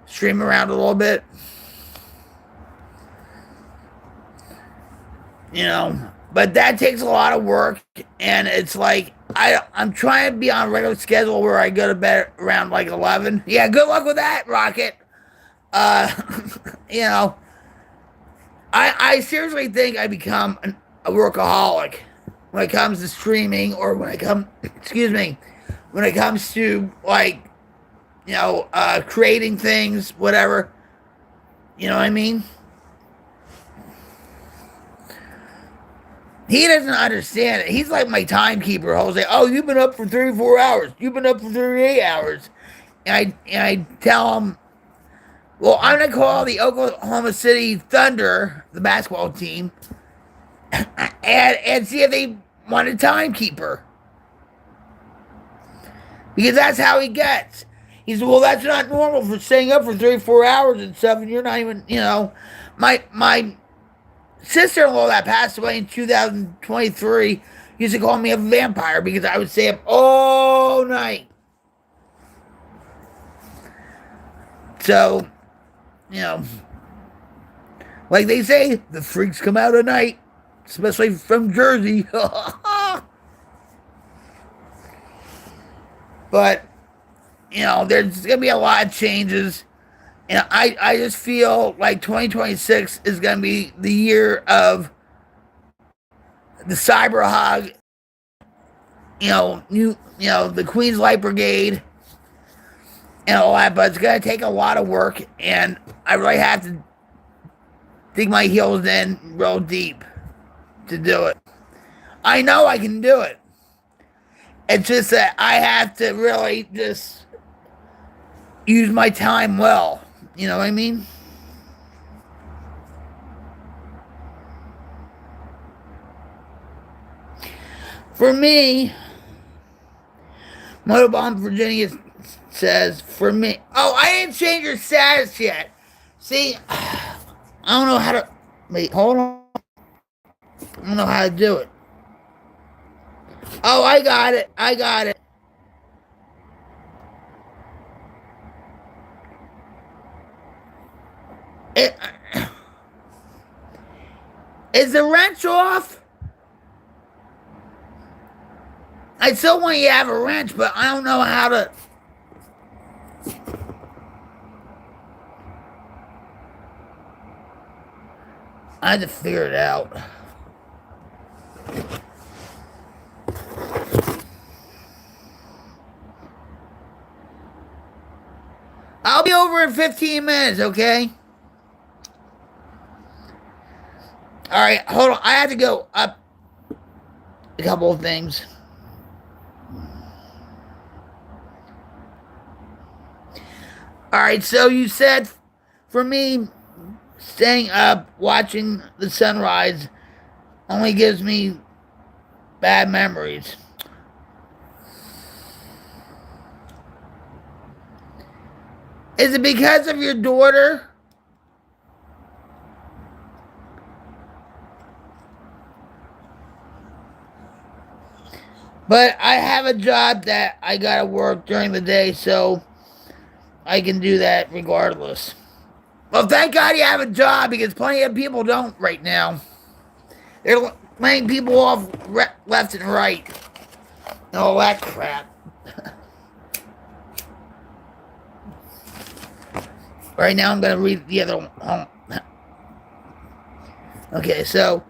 stream around a little bit. You know, but that takes a lot of work, and it's like I'm trying to be on a regular schedule where I go to bed around like 11. Yeah, good luck with that, Rocket. You know, I seriously think I become a workaholic when it comes to streaming, or when it comes to, like, you know, creating things, whatever. You know what I mean? He doesn't understand it. He's like my timekeeper. I'll say, "Oh, you've been up for 34 hours. You've been up for 38 hours," and I tell him, "Well, I'm gonna call the Oklahoma City Thunder, the basketball team, and see if they want a timekeeper, because that's how he gets." He said, "Well, that's not normal for staying up for 34 hours and stuff, and you're not even, you know, my sister-in-law that passed away in 2023 used to call me a vampire because I would stay up all night." So, you know, Like they say, the freaks come out at night, especially from Jersey. But, there's going to be a lot of changes. And I just feel like 2026 is going to be the year of the cyber hog, the Queen's Light Brigade and all that, but it's going to take a lot of work, and I really have to dig my heels in real deep to do it. I know I can do it. It's just that I have to really just use my time well. You know what I mean? For me, Motobomb Virginia says, for me... Oh, I didn't change your status yet. See, I don't know how to... Wait, hold on. I don't know how to do it. Oh, I got it. It is the wrench off? I still want you to have a wrench, but I don't know how to... I had to figure it out. I'll be over in 15 minutes, okay? Alright, hold on. I had to go up a couple of things. Alright, so you said, for me, staying up, watching the sunrise, only gives me bad memories. Is it because of your daughter? But I have a job that I gotta work during the day, so I can do that regardless. Well, thank God you have a job, because plenty of people don't right now. They're laying people off left and right. And all that crap. Right now I'm going to read the other one. Okay, so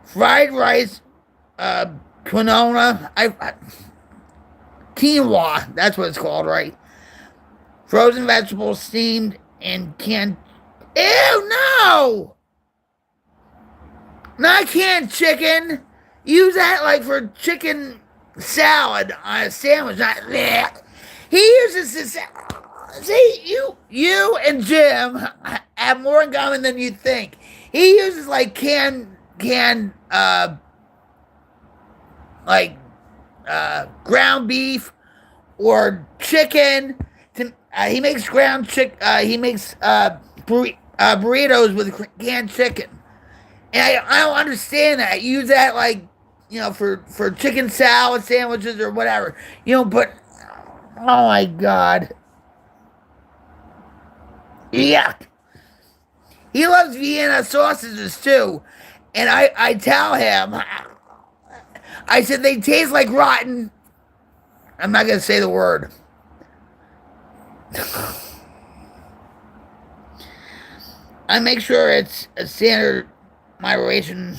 fried rice, quinoa, quinoa, that's what it's called, right? Frozen vegetables, steamed and canned. Ew, no! Not canned chicken. Use that like for chicken salad on a sandwich. He uses this. See, you and Jim have more in common than you think. He uses like canned ground beef or chicken. He makes ground chick. He makes burritos with canned chicken. And I don't understand that. Use that like, for chicken salad sandwiches or whatever. But oh my God. Yuck. He loves Vienna sausages too. And I tell him, I said they taste like rotten. I'm not going to say the word. I make sure it's a standard moderator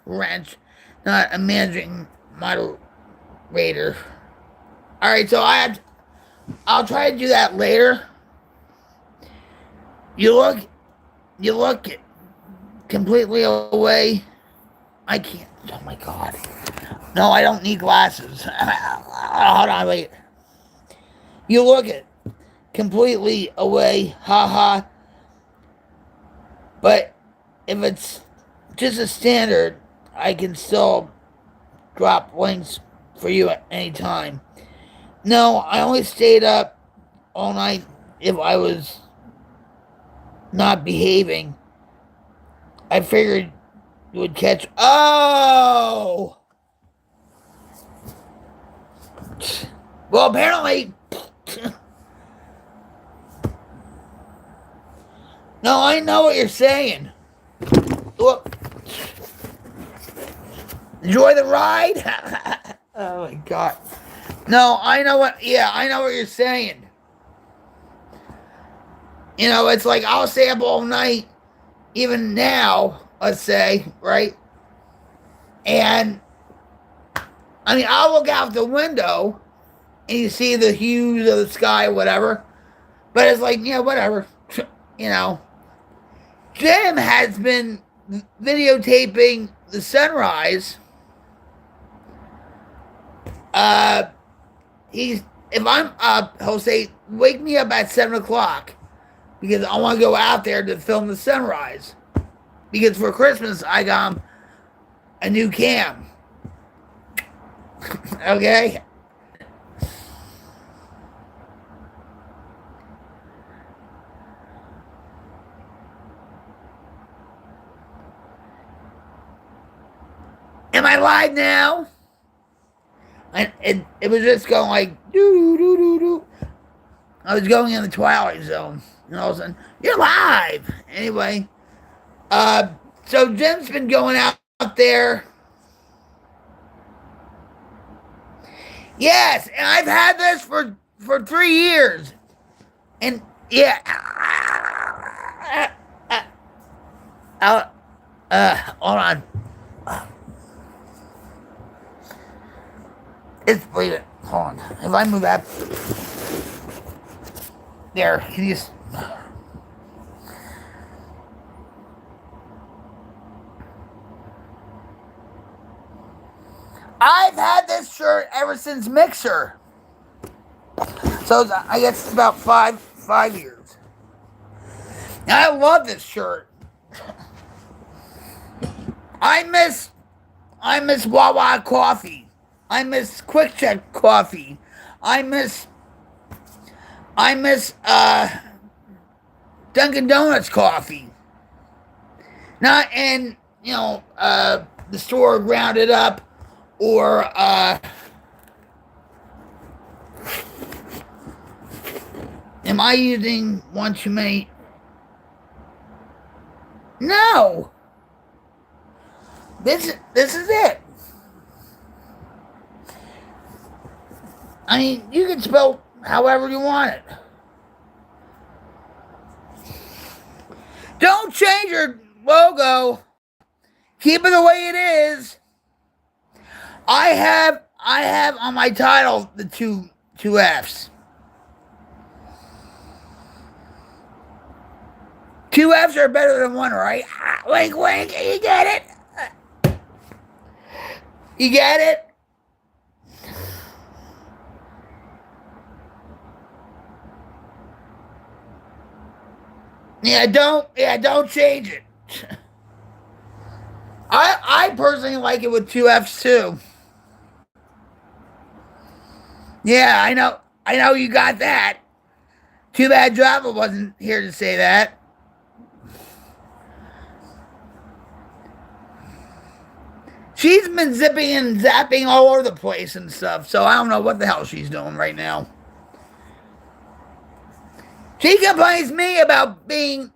wrench, not a managing moderator. All right, so I'll try to do that later. You look completely away. I can't. Oh my God. No, I don't need glasses. Hold on, wait. You look it completely away. Ha. But if it's just a standard, I can still drop links for you at any time. No, I only stayed up all night if I was not behaving. I figured you would catch. Oh! Well, apparently. No, I know what you're saying. Look, enjoy the ride. Oh my god. No, I know what. Yeah, I know what you're saying. You know, it's like I'll stay up all night, even now. Let's say, right? And I mean, I'll look out the window and you see the hues of the sky, whatever. But it's like, yeah, whatever. You know, Jim has been videotaping the sunrise. Uh, he's if I'm up, he'll say, "Wake me up at 7 o'clock because I want to go out there to film the sunrise." Because for Christmas I got him a new cam. Okay. Am I live now? And it was just going like doo doo doo doo. I was going in the Twilight Zone, and all of a sudden, you're live. Anyway, so Jim's been going out there. Yes, and I've had this for 3 years, and yeah. Hold on. It's wait it. Hold on. If I move that there, can you just I've had this shirt ever since Mixer. So I guess it's about five years. And I love this shirt. I miss Wawa coffee. I miss Quick Check coffee. I miss Dunkin' Donuts coffee. Not in, the store grounded up or am I using one too many? No. This is it. I mean, you can spell however you want it. Don't change your logo. Keep it the way it is. I have on my title the two F's. Two F's are better than one, right? Wink, wink. You get it? You get it? Yeah, don't change it. I personally like it with two F's too. Yeah, I know you got that. Too bad Java wasn't here to say that. She's been zipping and zapping all over the place and stuff, so I don't know what the hell she's doing right now. She complains me about being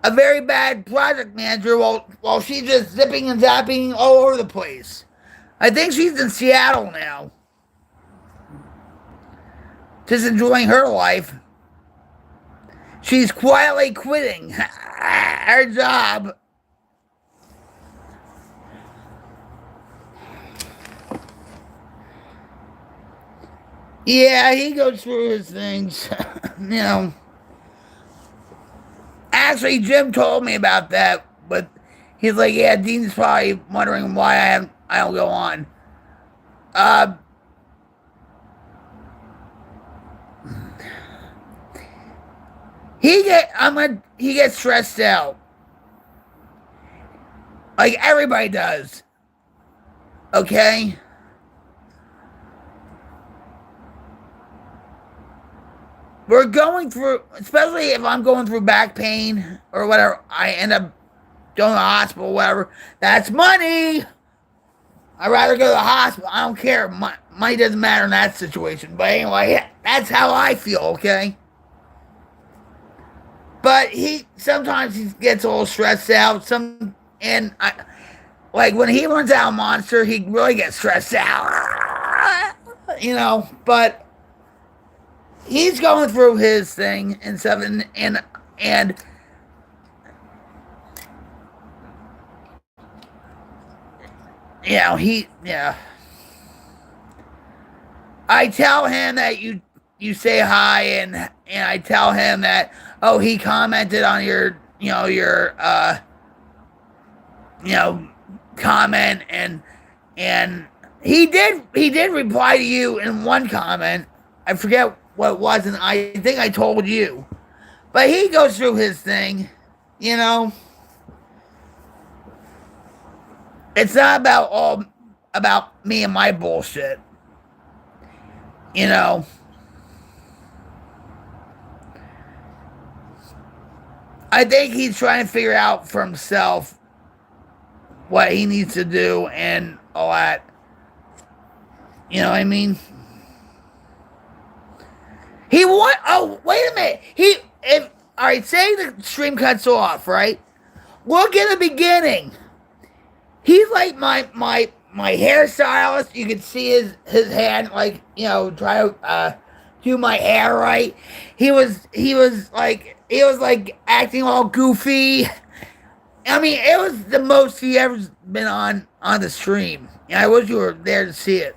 a very bad project manager while she's just zipping and zapping all over the place. I think she's in Seattle now. Just enjoying her life. She's quietly quitting her job. Yeah, he goes through his things, Actually, Jim told me about that, but he's like, yeah, Dean's probably wondering why I don't go on. He gets stressed out, like everybody does. Okay. We're going through, especially if I'm going through back pain or whatever, I end up going to the hospital, whatever. That's money. I'd rather go to the hospital. I don't care. Money doesn't matter in that situation. But anyway, that's how I feel, okay? But sometimes he gets a little stressed out. Like when he runs out of Monster, he really gets stressed out. But he's going through his thing and stuff, and yeah. I tell him that you say hi, and I tell him that he commented on your you know comment, and he did reply to you in one comment. I forget what it was, and I think I told you, but he goes through his thing. You know, it's not about me and my bullshit. You know, I think he's trying to figure out for himself what he needs to do and all that. You know what I mean? He what? Oh, wait a minute. All right. Say the stream cuts off, right? Look at the beginning. He's like my hairstylist. You can see his hand, like try to do my hair right. He was like acting all goofy. I mean, it was the most he ever been on the stream. And I wish you were there to see it.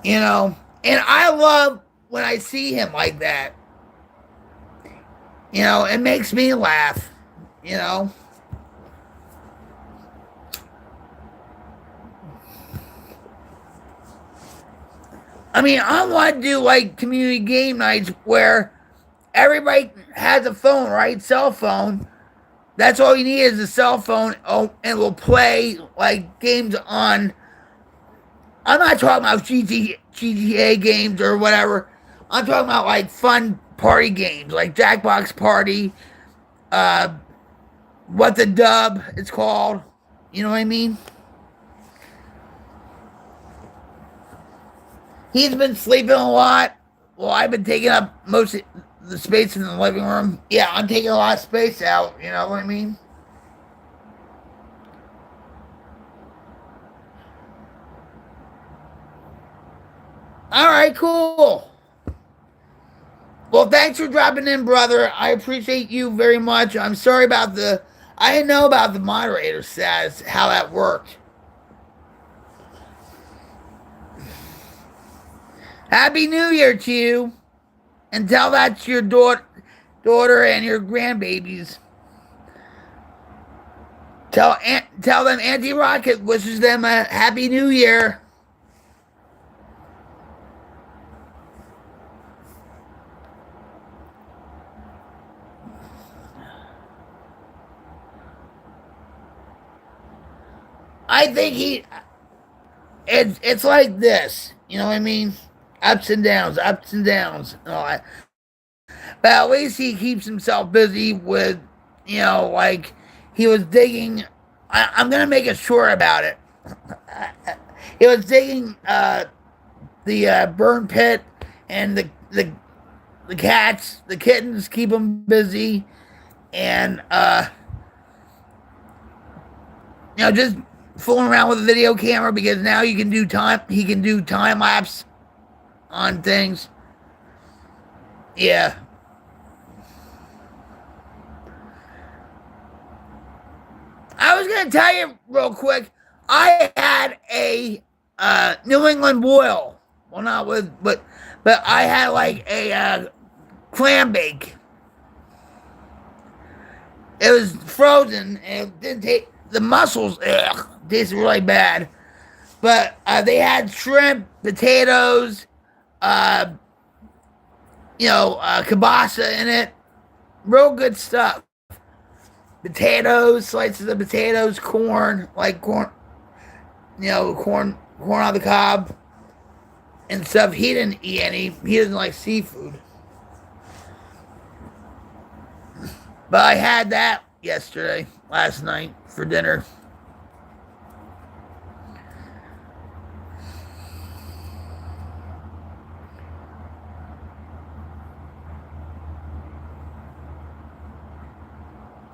And I love when I see him like that. It makes me laugh. I mean, I want to do like community game nights where everybody has a phone, right? Cell phone. That's all you need is a cell phone, and we'll play like games on. I'm not talking about GTA games or whatever. I'm talking about like fun party games, like Jackbox Party, what the dub it's called. You know what I mean? He's been sleeping a lot. Well, I've been taking up most of the space in the living room. Yeah, I'm taking a lot of space out. You know what I mean? All right, cool. Well, thanks for dropping in, brother. I appreciate you very much. I'm sorry about I didn't know about the moderator status, how that worked. Happy New Year to you. And tell that to your daughter and your grandbabies. Tell them Auntie Rocket wishes them a Happy New Year. I think it's like this. You know what I mean? Ups and downs, and all that. But at least he keeps himself busy with, like he was digging. I'm gonna make a short about it. He was digging the burn pit, and the cats, the kittens keep him busy, and just fooling around with a video camera because now you can do time. He can do time lapse on things. Yeah. I was gonna tell you real quick. I had a New England boil. Well, not with, but I had like a clam bake. It was frozen and it didn't take the mussels. Tasted really bad. But they had shrimp, potatoes, kielbasa in it. Real good stuff. Potatoes, slices of potatoes, corn, corn on the cob and stuff. He didn't eat any. He doesn't like seafood. But I had that last night for dinner.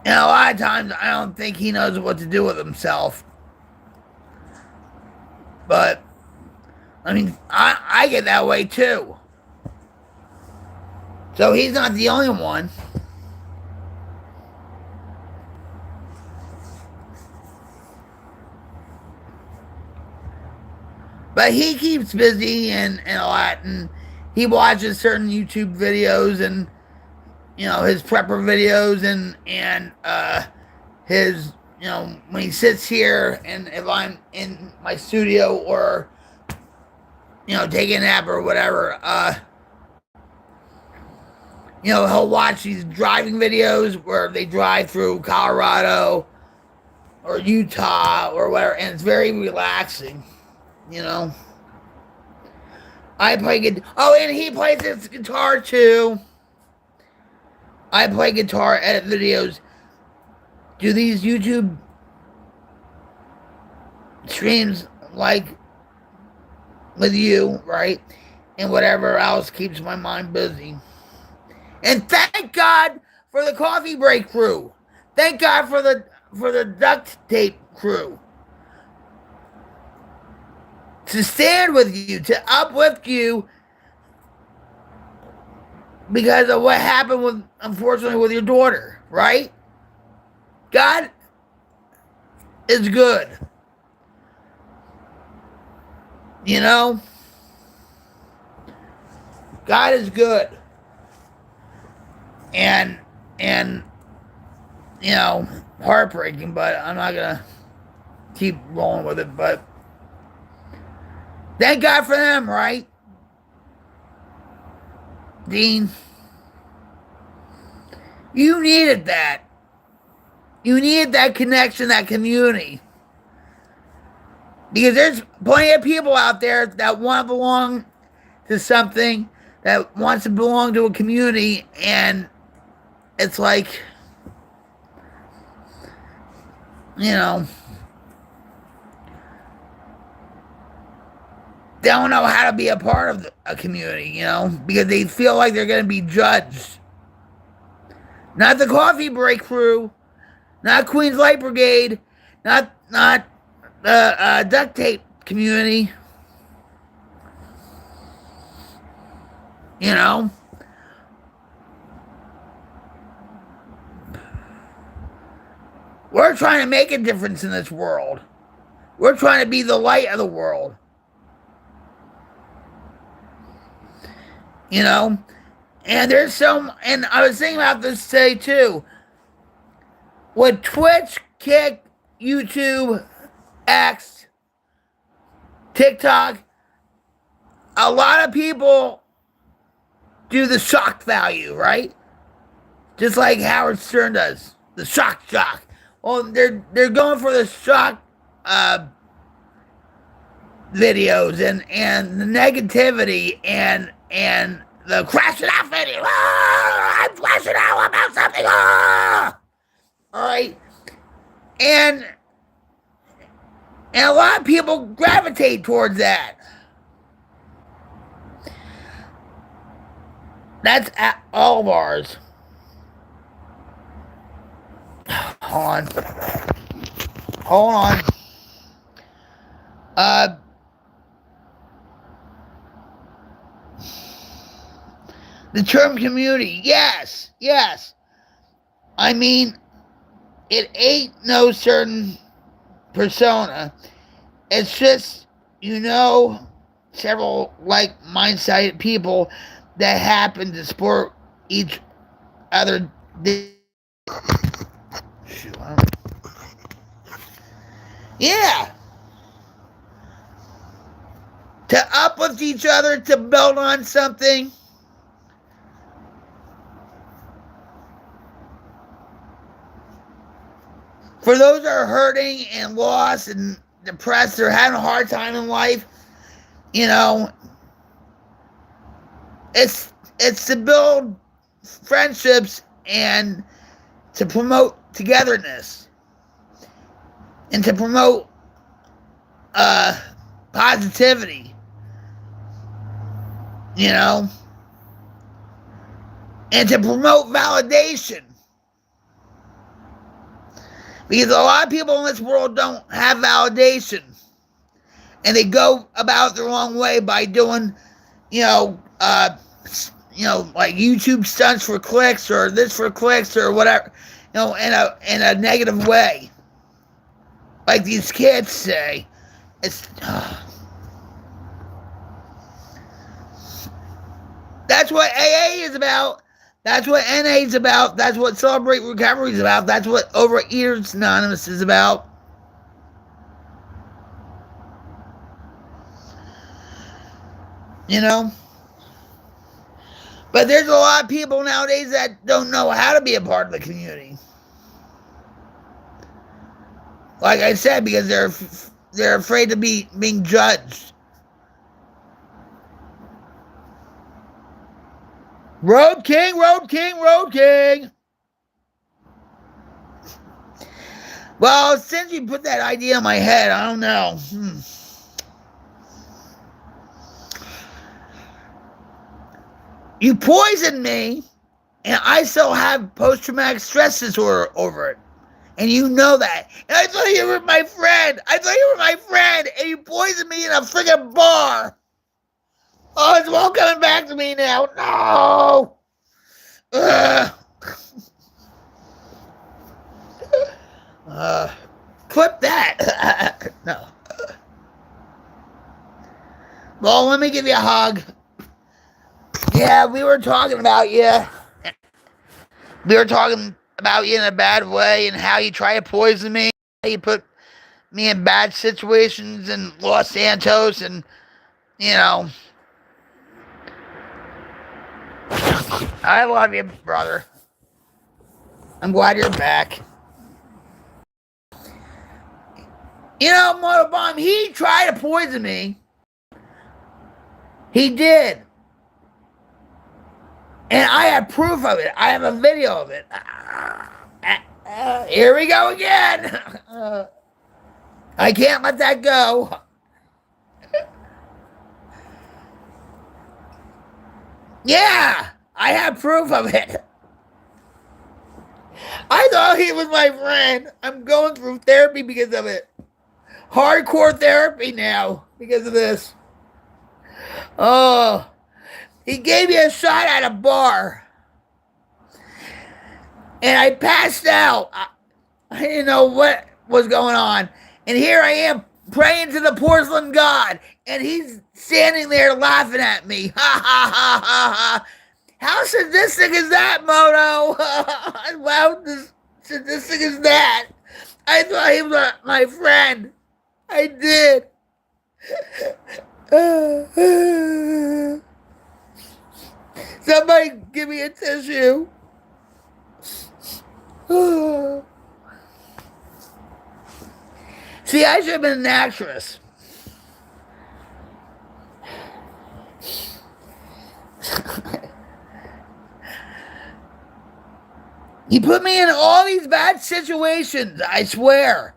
And a lot of times I don't think he knows what to do with himself. But, I mean, I get that way too. So he's not the only one. But he keeps busy and a lot, and he watches certain YouTube videos and, you know, his prepper videos and his, you know, when he sits here and if I'm in my studio or, you know, taking a nap or whatever, you know, he'll watch these driving videos where they drive through Colorado or Utah or whatever, and it's very relaxing, you know. I play guitar. Oh, and he plays his guitar too. I play guitar, edit videos, do these YouTube streams like with you, right? And whatever else keeps my mind busy. And thank God for the coffee break crew. Thank God for the duct tape crew. To stand with you, to uplift you because of what happened with, unfortunately, with your daughter, right? God is good. You know? God is good. And you know, heartbreaking, but I'm not gonna keep rolling with it, but thank God for them, right? Dean, you needed that. You needed that connection, that community. Because there's plenty of people out there that want to belong to something, that wants to belong to a community, and it's like, you know, they don't know how to be a part of a community, you know, because they feel like they're going to be judged. Not the coffee break crew, not Queens Light Brigade, not the duct tape community. You know? We're trying to make a difference in this world. We're trying to be the light of the world. You know? And there's and I was thinking about this today too. With Twitch, Kick, YouTube, X, TikTok, a lot of people do the shock value, right? Just like Howard Stern does. The shock. Well, they're going for the shock videos and the negativity and the crashing out video. I'm crashing out about something. All right, and a lot of people gravitate towards that. That's all of ours. Hold on. The term community, yes. I mean, it ain't no certain persona. It's just, you know, several like-minded people that happen to support each other. Yeah. To uplift each other, to build on something. For those that are hurting and lost and depressed or having a hard time in life, you know, it's to build friendships and to promote togetherness and to promote positivity, you know, and to promote validation. Because a lot of people in this world don't have validation. And they go about it the wrong way by doing, you know, like YouTube stunts for clicks or this for clicks or whatever, in a negative way. Like these kids say. It's that's what AA is about. That's what NA is about. That's what Celebrate Recovery is about. That's what Overeaters Anonymous is about. You know? But there's a lot of people nowadays that don't know how to be a part of the community. Like I said, because they're afraid to be being judged. Road King, Road King, Road King. Well, since you put that idea in my head, I don't know. You poisoned me, and I still have post-traumatic stress disorder over it. And you know that. And I thought you were my friend. And you poisoned me in a friggin' bar. Oh, it's all coming back to me now. No. Clip that. No. Well, let me give you a hug. Yeah, we were talking about you. We were talking about you in a bad way and how you try to poison me. How you put me in bad situations in Los Santos and, you know. I love you, brother. I'm glad you're back. You know, Motobomb, he tried to poison me. He did. And I have proof of it. I have a video of it. Here we go again. I can't let that go. Yeah, I have proof of it. I thought he was my friend. I'm going through therapy because of it. Hardcore therapy now because of this. Oh, he gave me a shot at a bar. And I passed out. I didn't know what was going on. And here I am praying to the porcelain god. And he's standing there laughing at me. Ha ha ha ha ha. How sadistic is that, Moto? How sadistic is that? I thought he was my friend. I did. Somebody give me a tissue. See, I should have been an actress. He put me in all these bad situations, I swear.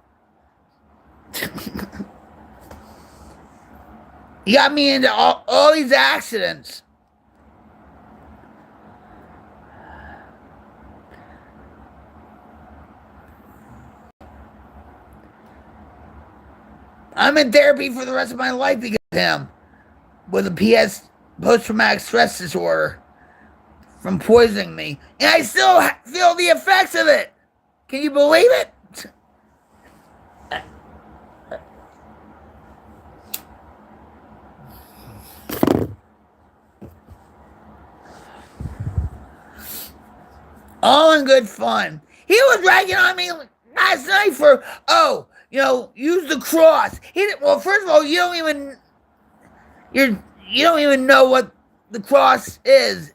He got me into all these accidents. I'm in therapy for the rest of my life because of him. With a post-traumatic stress disorder from poisoning me. And I still feel the effects of it. Can you believe it? All in good fun. He was ragging on me last night for, use the cross. Well, first of all, you don't even know what the cross is.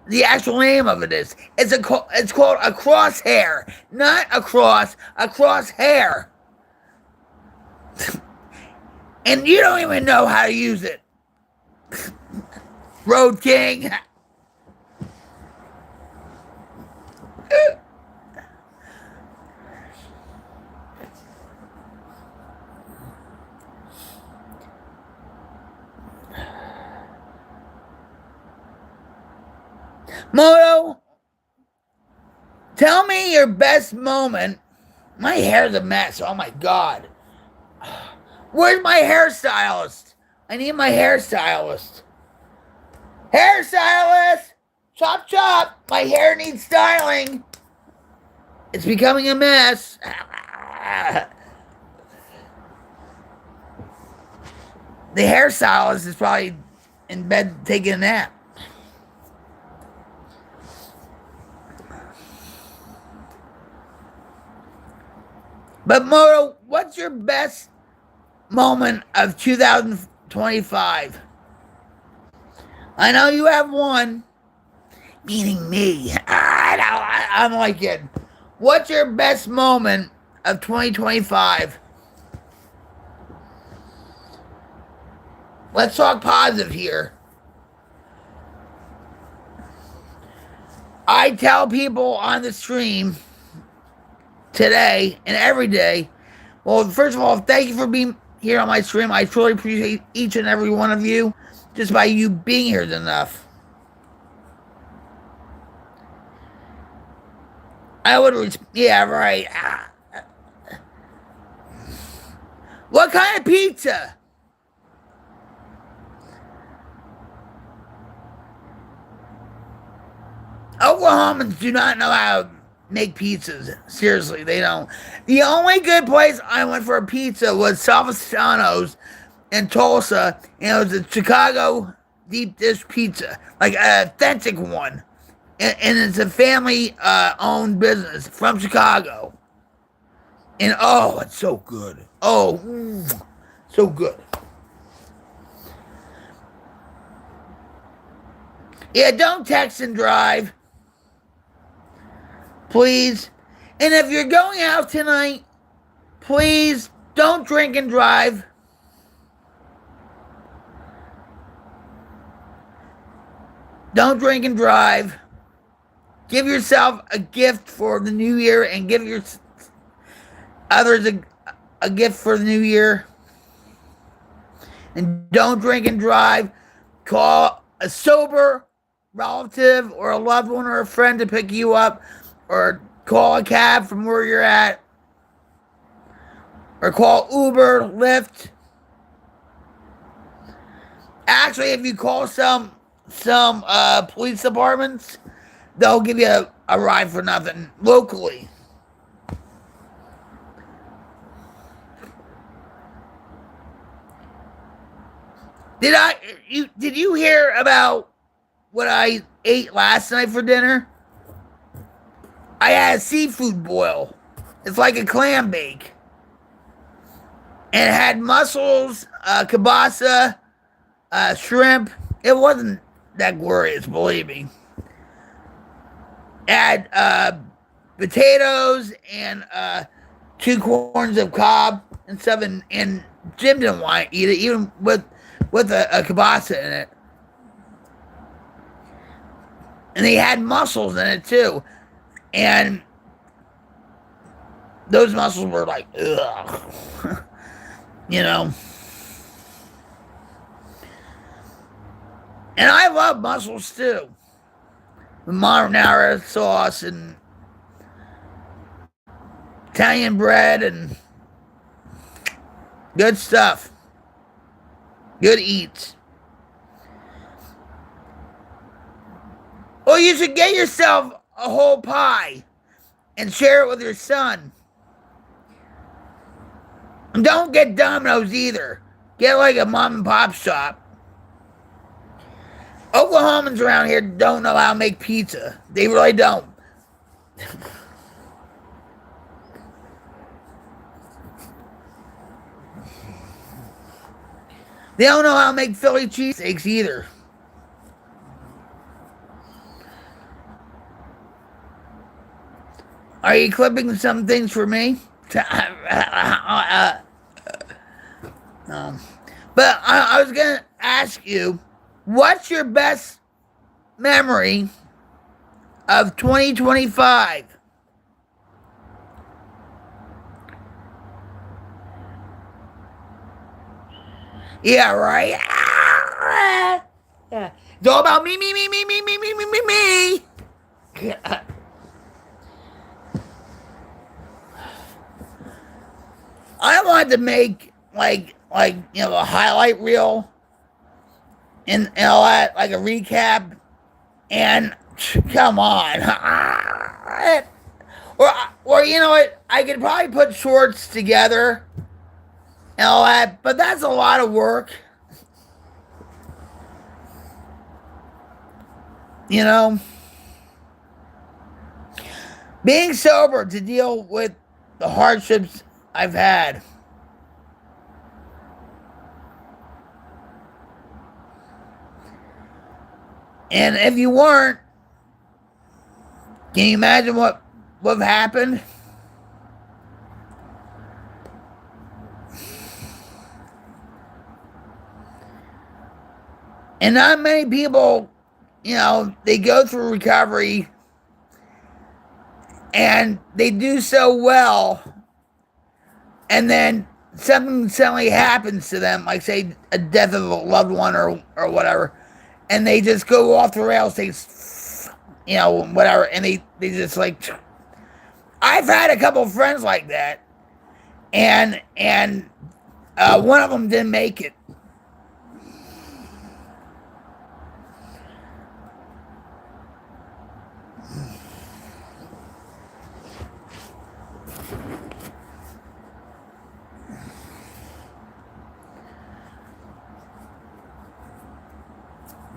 The actual name of it is. It's called a crosshair, not a cross. A crosshair. And you don't even know how to use it. Road King. Moto, tell me your best moment My hair's a mess. Oh my god. Where's my hairstylist? I need my hairstylist. Hairstylist! Chop chop! My hair needs styling. It's becoming a mess. The hairstylist is probably in bed taking a nap. But Moto, what's your best moment of 2025? I know you have one, meaning me. I'm like it. What's your best moment of 2025? Let's talk positive here. I tell people on the stream today and every day, well, first of all, thank you for being here on my stream. I truly appreciate each and every one of you. Just by you being here is enough. I would, yeah, right. What kind of pizza? Oklahomans do not know how to make pizzas. Seriously, they don't. The only good place I went for a pizza was Salvestano's in Tulsa, and it was a Chicago deep dish pizza, like an authentic one. And it's a family-owned business from Chicago. And oh, it's so good. Oh, so good. Yeah, don't text and drive. Please. And if you're going out tonight, please don't drink and drive. Don't drink and drive. Give yourself a gift for the new year and give your others a gift for the new year. And don't drink and drive. Call a sober relative or a loved one or a friend to pick you up, or call a cab from where you're at, or call Uber, Lyft. Actually, if you call some police departments, they'll give you a ride for nothing locally. Did you hear about what I ate last night for dinner? I had a seafood boil. It's like a clam bake. And it had mussels, kielbasa, shrimp. It wasn't that glorious, believe me. It had potatoes and 2 corns of cob and stuff, and Jim didn't want to eat it, even with a kielbasa in it. And they had mussels in it too. And those mussels were like, ugh. You know. And I love mussels too. The marinara sauce and Italian bread and good stuff. Good eats. Well, you should get yourself a whole pie and share it with your son. And don't get Domino's either. Get like a mom and pop shop. Oklahomans around here don't know how to make pizza. They really don't. They don't know how to make Philly cheesesteaks either. Are you clipping some things for me? But I was going to ask you, what's your best memory of 2025? Yeah, right. Yeah. It's all about me. I wanted to make a highlight reel and all that, like a recap. And come on, or you know what? I could probably put shorts together and all that, but that's a lot of work. You know, being sober to deal with the hardships I've had. And if you weren't, can you imagine what happened? And not many people, they go through recovery and they do so well, and then something suddenly happens to them, like say a death of a loved one or whatever, and they just go off the rails, they whatever, and they just like, I've had a couple of friends like that, and one of them didn't make it.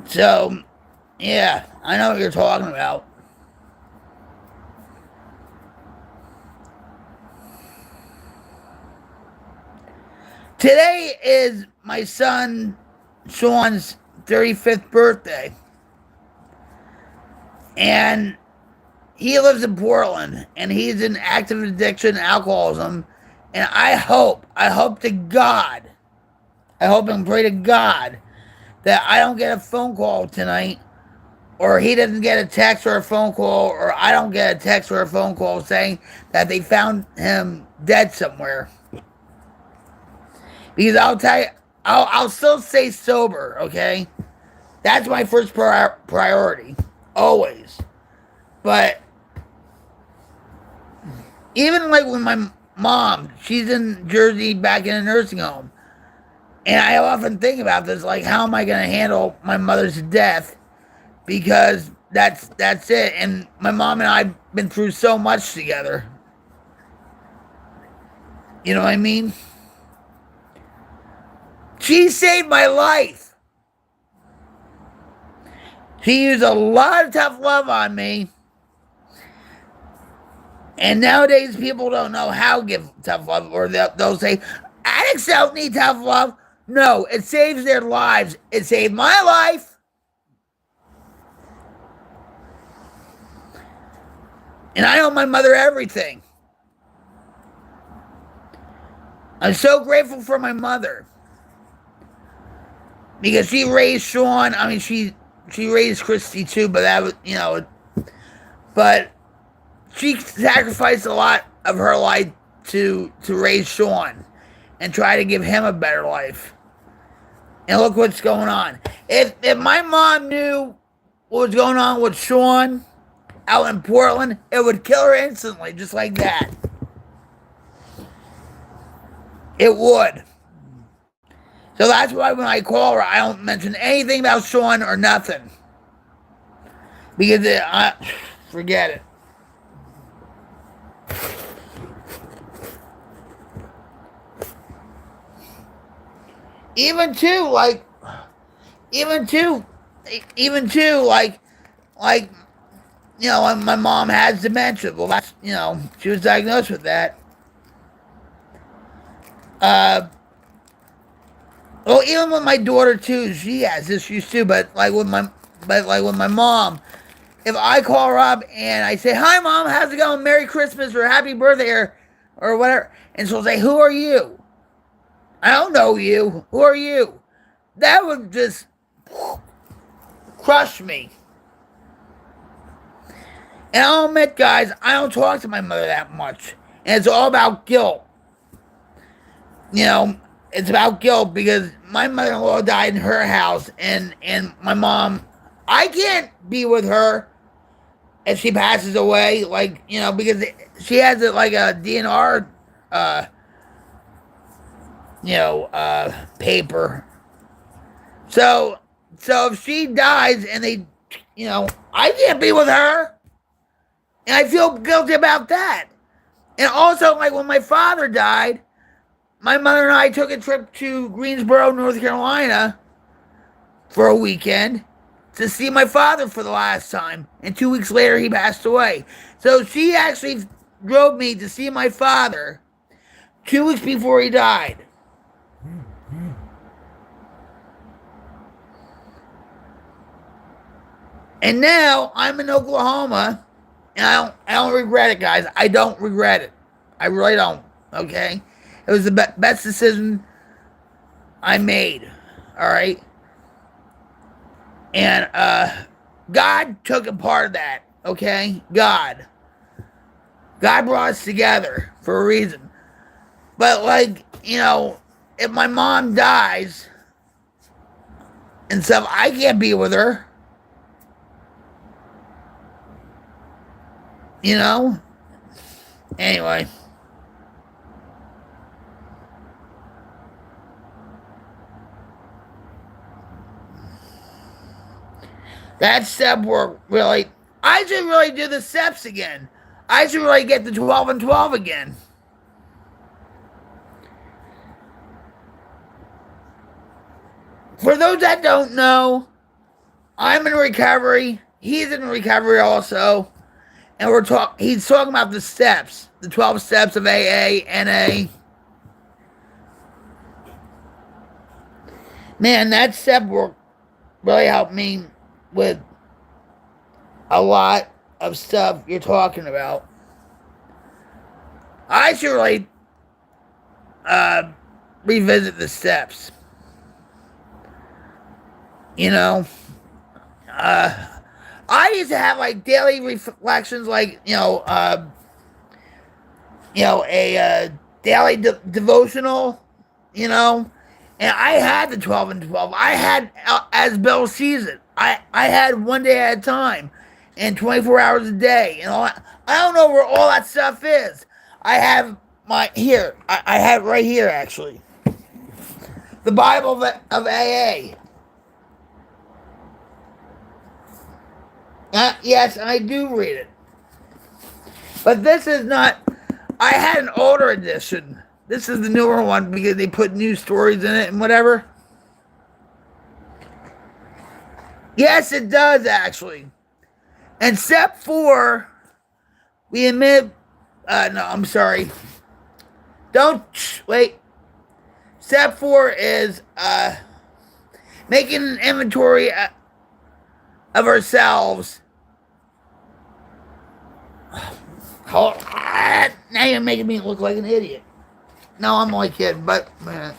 So, yeah, I know what you're talking about. Today is my son Sean's 35th birthday. And he lives in Portland, and he's in active addiction and alcoholism. And I hope and pray to God that I don't get a phone call tonight, or he doesn't get a text or a phone call, or I don't get a text or a phone call saying that they found him dead somewhere. Because I'll tell you, I'll still stay sober, okay? That's my first priority, always. But even like with my mom, she's in Jersey back in a nursing home. And I often think about this, like, how am I going to handle my mother's death? Because that's it. And my mom and I have been through so much together. You know what I mean? She saved my life. She used a lot of tough love on me. And nowadays, people don't know how to give tough love, or they'll say, addicts don't need tough love. No, it saves their lives. It saved my life. And I owe my mother everything. I'm so grateful for my mother. Because she raised Sean. I mean, she raised Christy too, but that was, but she sacrificed a lot of her life to raise Sean and try to give him a better life. And look what's going on. If my mom knew what was going on with Sean out in Portland, it would kill her instantly, just like that. It would. So that's why when I call her, I don't mention anything about Sean or nothing. Because forget it. Even too, like, my mom has dementia. Well, that's, she was diagnosed with that. Well, even with my daughter too, she has issues too. But like with my mom, if I call her up and I say, "Hi, Mom, how's it going? Merry Christmas or Happy Birthday or whatever," and she'll say, "Who are you? I don't know you. Who are you?" That would just crush me. And I'll admit, guys, I don't talk to my mother that much, and it's all about guilt. It's about guilt because my mother-in-law died in her house, and my mom, I can't be with her if she passes away, because she has like a DNR paper. So if she dies and they, I can't be with her, and I feel guilty about that. And also, like when my father died, my mother and I took a trip to Greensboro, North Carolina, for a weekend to see my father for the last time. And 2 weeks later, he passed away. So she actually drove me to see my father 2 weeks before he died. And now I'm in Oklahoma, and I don't regret it, guys. I don't regret it. I really don't. Okay, it was the best decision I made. All right, and God took a part of that. Okay, God brought us together for a reason. But like if my mom dies and stuff, I can't be with her. Anyway. That step work, really. I should really do the steps again. I should really get the 12 and 12 again. For those that don't know, I'm in recovery. He's in recovery also. And he's talking about the steps, the 12 steps of AA, NA. Man, that step work really helped me with a lot of stuff you're talking about. I should really revisit the steps. I used to have like daily reflections, like a daily devotional, and I had the 12 and 12. I had, as Bill sees it, I had one day at a time, and 24 hours a day, and all that. I don't know where all that stuff is. I have here. I have it right here actually. The Bible of AA. Yes, I do read it. But this is not... I had an older edition. This is the newer one because they put new stories in it and whatever. Yes, it does, actually. And step 4, we admit... no, I'm sorry. Don't... Wait. Step 4 is making an inventory of ourselves. Now you're making me look like an idiot. No, I'm only kidding, but man.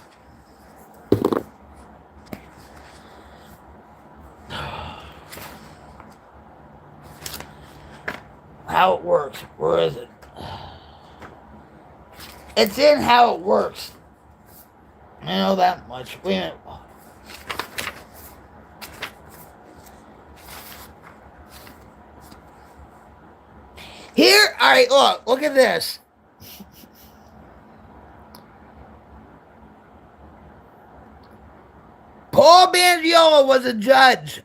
How it works. Where is it? It's in how it works. I know that much. Wait a minute. Here, alright, look at this. Paul Bangiola was a judge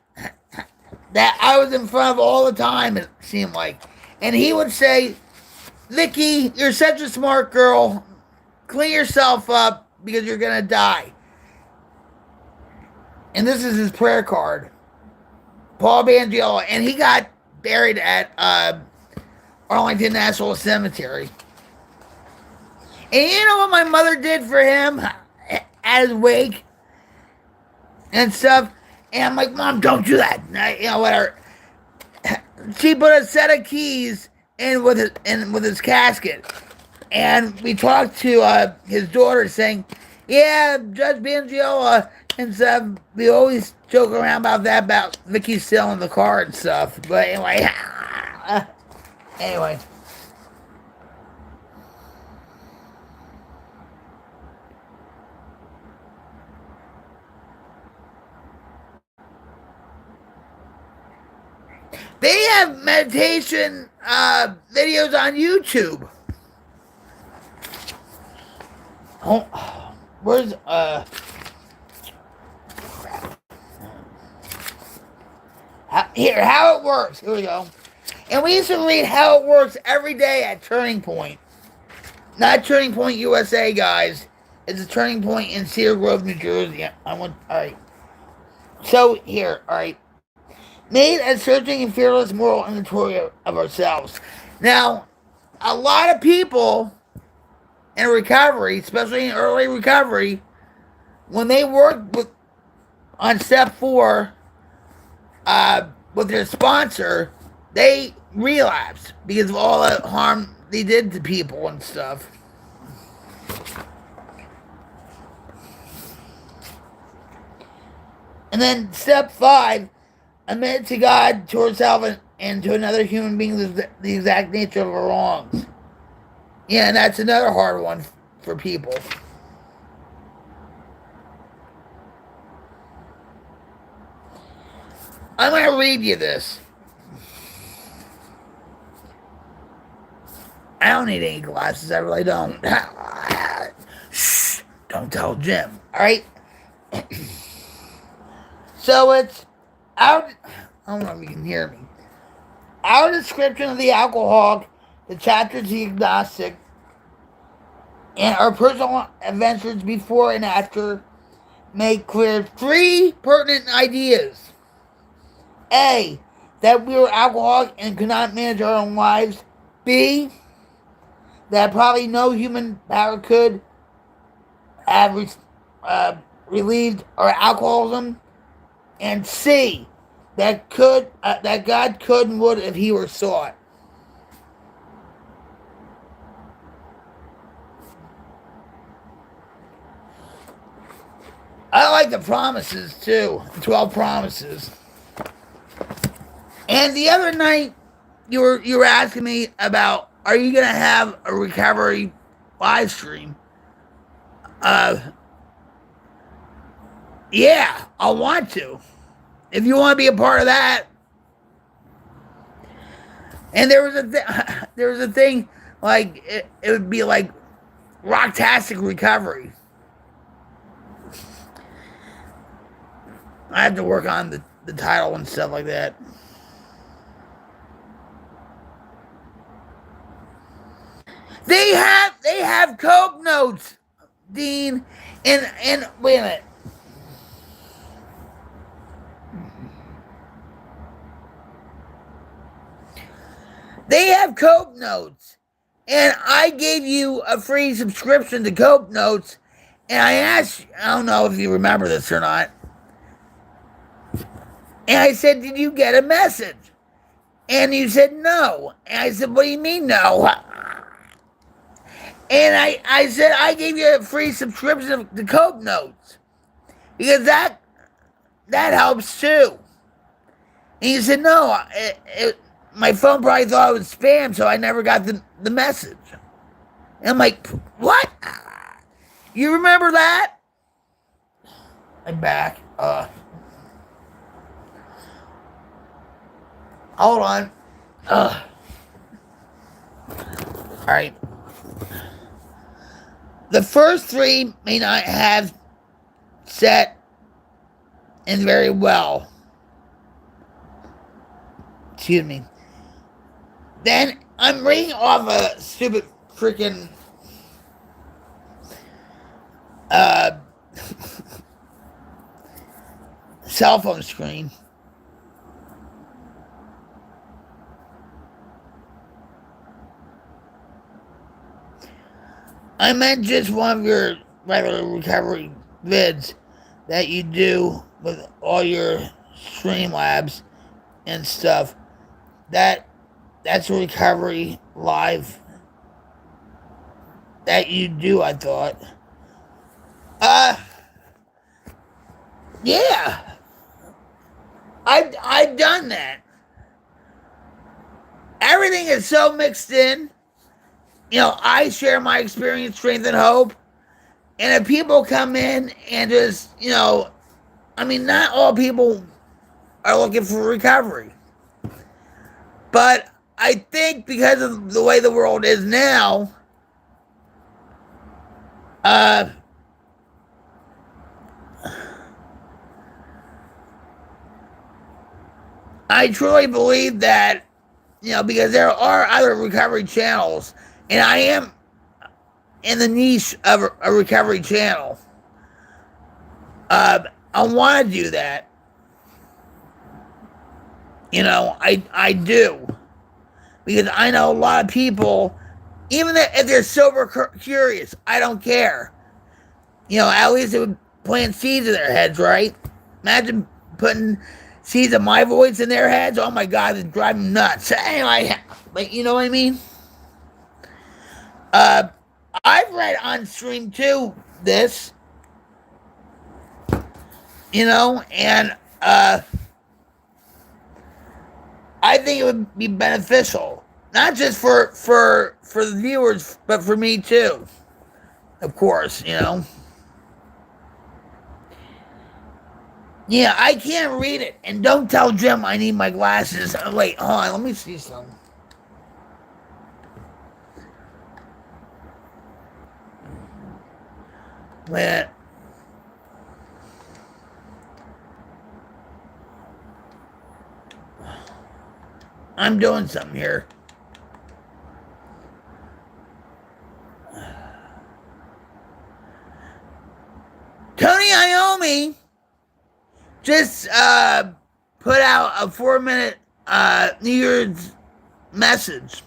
that I was in front of all the time, it seemed like. And he would say, Vicky, you're such a smart girl. Clean yourself up because you're going to die. And this is his prayer card. Paul Bangiola. And he got buried at Arlington National Cemetery. And you know what my mother did for him at his wake and stuff? And I'm like, Mom, don't do that. Whatever. She put a set of keys in with his casket. And we talked to his daughter saying, yeah, Judge Bangiola and stuff. We always joke around about that, about Vicky stealing the car and stuff. But anyway. Anyway. They have meditation videos on YouTube. Oh, Where's how it works. Here we go. And we used to read how it works every day at Turning Point. Not Turning Point USA, guys. It's a Turning Point in Cedar Grove, New Jersey. Alright. So, here, alright. Made a searching and fearless moral inventory of ourselves. Now, a lot of people in recovery, especially in early recovery, when they work on step 4 with their sponsor, they relapse because of all the harm they did to people and stuff. And then step 5, admit to God, to ourselves, and to another human being the exact nature of our wrongs. Yeah, and that's another hard one for people. I'm going to read you this. I don't need any glasses. I really don't. Shh. Don't tell Jim. All right? So it's out. I don't know if you can hear me. Our description of the alcoholic, the chapter to the agnostic, and our personal adventures before and after make clear 3 pertinent ideas. A, that we were alcoholic and could not manage our own lives. B, that probably no human power could have relieved our alcoholism. And C, that God could and would if He were sought. I like the promises too, 12 promises. And the other night, you were asking me about, are you gonna have a recovery live stream? Yeah, I want to. If you want to be a part of that. And there was a thing like it would be like Rocktastic Recovery. I have to work on the title and stuff like that. They have Coke notes, Dean, and wait a minute. They have Coke notes, and I gave you a free subscription to Coke notes, and I asked, I don't know if you remember this or not, and I said, did you get a message? And you said no. And I said, what do you mean no? And I said, I gave you a free subscription to Coke Notes. Because that helps too. And you said, no, my phone probably thought it was spam, so I never got the message. And I'm like, what? You remember that? I'm back. Hold on. All right. The first 3 may not have set in very well. Excuse me. Then I'm reading off a stupid freaking cell phone screen. I meant just one of your regular recovery vids that you do with all your Streamlabs and stuff. That's a recovery live that you do, I thought. Yeah. I've done that. Everything is so mixed in. You know, I share my experience, strength, and hope. And if people come in and just, you know, I mean, not all people are looking for recovery. But I think because of the way the world is now, I truly believe that, because there are other recovery channels, and I am in the niche of a recovery channel. I want to do that. I do. Because I know a lot of people, even if they're sober curious, I don't care. At least it would plant seeds in their heads, right? Imagine putting seeds of my voice in their heads. Oh my God, it's driving them nuts. Anyway, but you know what I mean? Uh, I've read on stream too this, and I think it would be beneficial, not just for the viewers, but for me too. Of course, Yeah, I can't read it, and don't tell Jim I need my glasses. Oh, wait, hold on, let me see something. Wait. I'm doing something here. Tony Iommi just put out a 4-minute New Year's message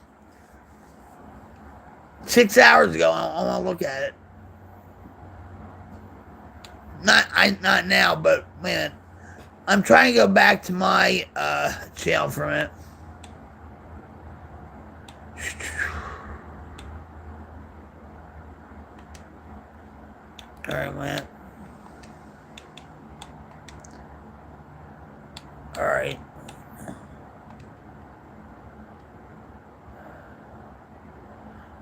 6 hours ago. I want to look at it. Not now, but man, I'm trying to go back to my channel for a minute. All right, man. All right.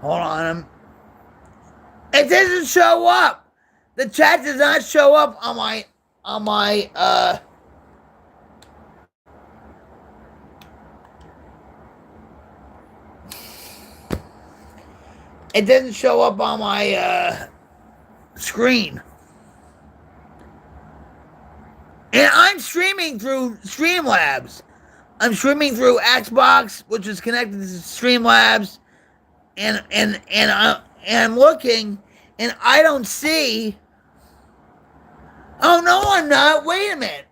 Hold on. It doesn't show up. The chat does not show up on my it doesn't show up on my screen. And I'm streaming through Streamlabs. I'm streaming through Xbox, which is connected to Streamlabs, and I'm looking, and I don't see. Oh no, I'm not. Wait a minute.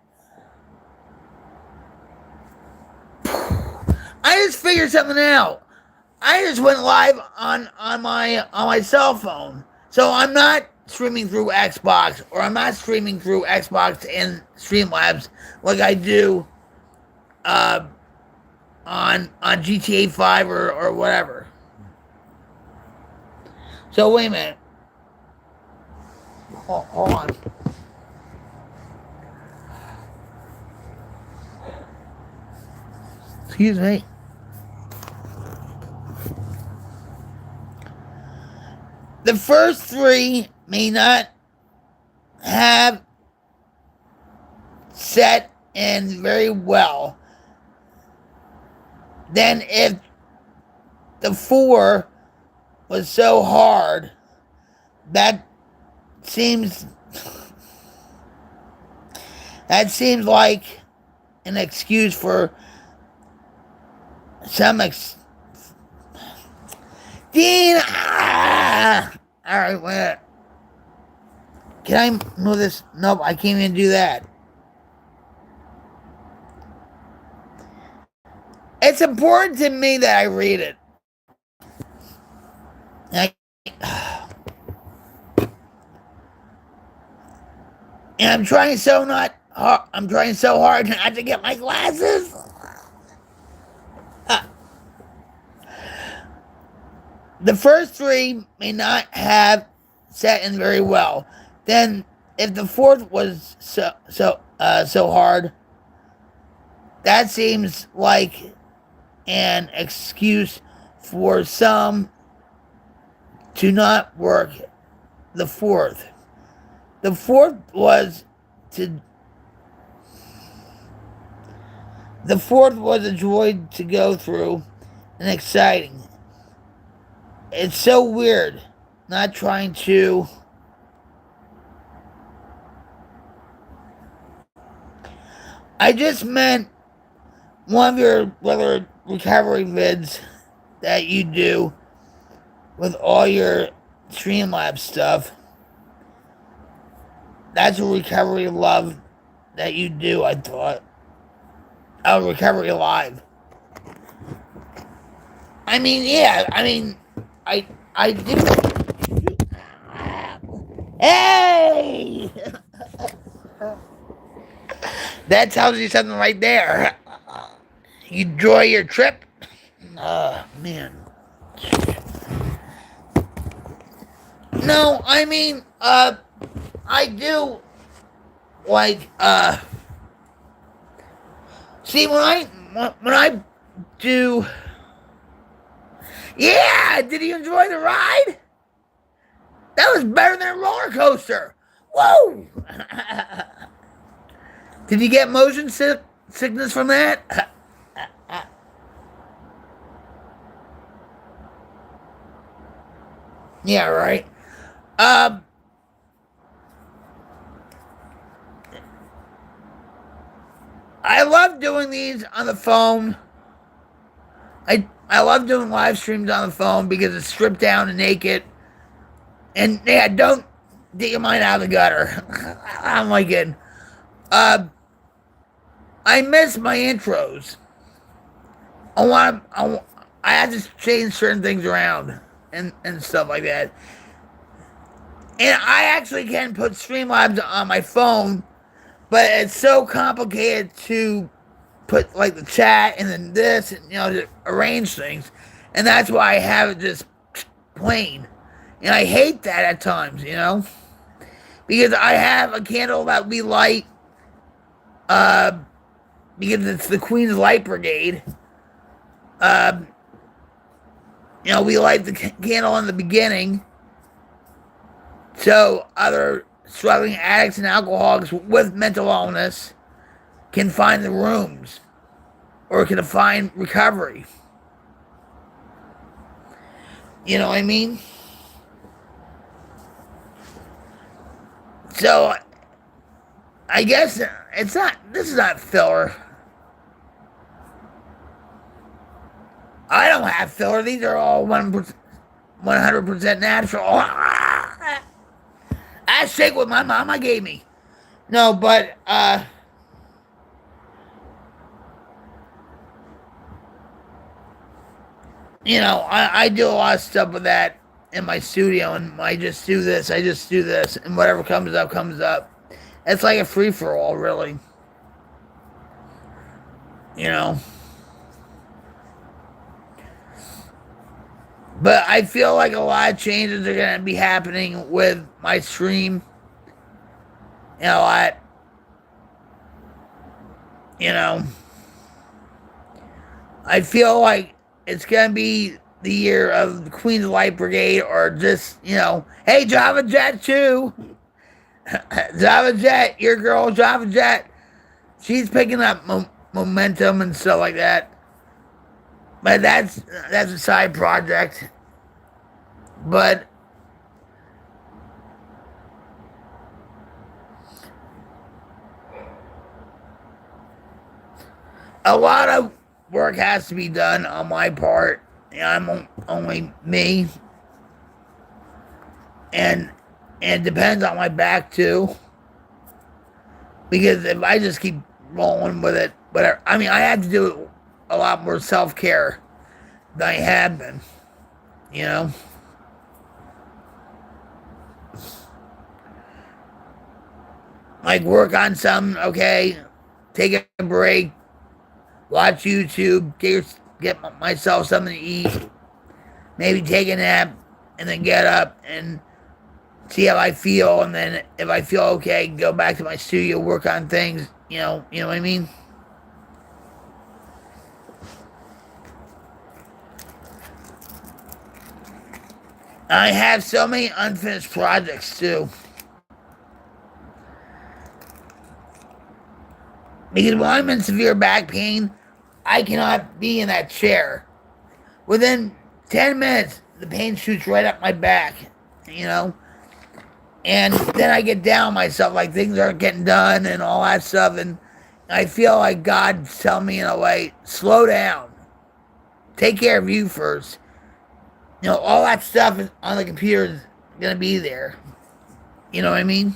I just figured something out. I just went live on my cell phone, so I'm not streaming through Xbox, or I'm not streaming through Xbox and Streamlabs like I do on GTA 5 or whatever. So wait a minute. Hold on. Excuse me. The first three may not have set in very well. Then if the 4 was so hard, that seems like an excuse for some Dean. All right, wait. Can I move this? Nope, I can't even do that. It's important to me that I read it. And I'm trying so hard not to get my glasses. The first three may not have set in very well. Then, if the fourth was so hard, that seems like an excuse for some to not work the fourth. The fourth was a joy to go through and exciting. It's so weird not trying to I just meant one of your regular recovery vids that you do with all your Streamlabs stuff. That's a recovery love that you do, I thought. Oh, recovery live. I mean, yeah, I do. Hey! That tells you something right there. You enjoy your trip? Man. No, I mean, I do like, see, when I do, yeah, did you enjoy the ride? That was better than a roller coaster. Whoa! Did you get motion sickness from that? Yeah, right. Um, I love doing these on the phone. I love doing live streams on the phone because it's stripped down and naked. And yeah, don't get your mind out of the gutter. I'm like it. Uh, I miss my intros. I have to change certain things around and stuff like that. And I actually can put Streamlabs on my phone, but it's so complicated to put like the chat and then this and to arrange things. And that's why I have it just plain. And I hate that at times, because I have a candle that we light, because it's the Queen's Light Brigade. We light the candle in the beginning, so other struggling addicts and alcoholics with mental illness can find the rooms or can find recovery. You know what I mean? So, I guess this is not filler. I don't have filler. These are all 100% natural. I shake what my mama gave me. No, but, I do a lot of stuff with that in my studio, and I just do this, and whatever comes up, comes up. It's like a free-for-all, really. But I feel like a lot of changes are going to be happening with my stream. I feel like it's going to be the year of the Queen's Light Brigade, or just, hey, Java Jet too. Java Jet, your girl Java Jet, she's picking up momentum and stuff like that. But that's a side project. But a lot of work has to be done on my part. I'm only me. And it depends on my back too. Because if I just keep rolling with it, whatever. I mean, I have to do a lot more self-care than I have been. Like work on something, okay, take a break, watch YouTube, get myself something to eat, maybe take a nap, and then get up and see how I feel, and then if I feel okay, go back to my studio, work on things, you know what I mean? I have so many unfinished projects too. Because when I'm in severe back pain, I cannot be in that chair. Within 10 minutes, the pain shoots right up my back, And then I get down myself, like things aren't getting done and all that stuff. And I feel like God's telling me in a way, slow down. Take care of you first. All that stuff is on the computer is gonna be there. You know what I mean?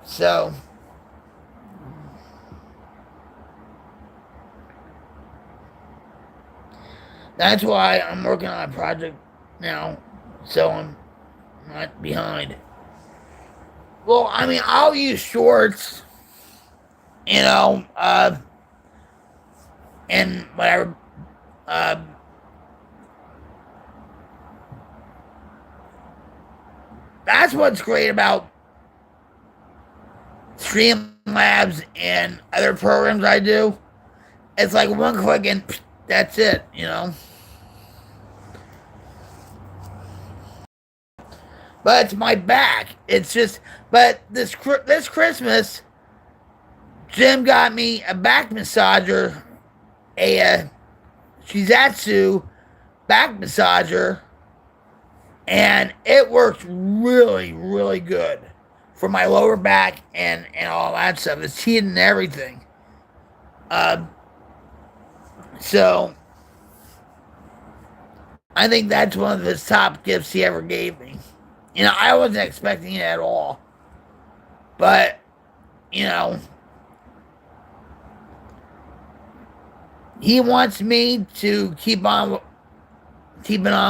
So that's why I'm working on a project now, so I'm not behind. Well, I mean, I'll use shorts, you know, and whatever. Uh, that's what's great about Streamlabs and other programs I do. It's like one click and that's it. But it's my back. It's just, but this Christmas, Jim got me a back massager, a Shizatsu back massager, and it works really, really good for my lower back and all that stuff. It's heating and everything. So I think that's one of the top gifts he ever gave me. I wasn't expecting it at all. But, he wants me to keeping on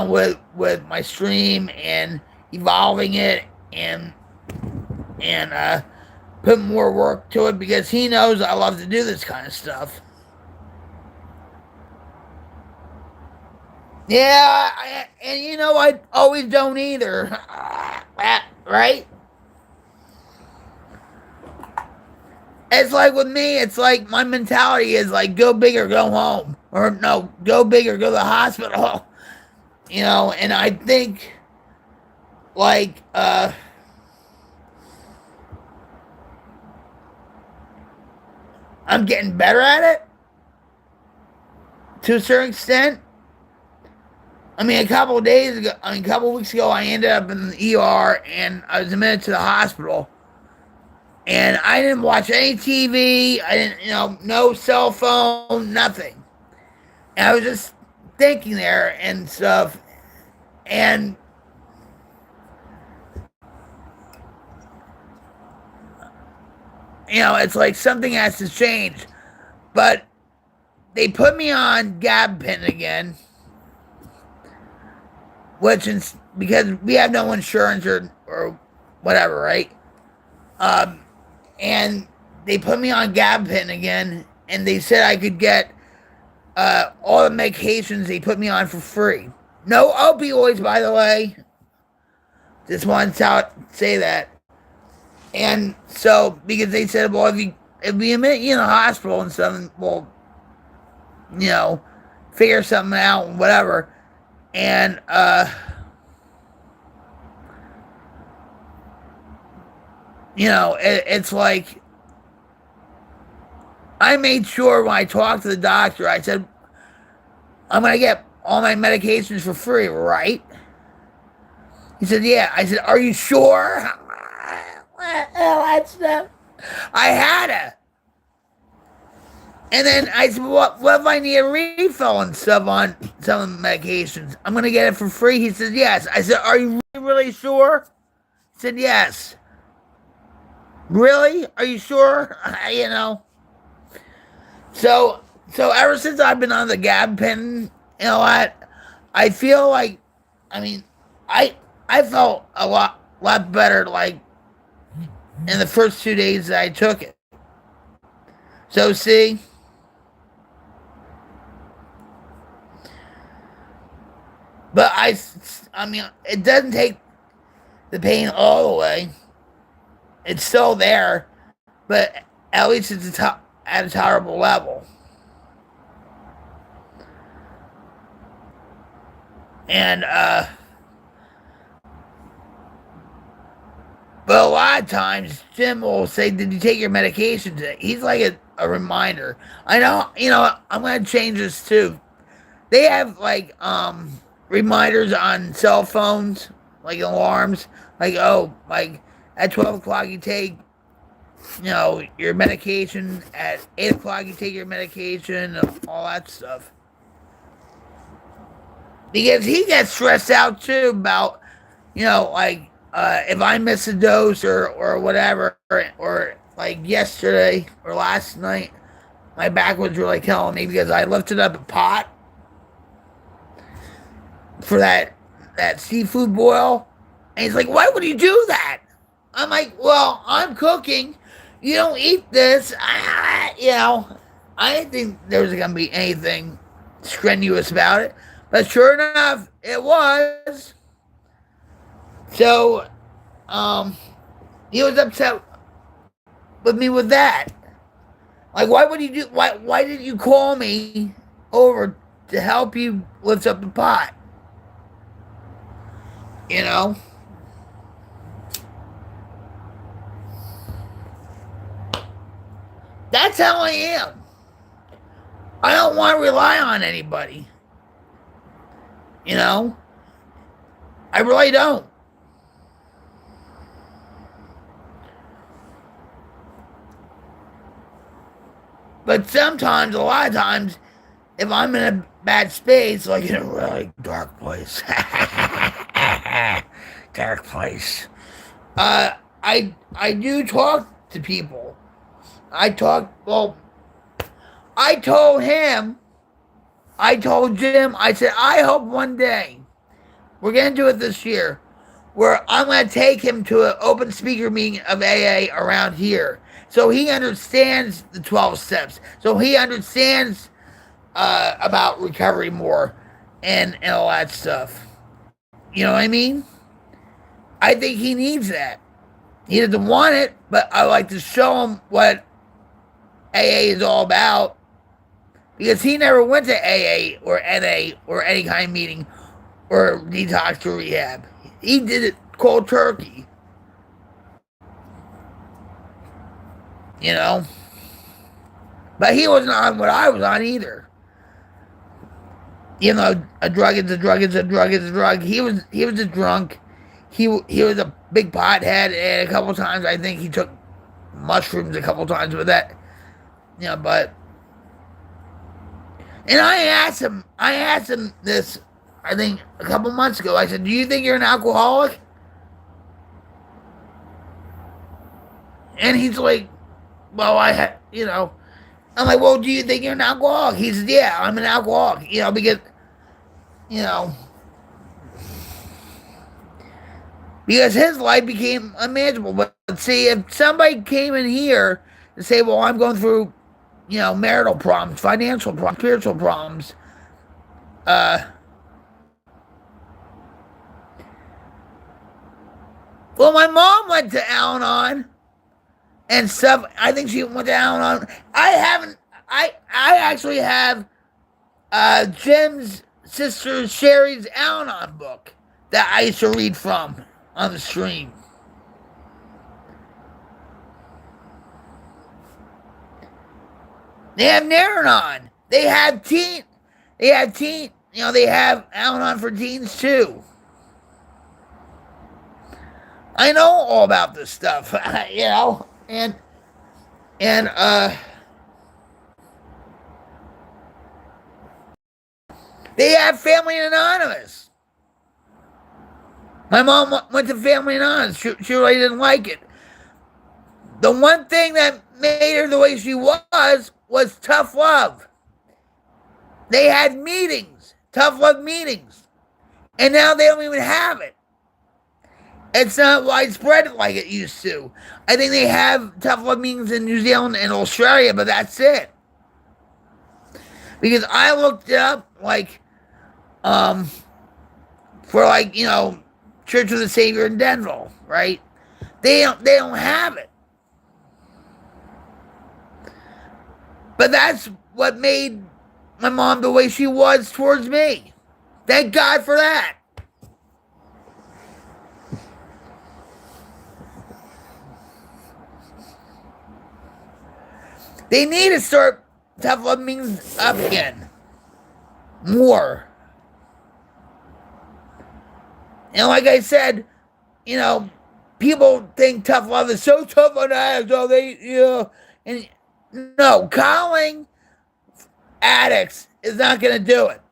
with my stream and evolving it and put more work to it because he knows I love to do this kind of stuff. Yeah, and I always don't either. Right? It's like with me, it's like my mentality is like go big or go home. Or no, go big or go to the hospital. And I think like I'm getting better at it to a certain extent. I mean, a couple weeks ago, I ended up in the ER and I was admitted to the hospital. And I didn't watch any TV. I didn't, no cell phone, nothing. And I was just thinking there and stuff. And it's like something has to change. But they put me on gabapentin again. Which is because we have no insurance or whatever, right? And they put me on gabapentin again, and they said I could get all the medications they put me on for free. No opioids, by the way. Just wanted to say that. And so, because they said, well, if we admit you in the hospital and something, we'll, figure something out and whatever. And it's like I made sure when I talked to the doctor, I said, I'm going to get all my medications for free, right? He said, yeah. I said, are you sure? That stuff. I had it. And then I said, what if I need a refill and stuff on some of the medications? I'm going to get it for free. He said, yes. I said, are you really sure? He said, yes. Really? Are you sure? So ever since I've been on the gabapentin, I feel like, I felt a lot better, like, in the first 2 days that I took it. So, see? But it doesn't take the pain all the way. It's still there, but at least it's at a tolerable level. And, but a lot of times, Jim will say, did you take your medication today? He's like a reminder. I know, I'm going to change this too. They have, like, reminders on cell phones, like alarms, like, oh, like at 12 o'clock you take, your medication, at 8 o'clock you take your medication, all that stuff. Because he gets stressed out too about, like, if I miss a dose or whatever, or like yesterday or last night, my back was really killing me because I lifted up a pot for that seafood boil, and he's like, "Why would you do that?" I'm like, "Well, I'm cooking. You don't eat this." I didn't think there was gonna be anything strenuous about it, but sure enough, it was. So, um, he was upset with me with that. Like, why would you do? Why did you call me over to help you lift up the pot? You know. That's how I am. I don't want to rely on anybody. You know. I really don't. But sometimes, a lot of times, if I'm in a bad space, like in a really dark place, dark place, I do talk to people. Well, I told him, I told Jim, I said, I hope one day, we're going to do it this year, where I'm going to take him to an open speaker meeting of AA around here. So he understands the 12 steps. So he understands about recovery more and all that stuff. You know what I mean? I think he needs that. He doesn't want it, but I like to show him what AA is all about, because he never went to AA or NA or any kind of meeting or detox or rehab. He did it cold turkey. You know? But he wasn't on what I was on either. A drug is a drug is a drug is a drug. He was a drunk. He was a big pothead, and a couple times I think he took mushrooms a couple times with that. But, and I asked him this, I think a couple months ago. I said, "Do you think you're an alcoholic?" And he's like, "Well, I'm like, "Well, do you think you're an alcoholic?" He said, "Yeah, I'm an alcoholic." Because his life became unmanageable. But see, if somebody came in here and say, "Well, I'm going through, marital problems, financial problems, spiritual problems," well, my mom went to Al-Anon and stuff. I think she went to Al-Anon. I actually have Jim's sister Sherry's Al-Anon book that I used to read from on the stream. They have Naranon. They have they have Al-Anon for teens too. I know all about this stuff, and they have Family Anonymous. My mom went to Family Anonymous. She really didn't like it. The one thing that made her the way she was tough love. They had meetings, tough love meetings, and now they don't even have it. It's not widespread like it used to. I think they have tough love meetings in New Zealand and Australia, but that's it. Because I looked it up, for Church of the Savior in Denver, right? They don't have it. But that's what made my mom the way she was towards me. Thank God for that. They need to start tough love meetings up again. More. And like I said, you know, people think tough love is so tough on addicts. Oh, and no, calling addicts is not going to do it.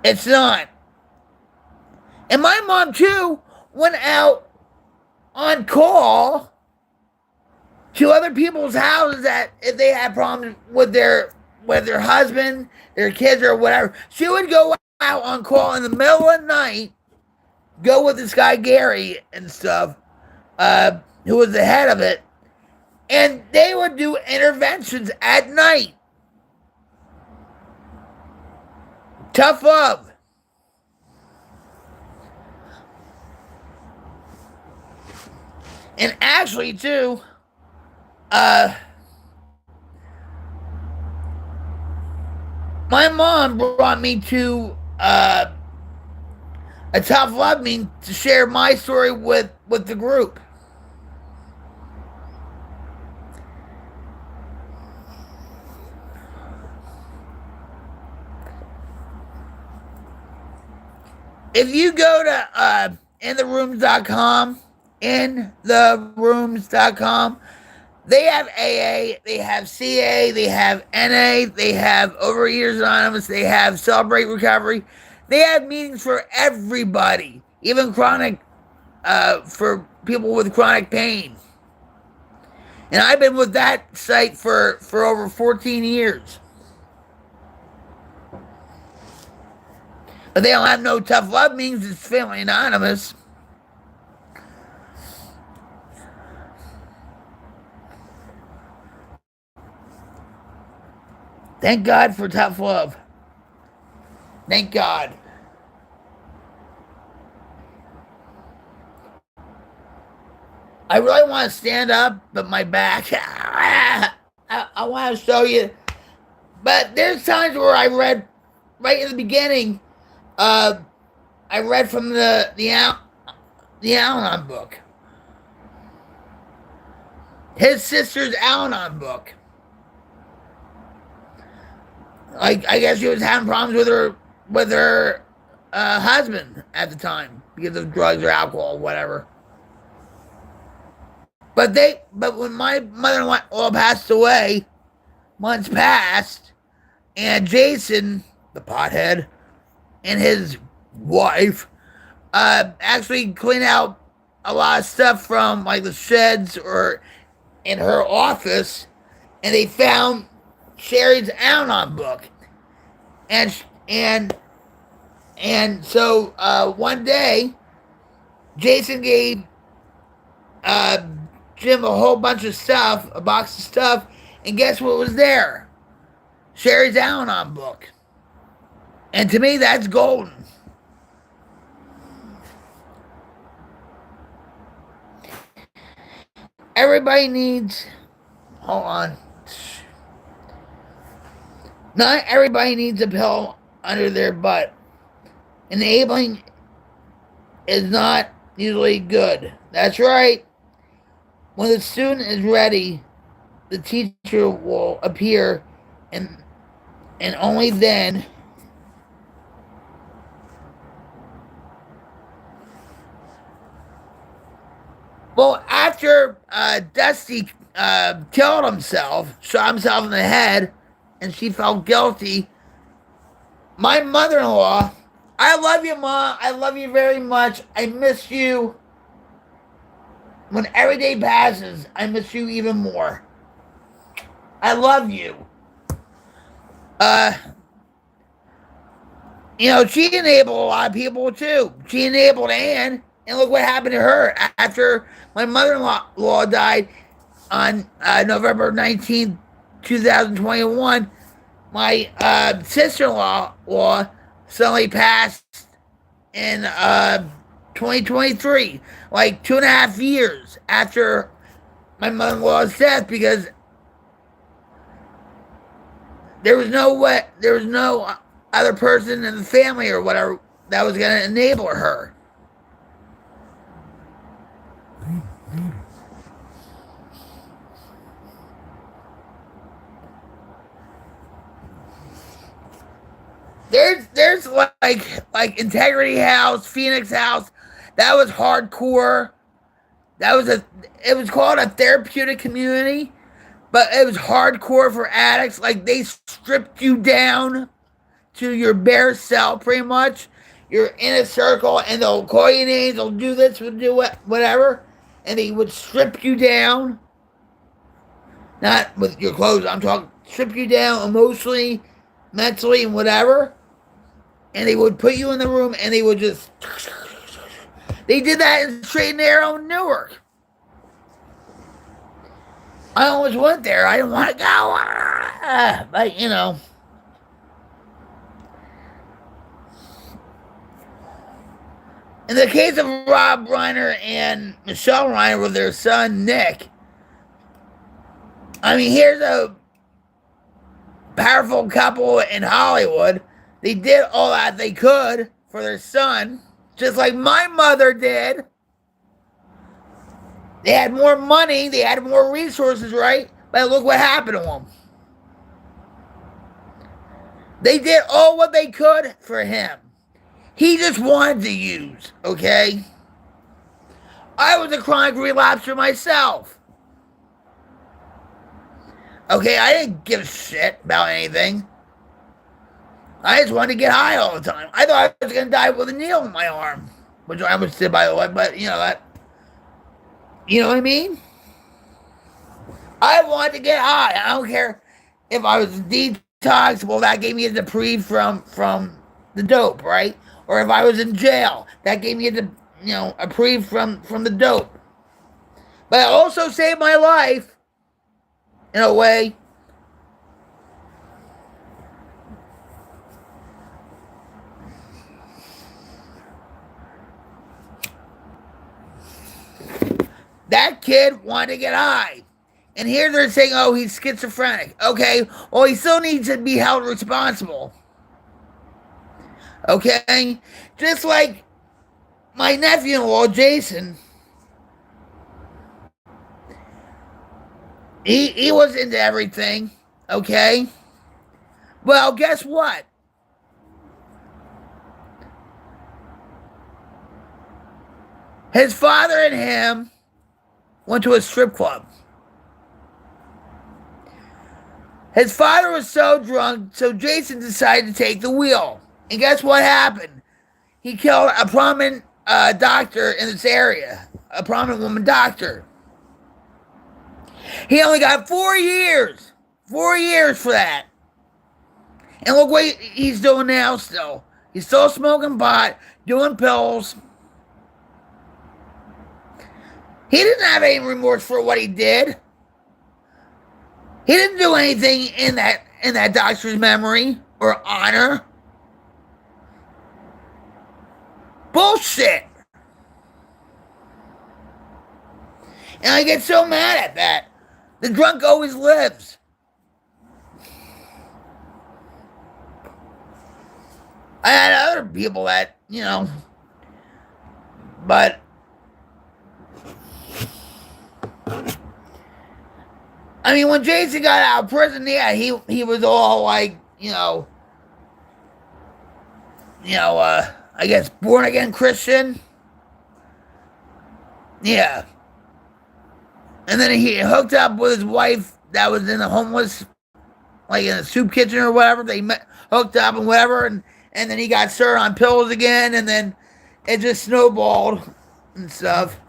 It's not. And my mom too went out on call to other people's houses that if they had problems with their husband, their kids, or whatever, she would go out on call in the middle of the night, go with this guy Gary and stuff, who was the head of it, and they would do interventions at night. Tough love. And actually, too, my mom brought me to a tough love meeting to share my story with the group. If you go to intherooms.com, they have AA, they have CA, they have NA, they have Overeaters Anonymous, they have Celebrate Recovery. They have meetings for everybody, even chronic, for people with chronic pain. And I've been with that site for over 14 years. But they don't have no tough love meetings. It's Family Anonymous. Thank God for tough love. Thank God. I really want to stand up, but my back. I want to show you. But there's times where I read right in the beginning. I read from the Al-Anon book. His sister's Al-Anon book. Like, I guess she was having problems with her husband at the time because of drugs or alcohol or whatever. But when my mother-in-law passed away, months passed, and Jason, the pothead, and his wife actually cleaned out a lot of stuff from like the sheds or in her office, and they found Sherry's Al-Anon book, and so one day Jason gave Jim a whole bunch of stuff, a box of stuff, and guess what was there? Sherry's Al-Anon book. And to me, that's golden. Everybody needs, hold on. Not everybody needs a pill under their butt. Enabling is not usually good. That's right. When the student is ready, the teacher will appear, and only then well, after Dusty killed himself, shot himself in the head, and she felt guilty, my mother-in-law, I love you, Ma. I love you very much. I miss you. When every day passes, I miss you even more. I love you. She enabled a lot of people too. She enabled Ann, and look what happened to her after my mother-in-law died on November 19th, 2021. My sister-in-law suddenly passed in 2023, like 2.5 years after my mother-in-law's death, because there was no other person in the family or whatever that was going to enable her. There's like Integrity House, Phoenix House. That was hardcore. It was called a therapeutic community, but it was hardcore for addicts. Like they stripped you down to your bare self, pretty much. You're in a circle, and they'll call you names. They'll do this, will do whatever, and they would strip you down. Not with your clothes. I'm talking strip you down emotionally, mentally, and whatever. And they would put you in the room, and they would just. They did that in Straight and Narrow in Newark. I almost went there. I didn't want to go, but you know. In the case of Rob Reiner and Michelle Reiner with their son Nick, I mean, here's a powerful couple in Hollywood. They did all that they could for their son, just like my mother did. They had more money, they had more resources, right? But look what happened to them. They did all what they could for him. He just wanted to use, okay? I was a chronic relapser myself. Okay, I didn't give a shit about anything. I just wanted to get high all the time. I thought I was going to die with a needle in my arm, which I almost did, by the way, but you know that. You know what I mean? I wanted to get high. I don't care if I was detox. Well, that gave me a reprieve from the dope, right? Or if I was in jail, that gave me a reprieve from the dope. But it also saved my life in a way. That kid wanted to get high. And here they're saying, oh, he's schizophrenic. Okay, well, he still needs to be held responsible. Okay? Just like my nephew-in-law, Jason, he was into everything. Okay? Well, guess what? His father and him went to a strip club. His father was so drunk, so Jason decided to take the wheel. And guess what happened? He killed a prominent doctor in this area, a prominent woman doctor. He only got 4 years. 4 years for that. And look what he's doing now still. He's still smoking pot, doing pills. He didn't have any remorse for what he did. He didn't do anything in that doctor's memory or honor. Bullshit. And I get so mad at that. The drunk always lives. I had other people that, but I mean, when Jason got out of prison, yeah, he was all like, I guess born again Christian. Yeah. And then he hooked up with his wife that was in the homeless, like in a soup kitchen or whatever. They hooked up and whatever, and then he got started on pills again, and then it just snowballed and stuff.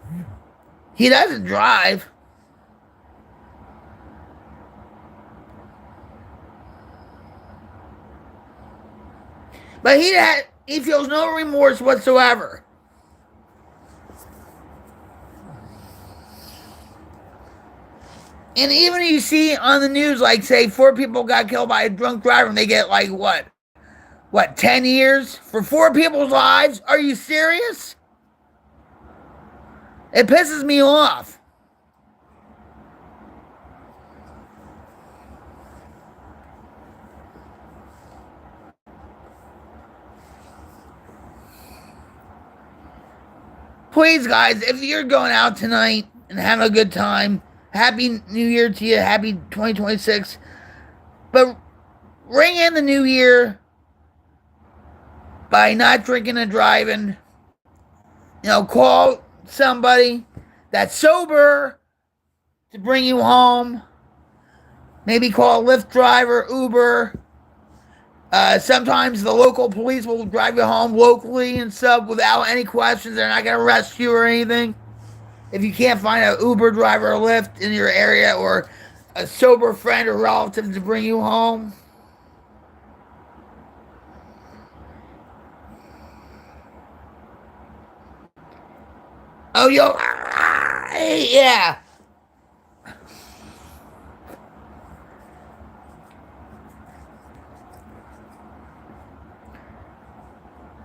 He doesn't drive. But he feels no remorse whatsoever. And even you see on the news, like, say, 4 people got killed by a drunk driver, and they get, like, what, 10 years for 4 people's lives? Are you serious? It pisses me off. Please, guys, if you're going out tonight and having a good time, Happy New Year to you. Happy 2026. But ring in the new year by not drinking and driving. Call somebody that's sober to bring you home. Maybe call a Lyft driver, Uber. Sometimes the local police will drive you home locally and stuff without any questions. They're not going to arrest you or anything. If you can't find an Uber driver or Lyft in your area, or a sober friend or relative to bring you home. Oh, yeah.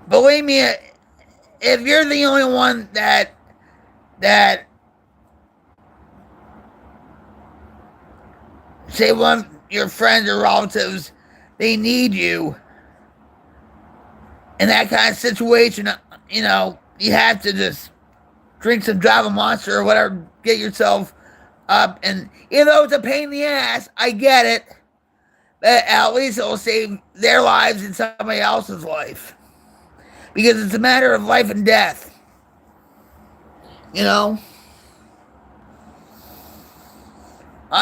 Believe me, if you're the only one that say one of your friends or relatives, they need you in that kind of situation, you have to just drink some Java Monster or whatever, get yourself up. And even though it's a pain in the ass, I get it, but at least it'll save their lives and somebody else's life. Because it's a matter of life and death. I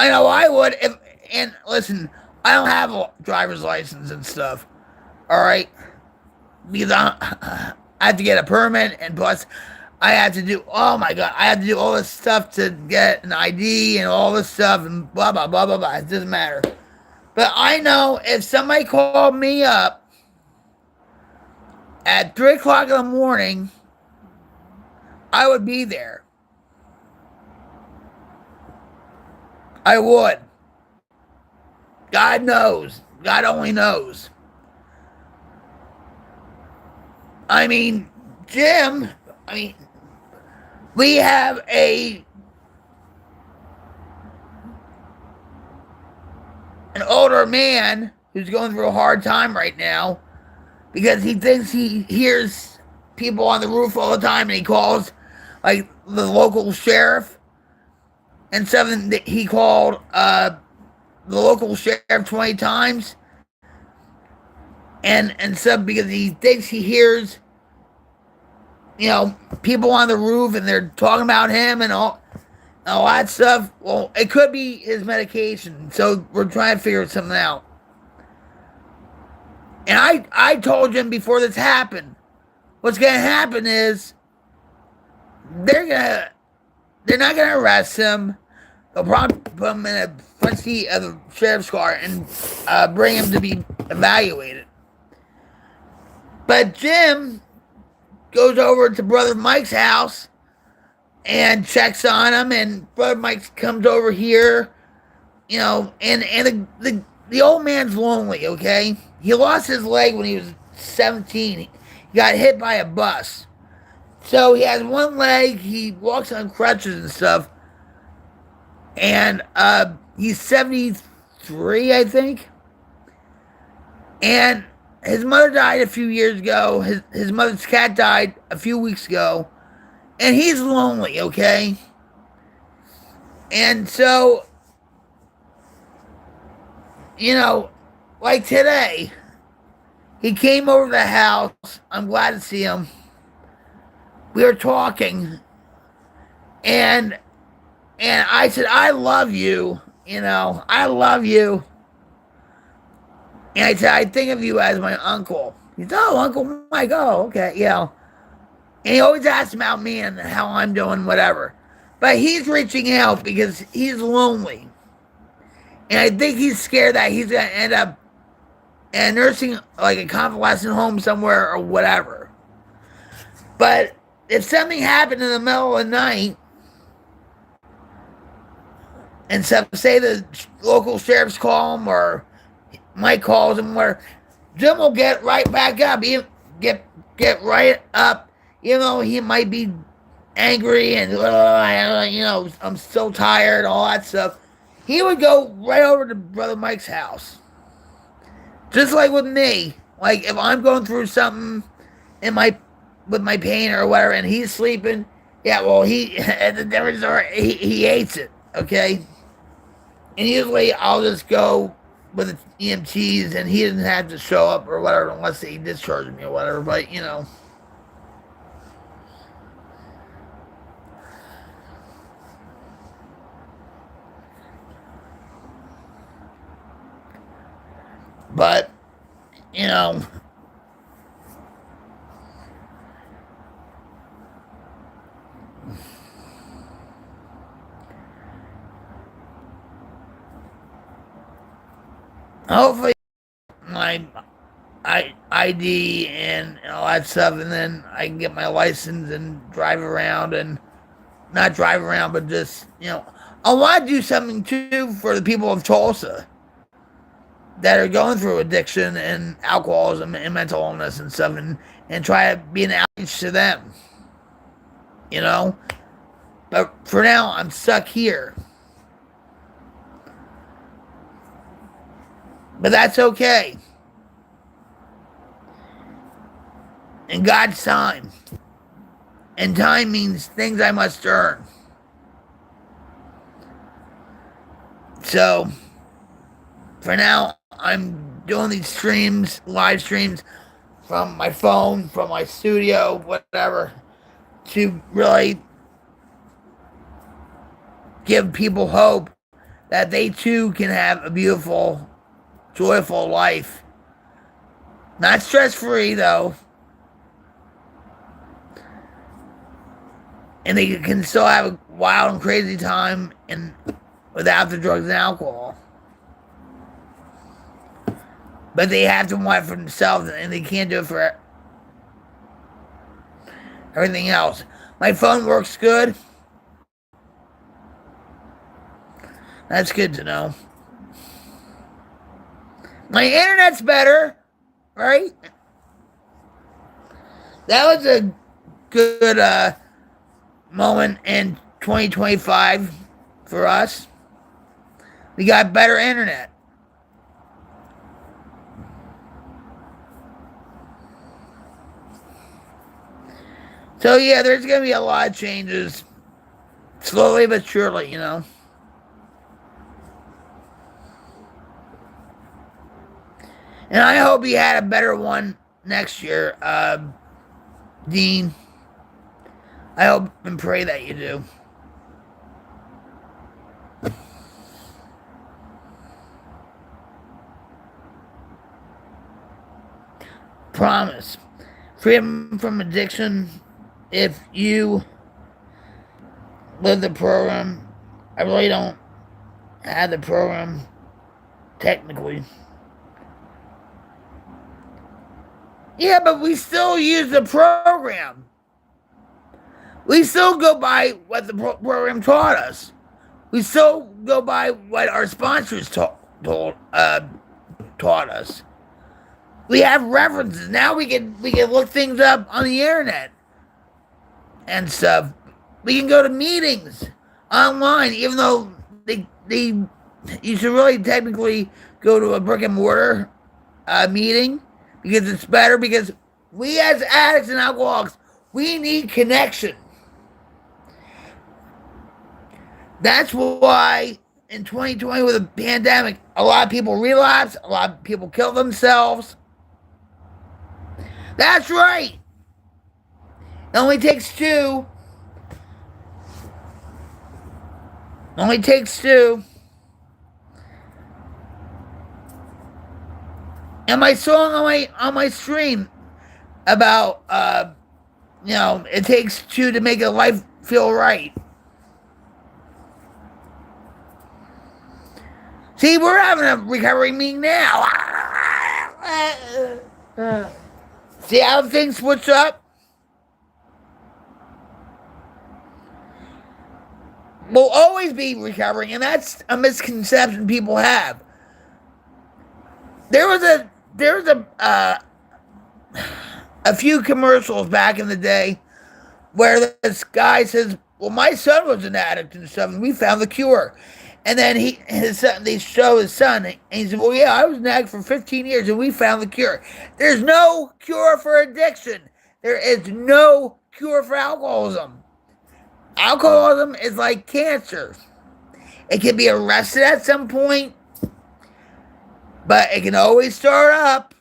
know I would and listen, I don't have a driver's license and stuff. Alright? Because I have to get a permit, and plus I have to do, oh my God, I have to do all this stuff to get an ID and all this stuff and blah, blah, blah, blah, blah. It doesn't matter. But I know if somebody called me up at 3 o'clock in the morning, I would be there. I would. God knows. God only knows. I mean, Jim, we have an older man who's going through a hard time right now because he thinks he hears people on the roof all the time, and he calls like the local sheriff and something. That he called the local sheriff 20 times and stuff because he thinks he hears people on the roof, and they're talking about him and all that stuff. Well, it could be his medication, so we're trying to figure something out. And I told him before this happened, what's going to happen is they're not going to arrest him. They'll probably put him in a front seat of the sheriff's car and bring him to be evaluated. But Jim goes over to Brother Mike's house and checks on him, and Brother Mike comes over here, and the old man's lonely, okay? He lost his leg when he was 17. He got hit by a bus. So he has one leg, he walks on crutches and stuff, and he's 73, I think. And his mother died a few years ago. His mother's cat died a few weeks ago. And he's lonely, okay? And so, like today, he came over to the house. I'm glad to see him. We were talking. And I said, I love you. I love you. And I said, I think of you as my uncle. He said, oh, Uncle Mike. Oh, okay, yeah. And he always asks about me and how I'm doing, whatever. But he's reaching out because he's lonely. And I think he's scared that he's going to end up in a nursing, like a convalescent home somewhere or whatever. But if something happened in the middle of the night, and say the local sheriff's call him, or Mike calls him, where Jim will get right back up. He get right up, even though he might be angry and I'm so tired, all that stuff. He would go right over to Brother Mike's house, just like with me. Like if I'm going through something with my pain or whatever, and he's sleeping, yeah, well the difference is he hates it, okay. And usually I'll just go with the EMTs, and he didn't have to show up or whatever unless they discharged me or whatever. But but you know, hopefully my ID and all that stuff, and then I can get my license and drive around, and not drive around, but just I want to do something too for the people of Tulsa that are going through addiction and alcoholism and mental illness and stuff, and try to be an outreach to them. But for now, I'm stuck here. But that's okay. In God's time. And time means things I must earn. So, for now, I'm doing these streams, live streams, from my phone, from my studio, whatever, to really give people hope that they too can have a beautiful, joyful life. Not stress-free, though. And they can still have a wild and crazy time without the drugs and alcohol. But they have to want it for themselves, and they can't do it for everything else. My phone works good. That's good to know. My internet's better, right? That was a good moment in 2025 for us. We got better internet. So yeah, there's going to be a lot of changes, slowly but surely, And I hope you had a better one next year, Dean. I hope and pray that you do. Promise. Freedom from addiction. If you live the program, I really don't have the program technically. Yeah, but we still use the program. We still go by what the program taught us. We still go by what our sponsors taught us. We have references. Now we can look things up on the internet and stuff. We can go to meetings online, even though you should really technically go to a brick and mortar meeting, because it's better, because we as addicts and alcoholics, we need connection. That's why in 2020 with the pandemic, a lot of people relapse, a lot of people kill themselves. That's right. It only takes two. Only takes two. And my song on my stream about it takes two to make a life feel right. See, we're having a recovery meeting now. See how things switch up? We'll always be recovering, and that's a misconception people have. There was a few commercials back in the day where this guy says, "Well, my son was an addict and stuff, and we found the cure." And then they show his son, and he said, "Well, yeah, I was an addict for 15 years, and we found the cure." There's no cure for addiction. There is no cure for alcoholism. Alcoholism is like cancer. It can be arrested at some point, But it can always start up.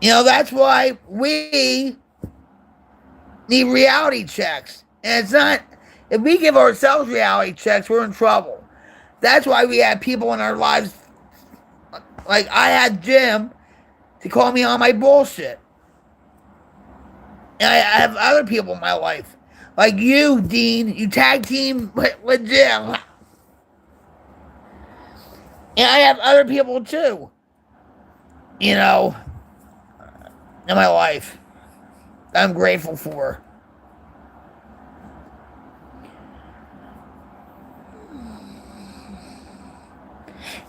That's why we need reality checks. And it's not, if we give ourselves reality checks, we're in trouble. That's why we have people in our lives, like I had Jim, to call me on my bullshit. And I have other people in my life. Like you, Dean, you tag team with Jim. And I have other people too, in my life I'm grateful for.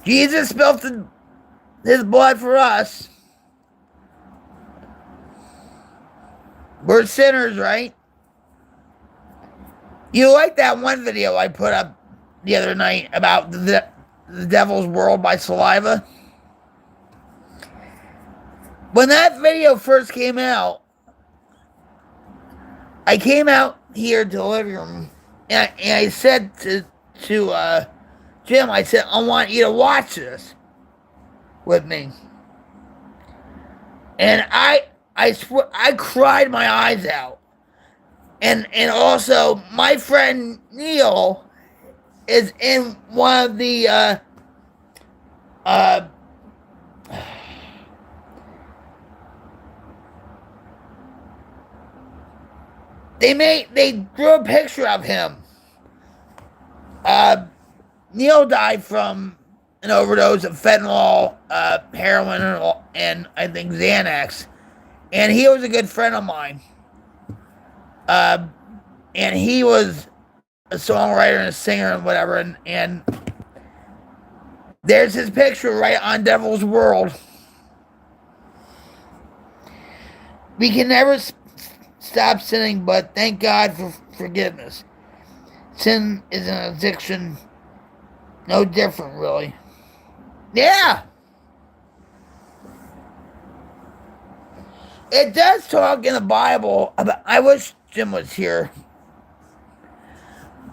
Jesus spilled his blood for us. We're sinners, right? You like that one video I put up the other night about the Devil's World by Saliva? When that video first came out, I came out here to the living room and I said to Jim, I said, I want you to watch this with me. And I cried my eyes out. And also, my friend Neil is in one of the they drew a picture of him. Neil died from an overdose of fentanyl, heroin, and I think Xanax. And he was a good friend of mine. And he was a songwriter and a singer and whatever. And there's his picture right on Devil's World. We can never stop sinning, but thank God for forgiveness. Sin is an addiction, no different, really. Yeah. It does talk in the Bible about, I wish Jim was here,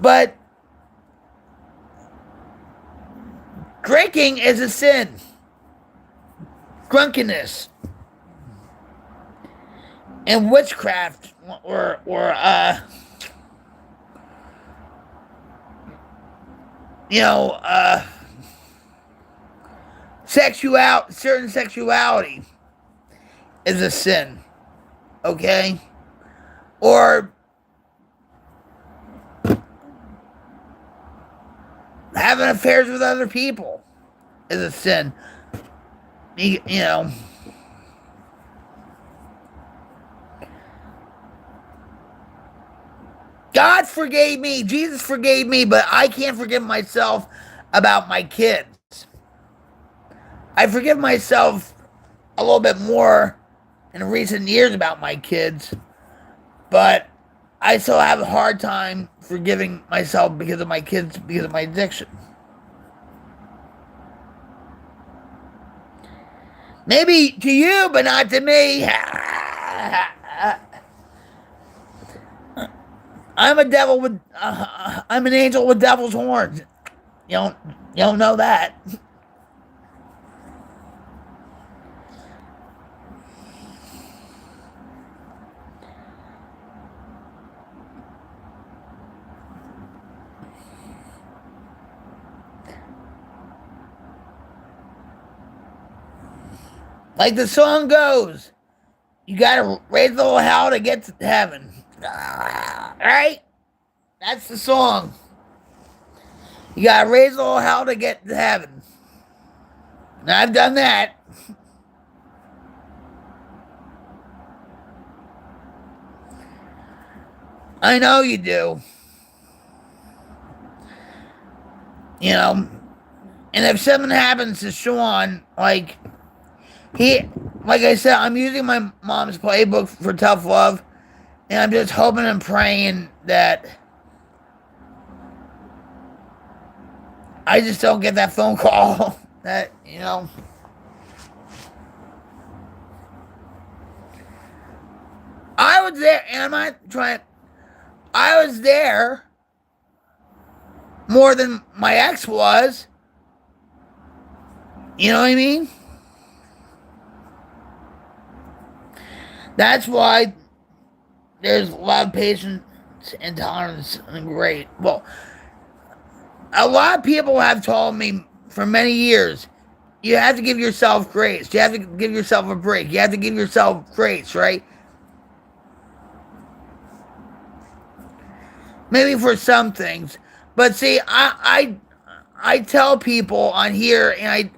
but drinking is a sin. Drunkenness. And witchcraft or certain sexuality is a sin. Okay? Or having affairs with other people is a sin. God forgave me, Jesus forgave me, but I can't forgive myself about my kids. I forgive myself a little bit more in recent years about my kids, but I still have a hard time forgiving myself because of my kids, because of my addiction. Maybe to you, but not to me. I'm I'm an angel with devil's horns. You don't know that. Like the song goes, you gotta raise the little hell to get to heaven. Right? That's the song. You gotta raise the little hell to get to heaven. And I've done that. I know you do. And if something happens to Sean, like I said, I'm using my mom's playbook for tough love, and I'm just hoping and praying that I just don't get that phone call that, I was there, and I'm not trying, I was there more than my ex was, You know what I mean? That's why there's a lot of patience and tolerance and great. Well, a lot of people have told me for many years, you have to give yourself grace. You have to give yourself a break. You have to give yourself grace, right? Maybe for some things. But see, I tell people on here, and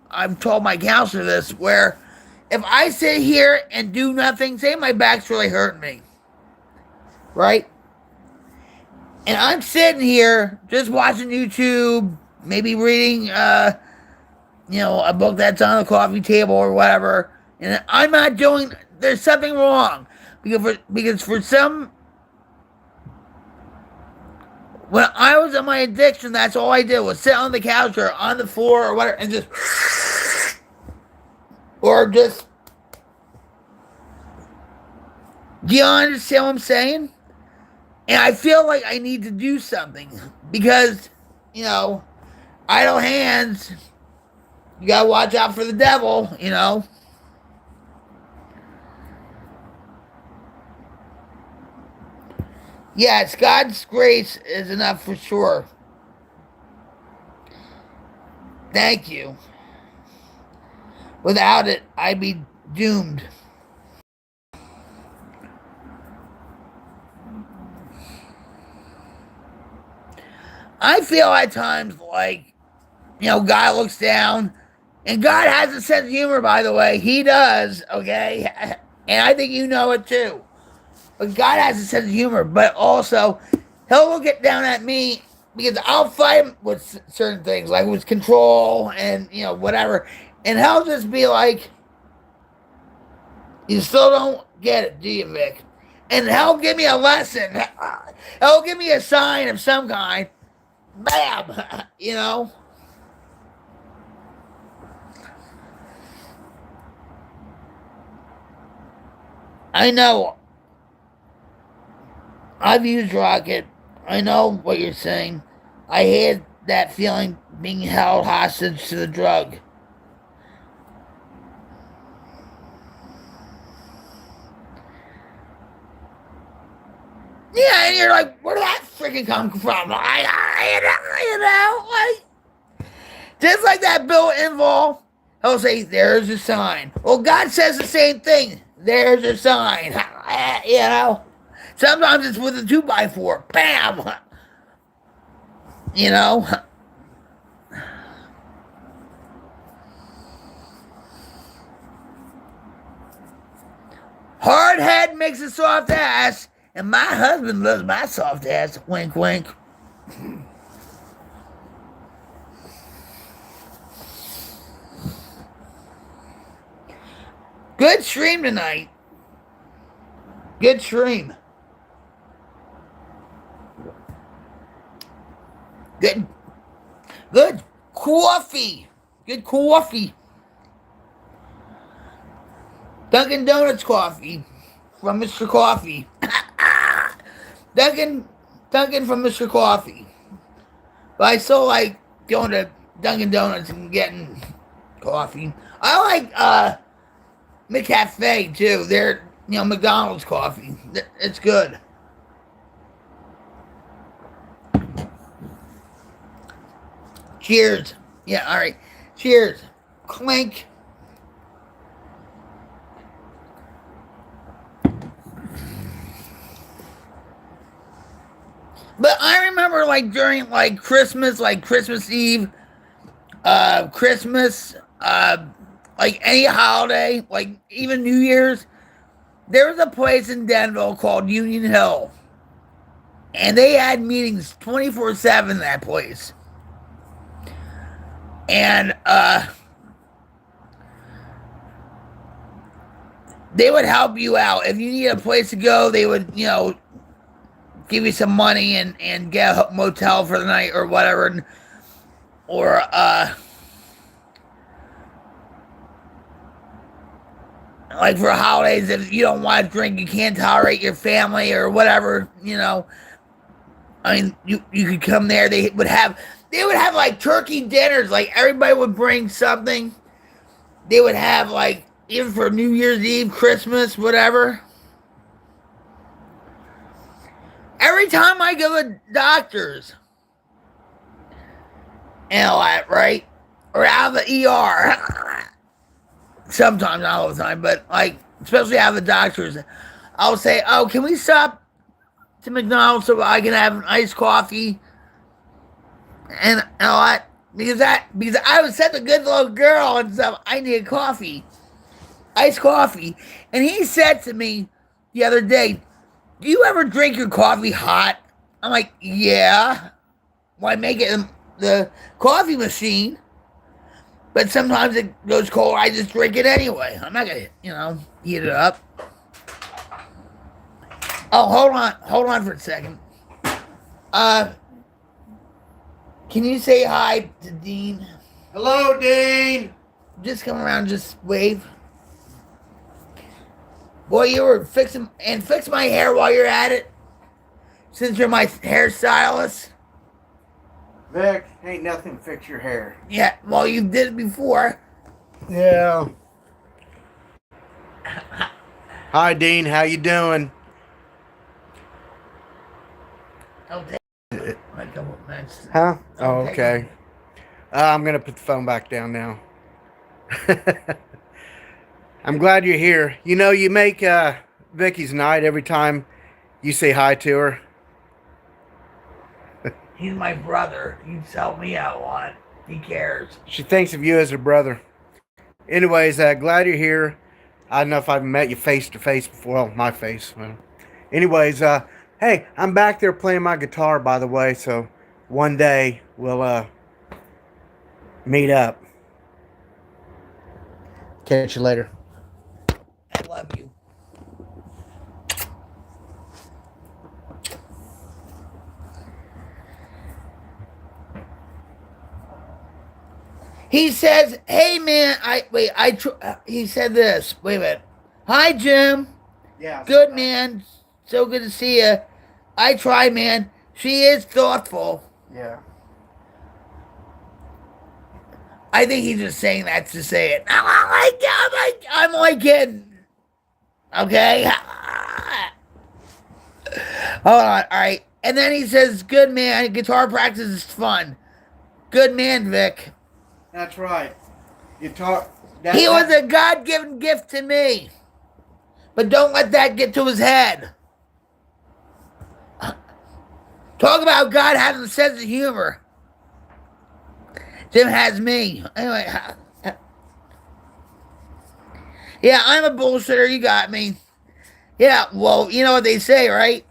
I've told my counselor this, where if I sit here and do nothing, say my back's really hurting me, right? And I'm sitting here just watching YouTube, maybe reading, a book that's on the coffee table or whatever, and I'm not doing. There's something wrong because for some, when I was in my addiction, that's all I did was sit on the couch or on the floor or whatever, and just, or just. Do you understand what I'm saying? And I feel like I need to do something because, idle hands, you gotta watch out for the devil, Yes, God's grace is enough for sure. Thank you. Without it, I'd be doomed. I feel at times like, God looks down, and God has a sense of humor, by the way. He does, okay? And I think you know it too. But God has a sense of humor, but also, He'll look down at me because I'll fight him with certain things, like with control and, whatever. And He'll just be like, you still don't get it, do you, Vic? And He'll give me a lesson. He'll give me a sign of some kind. Bam! I know. I've used Rocket. I know what you're saying. I hate that feeling being held hostage to the drug. Yeah, and you're like, where did that freaking come from? Just like that Bill Inval, he'll say, there's a sign. Well, God says the same thing. There's a sign. Sometimes it's with a 2x4. Bam! Hard head makes a soft ass, and my husband loves my soft ass. Wink, wink. Good stream tonight. Good stream. Good coffee. Good coffee. Dunkin' Donuts coffee from Mr. Cawffee. Dunkin' from Mr. Cawffee. But I still like going to Dunkin' Donuts and getting coffee. I like McCafe too. They're McDonald's coffee. It's good. Cheers. Yeah, all right. Cheers. Clink. But I remember during Christmas, Christmas Eve, Christmas, any holiday, even New Year's, there was a place in Denville called Union Hill. And they had meetings 24/7 that place. And they would help you out. If you need a place to go, they would, give you some money and get a motel for the night or whatever. Or for holidays, if you don't want to drink, you can't tolerate your family or whatever, I mean, you could come there. They would have they would have like turkey dinners. Like everybody would bring something. They would have like even for New Year's Eve, Christmas, whatever. Every time I go to doctors and all that, right? Or out of the ER. Sometimes, not all the time, but like, especially out of the doctors, I'll say, oh, can we stop to McDonald's so I can have an iced coffee? And all that. Because I was such a good little girl and stuff, I needed coffee. Iced coffee. And he said to me the other day, do you ever drink your coffee hot? I'm like, yeah. Well, I make it in the coffee machine. But sometimes it goes cold. I just drink it anyway. I'm not going to, heat it up. Oh, hold on for a second. Can you say hi to Dean? Hello, Dean. Just come around, just wave. Boy, you were fix my hair while you're at it. Since you're my hairstylist. Vic, ain't nothing fix your hair. Yeah, well, you did it before. Yeah. Hi, Dean. How you doing? I'll take it. A couple minutes. Huh? Oh, okay. I'm going to put the phone back down now. I'm glad you're here. You know, you make Vicky's night every time you say hi to her. He's my brother. He'd sell me out a lot. He cares. She thinks of you as her brother. Anyways, glad you're here. I don't know if I've met you face to face before. Well, my face. Well, anyways, hey, I'm back there playing my guitar, by the way. So one day we'll meet up. Catch you later. I love you. He says, "Hey man, he said this. Wait a minute. Hi Jim. Yeah. Good man. So good to see you. I try, man. She is thoughtful. Yeah. I think he's just saying that to say it. I'm only kidding. Okay. Hold on. All right. And then he says, "Good man. Guitar practice is fun. Good man, Vic." That's right. He was a God-given gift to me. But don't let that get to his head. Talk about God having a sense of humor. Jim has me. Anyway. Yeah, I'm a bullshitter. You got me. Yeah, well, you know what they say, right?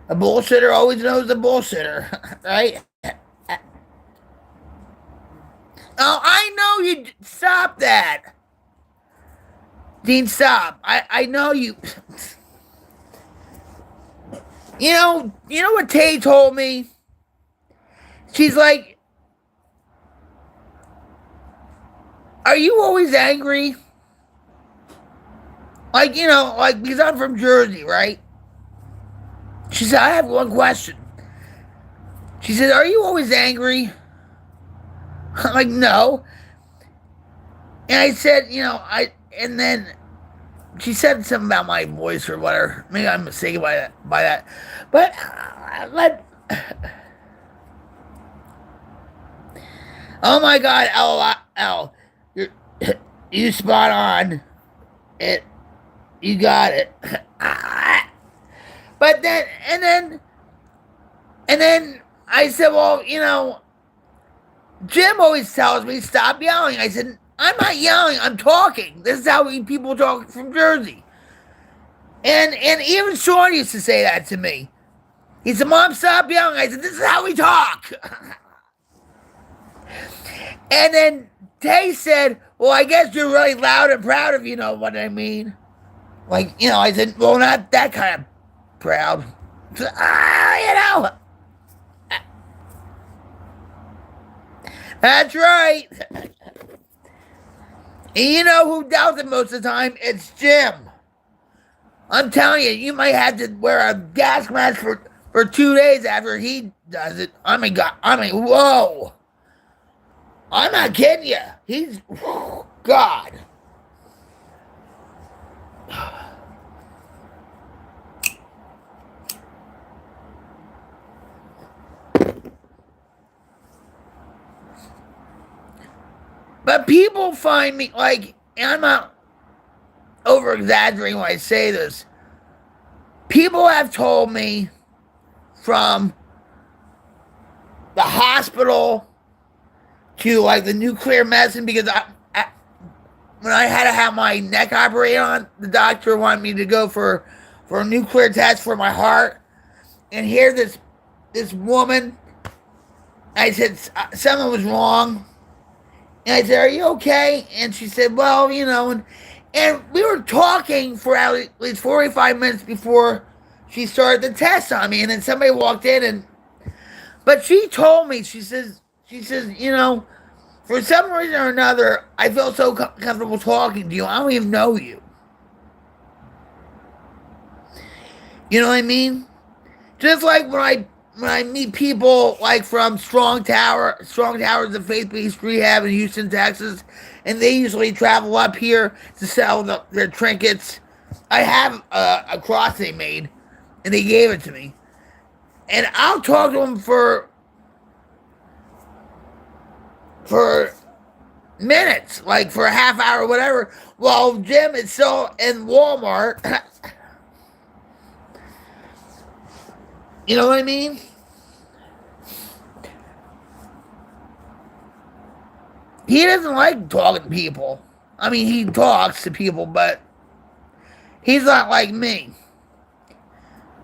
A bullshitter always knows a bullshitter, right? Oh, I know you. Stop that. Dean, stop. I know you. You know what Tay told me? She's like, are you always angry? Like, because I'm from Jersey, right? She said, I have one question. She said, are you always angry? I'm like, no. And I said, and then she said something about my voice or whatever. Maybe I'm mistaken by that. But oh my God, L, you spot on. You got it. But then, and then I said, well, Jim always tells me, stop yelling. I said, I'm not yelling, I'm talking. This is how people talk from Jersey. And even Sean used to say that to me. He said, Mom, stop yelling. I said, this is how we talk. And then Tay said, well, I guess you're really loud and proud if you know what I mean. Like, I said, well, not that kind of proud. That's right. And you know who doubts it most of the time? It's Jim. I'm telling you, you might have to wear a gas mask for 2 days after he does it. God. Whoa. I'm not kidding you. He's God. But people find me like, and I'm not over exaggerating when I say this. People have told me from the hospital to like the nuclear medicine, because when I had to have my neck operated on, the doctor wanted me to go for a nuclear test for my heart. And here this woman, I said something was wrong. And I said, "Are you okay?" And she said, "Well, you know," and we were talking for at least 45 minutes before she started the test on me. And then somebody walked in, but she told me, she says, "You know, for some reason or another, I feel so comfortable talking to you. I don't even know you." You know what I mean? Just like when I meet people like from Strong Towers of Faith-Based Rehab in Houston, Texas, and they usually travel up here to sell their trinkets. I have a cross they made, and they gave it to me. And I'll talk to them for minutes, like for a half hour or whatever, while Jim is still in Walmart. You know what I mean? He doesn't like talking to people. I mean, he talks to people, but he's not like me.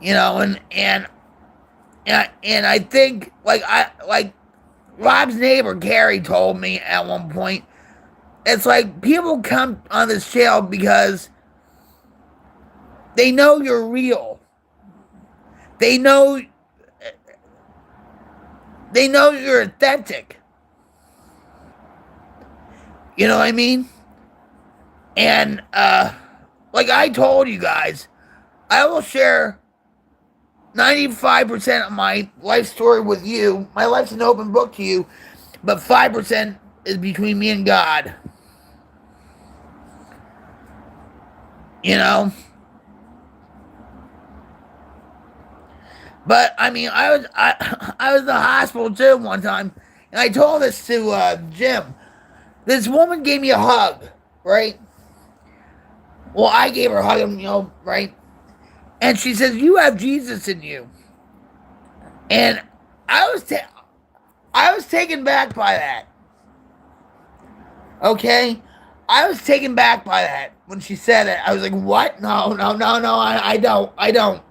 You know, and I think like Rob's neighbor Gary told me at one point, it's like people come on this channel because they know you're real. They know you're authentic. You know what I mean? And like I told you guys, I will share 95% of my life story with you. My life's an open book to you, but 5% is between me and God. You know? But I mean, I was in the hospital too one time, and I told this to Jim. This woman gave me a hug, right? Well, I gave her a hug, you know, right? And she says, "You have Jesus in you," and I was taken back by that. Okay, I was taken back by that when she said it. I was like, "What? No, I don't."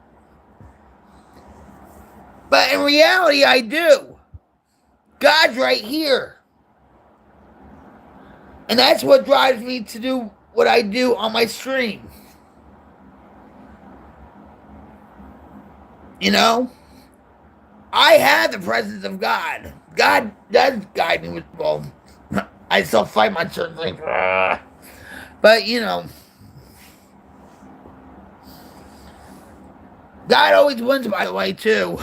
But in reality, I do. God's right here. And that's what drives me to do what I do on my stream. You know? I have the presence of God. God does guide me with, well, I still fight my certain things. But, you know, God always wins, by the way, too.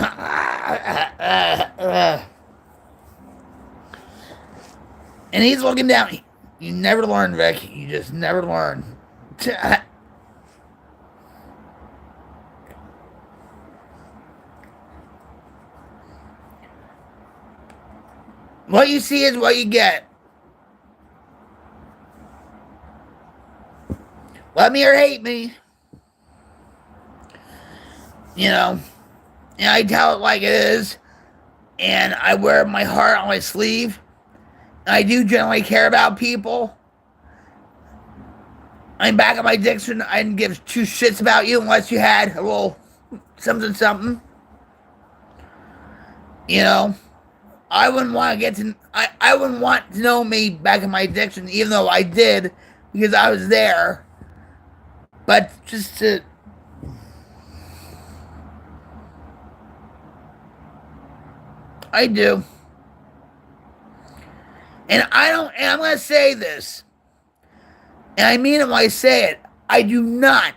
And he's looking down. You never learn, Vic. You just never learn. What you see is what you get. Love me or hate me. You know, and I tell it like it is. And I wear my heart on my sleeve. I do generally care about people. I'm back at my addiction. I didn't give two shits about you unless you had a little something. You know, I wouldn't want to get to. I wouldn't want to know me back in my addiction, even though I did, because I was there. But just to. I do. And I don't, and I'm going to say this, and I mean it when I say it, I do not,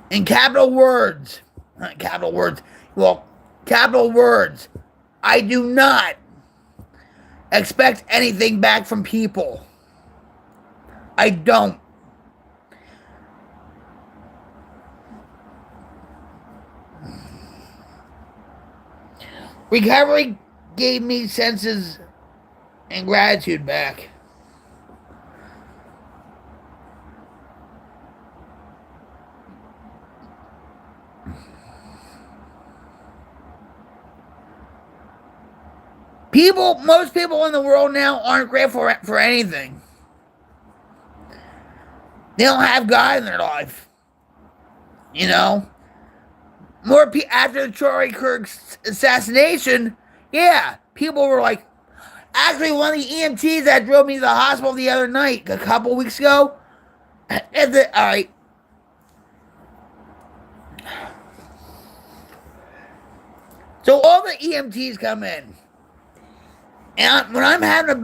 in capital words, not capital words, well, capital words, I do not expect anything back from people. I don't. Recovery gave me senses and gratitude back. Most people in the world now aren't grateful for anything. They don't have God in their life. You know? More after the Charlie Kirk's assassination, yeah, people were like, actually, one of the EMTs that drove me to the hospital the other night, a couple weeks ago, all right. So all the EMTs come in, and when I'm having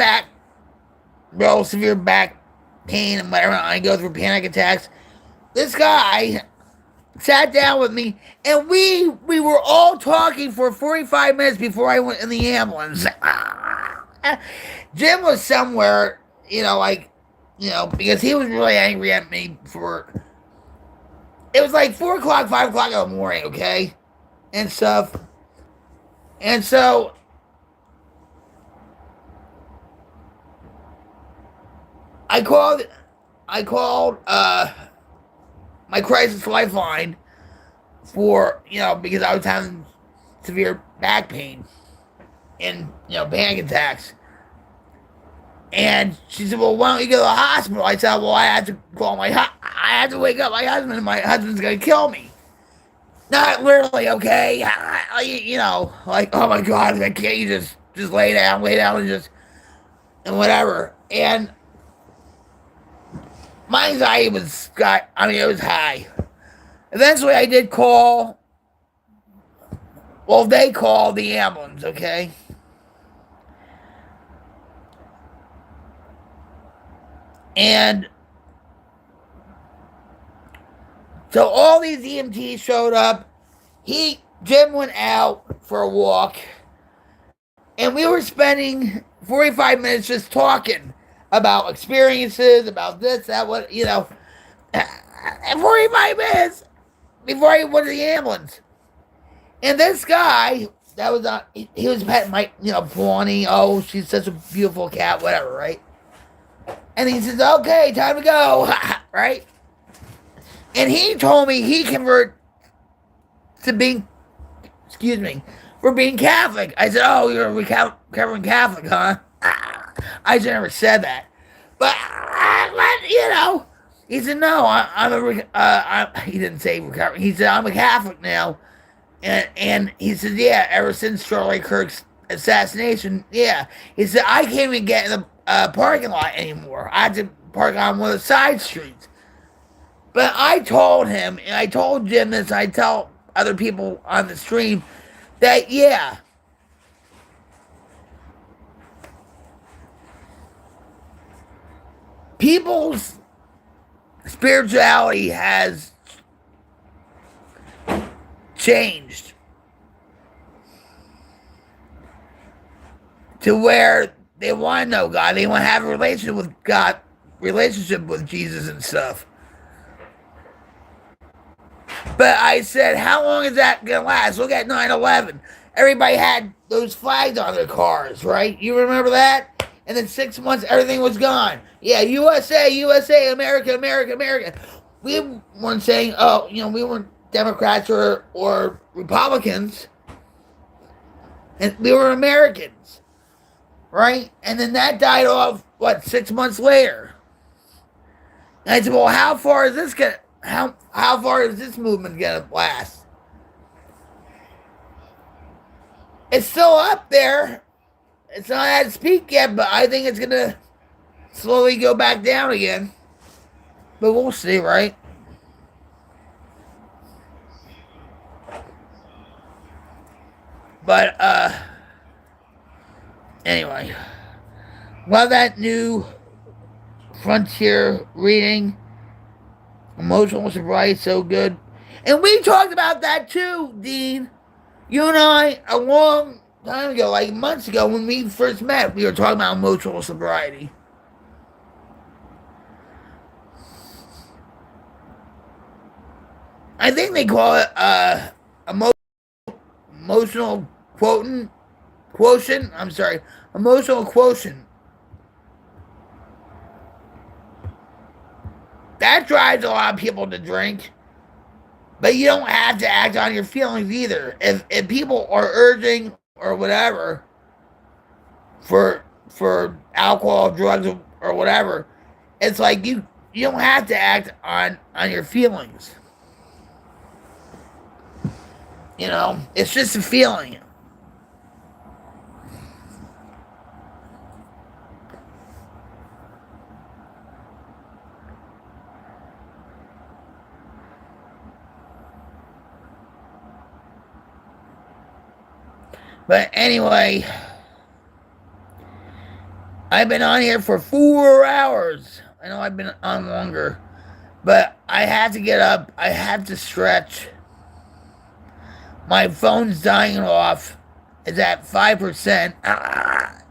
real severe back pain and whatever, I go through panic attacks, this guy sat down with me, and we were all talking for 45 minutes before I went in the ambulance. Jim was somewhere, because he was really angry at me for. It was like 4 o'clock, 5 o'clock in the morning, okay, and stuff, and so I called my crisis lifeline because I was having severe back pain and, panic attacks. And she said, well, why don't you go to the hospital? I said, well, I have to wake up my husband, and my husband's going to kill me. Not literally, okay? Like, oh my God, can't you just lay down and whatever. And my anxiety it was high. Eventually, I did call. Well, they called the ambulance, okay? And so all these EMTs showed up. Jim went out for a walk, and we were spending 45 minutes just talking about experiences, about this, that, what, 45 minutes before I went to the ambulance. And this guy, he was petting my, Pawnee, oh, she's such a beautiful cat, whatever, right? And he says, okay, time to go, right? And he told me he converted to being Catholic. I said, oh, you're a recovering Catholic, huh? I never said that. But, he said, no, he didn't say recovering. He said, I'm a Catholic now. And he said, yeah, ever since Charlie Kirk's assassination, yeah. He said, I can't even get in the parking lot anymore. I had to park on one of the side streets. But I told him, and I told Jim this, I tell other people on the stream, that, yeah, people's spirituality has changed to where they want to know God. They want to have a relationship with God, relationship with Jesus and stuff. But I said, how long is that going to last? Look at 9/11. Everybody had those flags on their cars, right? You remember that? And then 6 months, everything was gone. Yeah, USA, USA, America, America, America. We weren't saying, we weren't Democrats or Republicans. And we were Americans, right? And then that died off, 6 months later? And I said, well, how far is this going to... How far is this movement going to last? It's still up there. It's not at its peak yet, but I think it's going to slowly go back down again. But we'll see, right? But, anyway. Love that new Frontier reading. Emotional sobriety, so good. And we talked about that too, Dean. You and I, a long time ago, like months ago, when we first met, we were talking about emotional sobriety. I think they call it emotional quotient. I'm sorry, emotional quotient. That drives a lot of people to drink. But you don't have to act on your feelings either. If people are urging or whatever for alcohol, drugs, or whatever, it's like you don't have to act on your feelings. You know, it's just a feeling. But anyway, I've been on here for 4 hours. I know I've been on longer, but I have to get up. I have to stretch. My phone's dying off. It's at 5%.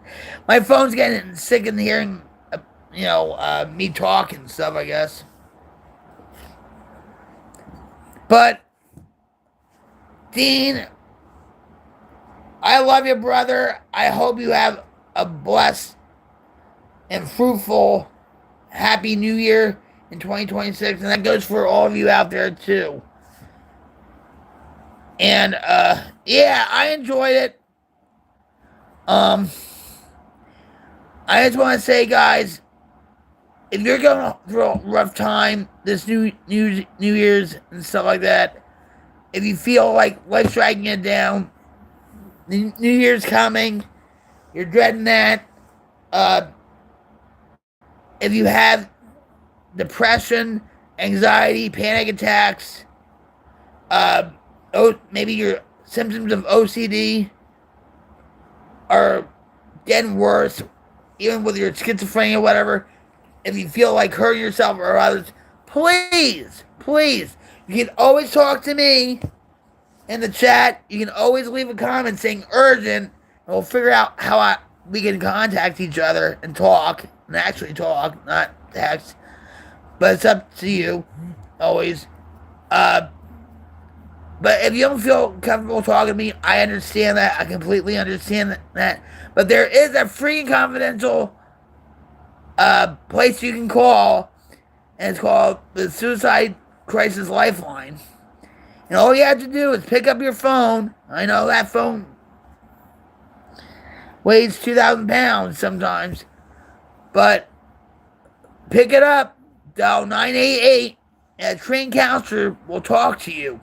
My phone's getting sick of hearing, me talk and stuff, I guess. But, Dean, I love you, brother. I hope you have a blessed and fruitful Happy New Year in 2026. And that goes for all of you out there, too. And, yeah, I enjoyed it. I just want to say, guys, if you're going through a rough time this New Year's and stuff like that, if you feel like life's dragging you down, New Year's coming, you're dreading that. If you have depression, anxiety, panic attacks, maybe your symptoms of OCD are getting worse, even with your schizophrenia or whatever, if you feel like hurting yourself or others, please, you can always talk to me in the chat. You can always leave a comment saying urgent, and we'll figure out how we can contact each other and talk, and actually talk, not text. But it's up to you, always. But if you don't feel comfortable talking to me, I understand that. I completely understand that. But there is a free and confidential place you can call, and it's called the Suicide Crisis Lifeline. And all you have to do is pick up your phone. I know that phone weighs 2,000 pounds sometimes, but pick it up, dial 988, and a trained counselor will talk to you.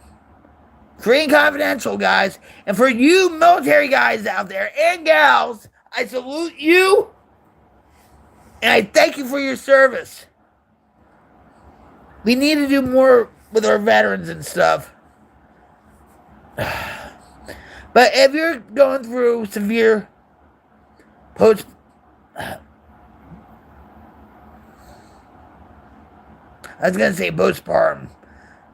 Free and confidential, guys. And for you military guys out there and gals, I salute you. And I thank you for your service. We need to do more with our veterans and stuff. But if you're going through severe I was going to say postpartum.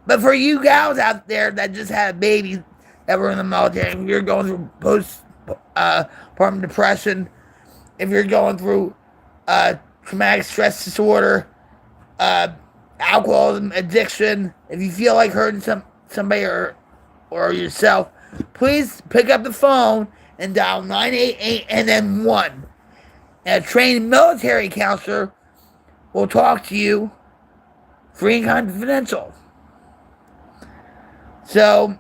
But for you gals out there that just had a baby that were in the military, if you're going through postpartum depression, if you're going through traumatic stress disorder, alcoholism addiction, if you feel like hurting somebody or yourself, please pick up the phone and dial 988 and then 1. And a trained military counselor will talk to you free and confidential. So,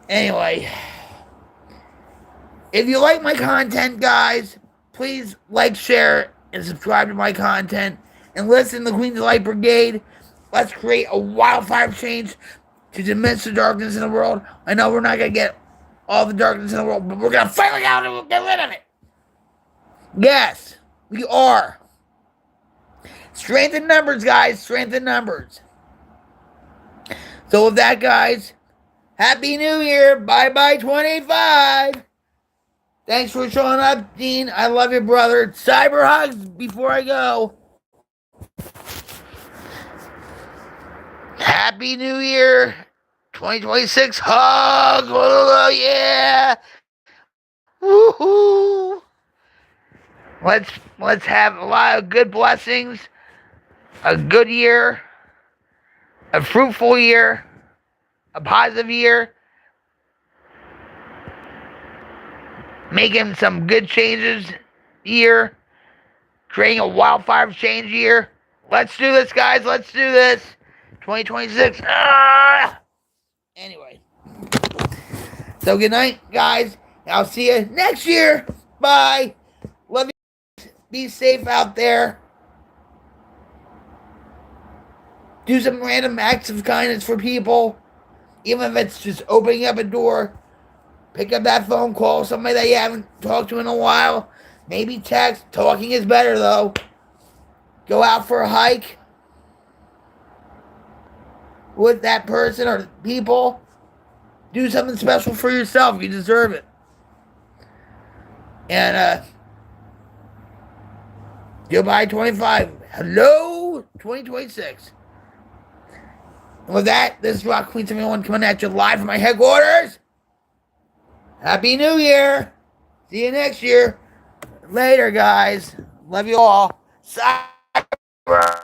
anyway, if you like my content, guys, please like, share, and subscribe to my content. And listen to the Queen's Light Brigade. Let's create a wildfire change to diminish the darkness in the world. I know we're not going to get all the darkness in the world, but we're going to fight it out and we'll get rid of it. Yes, we are. Strength in numbers, guys. Strength in numbers. So with that, guys, Happy New Year. Bye-bye 25. Thanks for showing up, Dean. I love you, brother. Cyber hugs before I go. Happy New Year. 2026 hug. Oh, yeah. Woohoo. Let's have a lot of good blessings, a good year, a fruitful year, a positive year, making some good changes year, creating a wildfire change year. Let's do this, guys. Let's do this. 2026. Anyway. So good night, guys. I'll see you next year. Bye. Love you. Be safe out there. Do some random acts of kindness for people. Even if it's just opening up a door. Pick up that phone call. Somebody that you haven't talked to in a while. Maybe text. Talking is better, though. Go out for a hike with that person or people. Do something special for yourself. You deserve it. And, goodbye 25. Hello 2026. And with that, this is Rock Queen 71 coming at you live from my headquarters. Happy New Year. See you next year. Later, guys. Love you all. Cyber.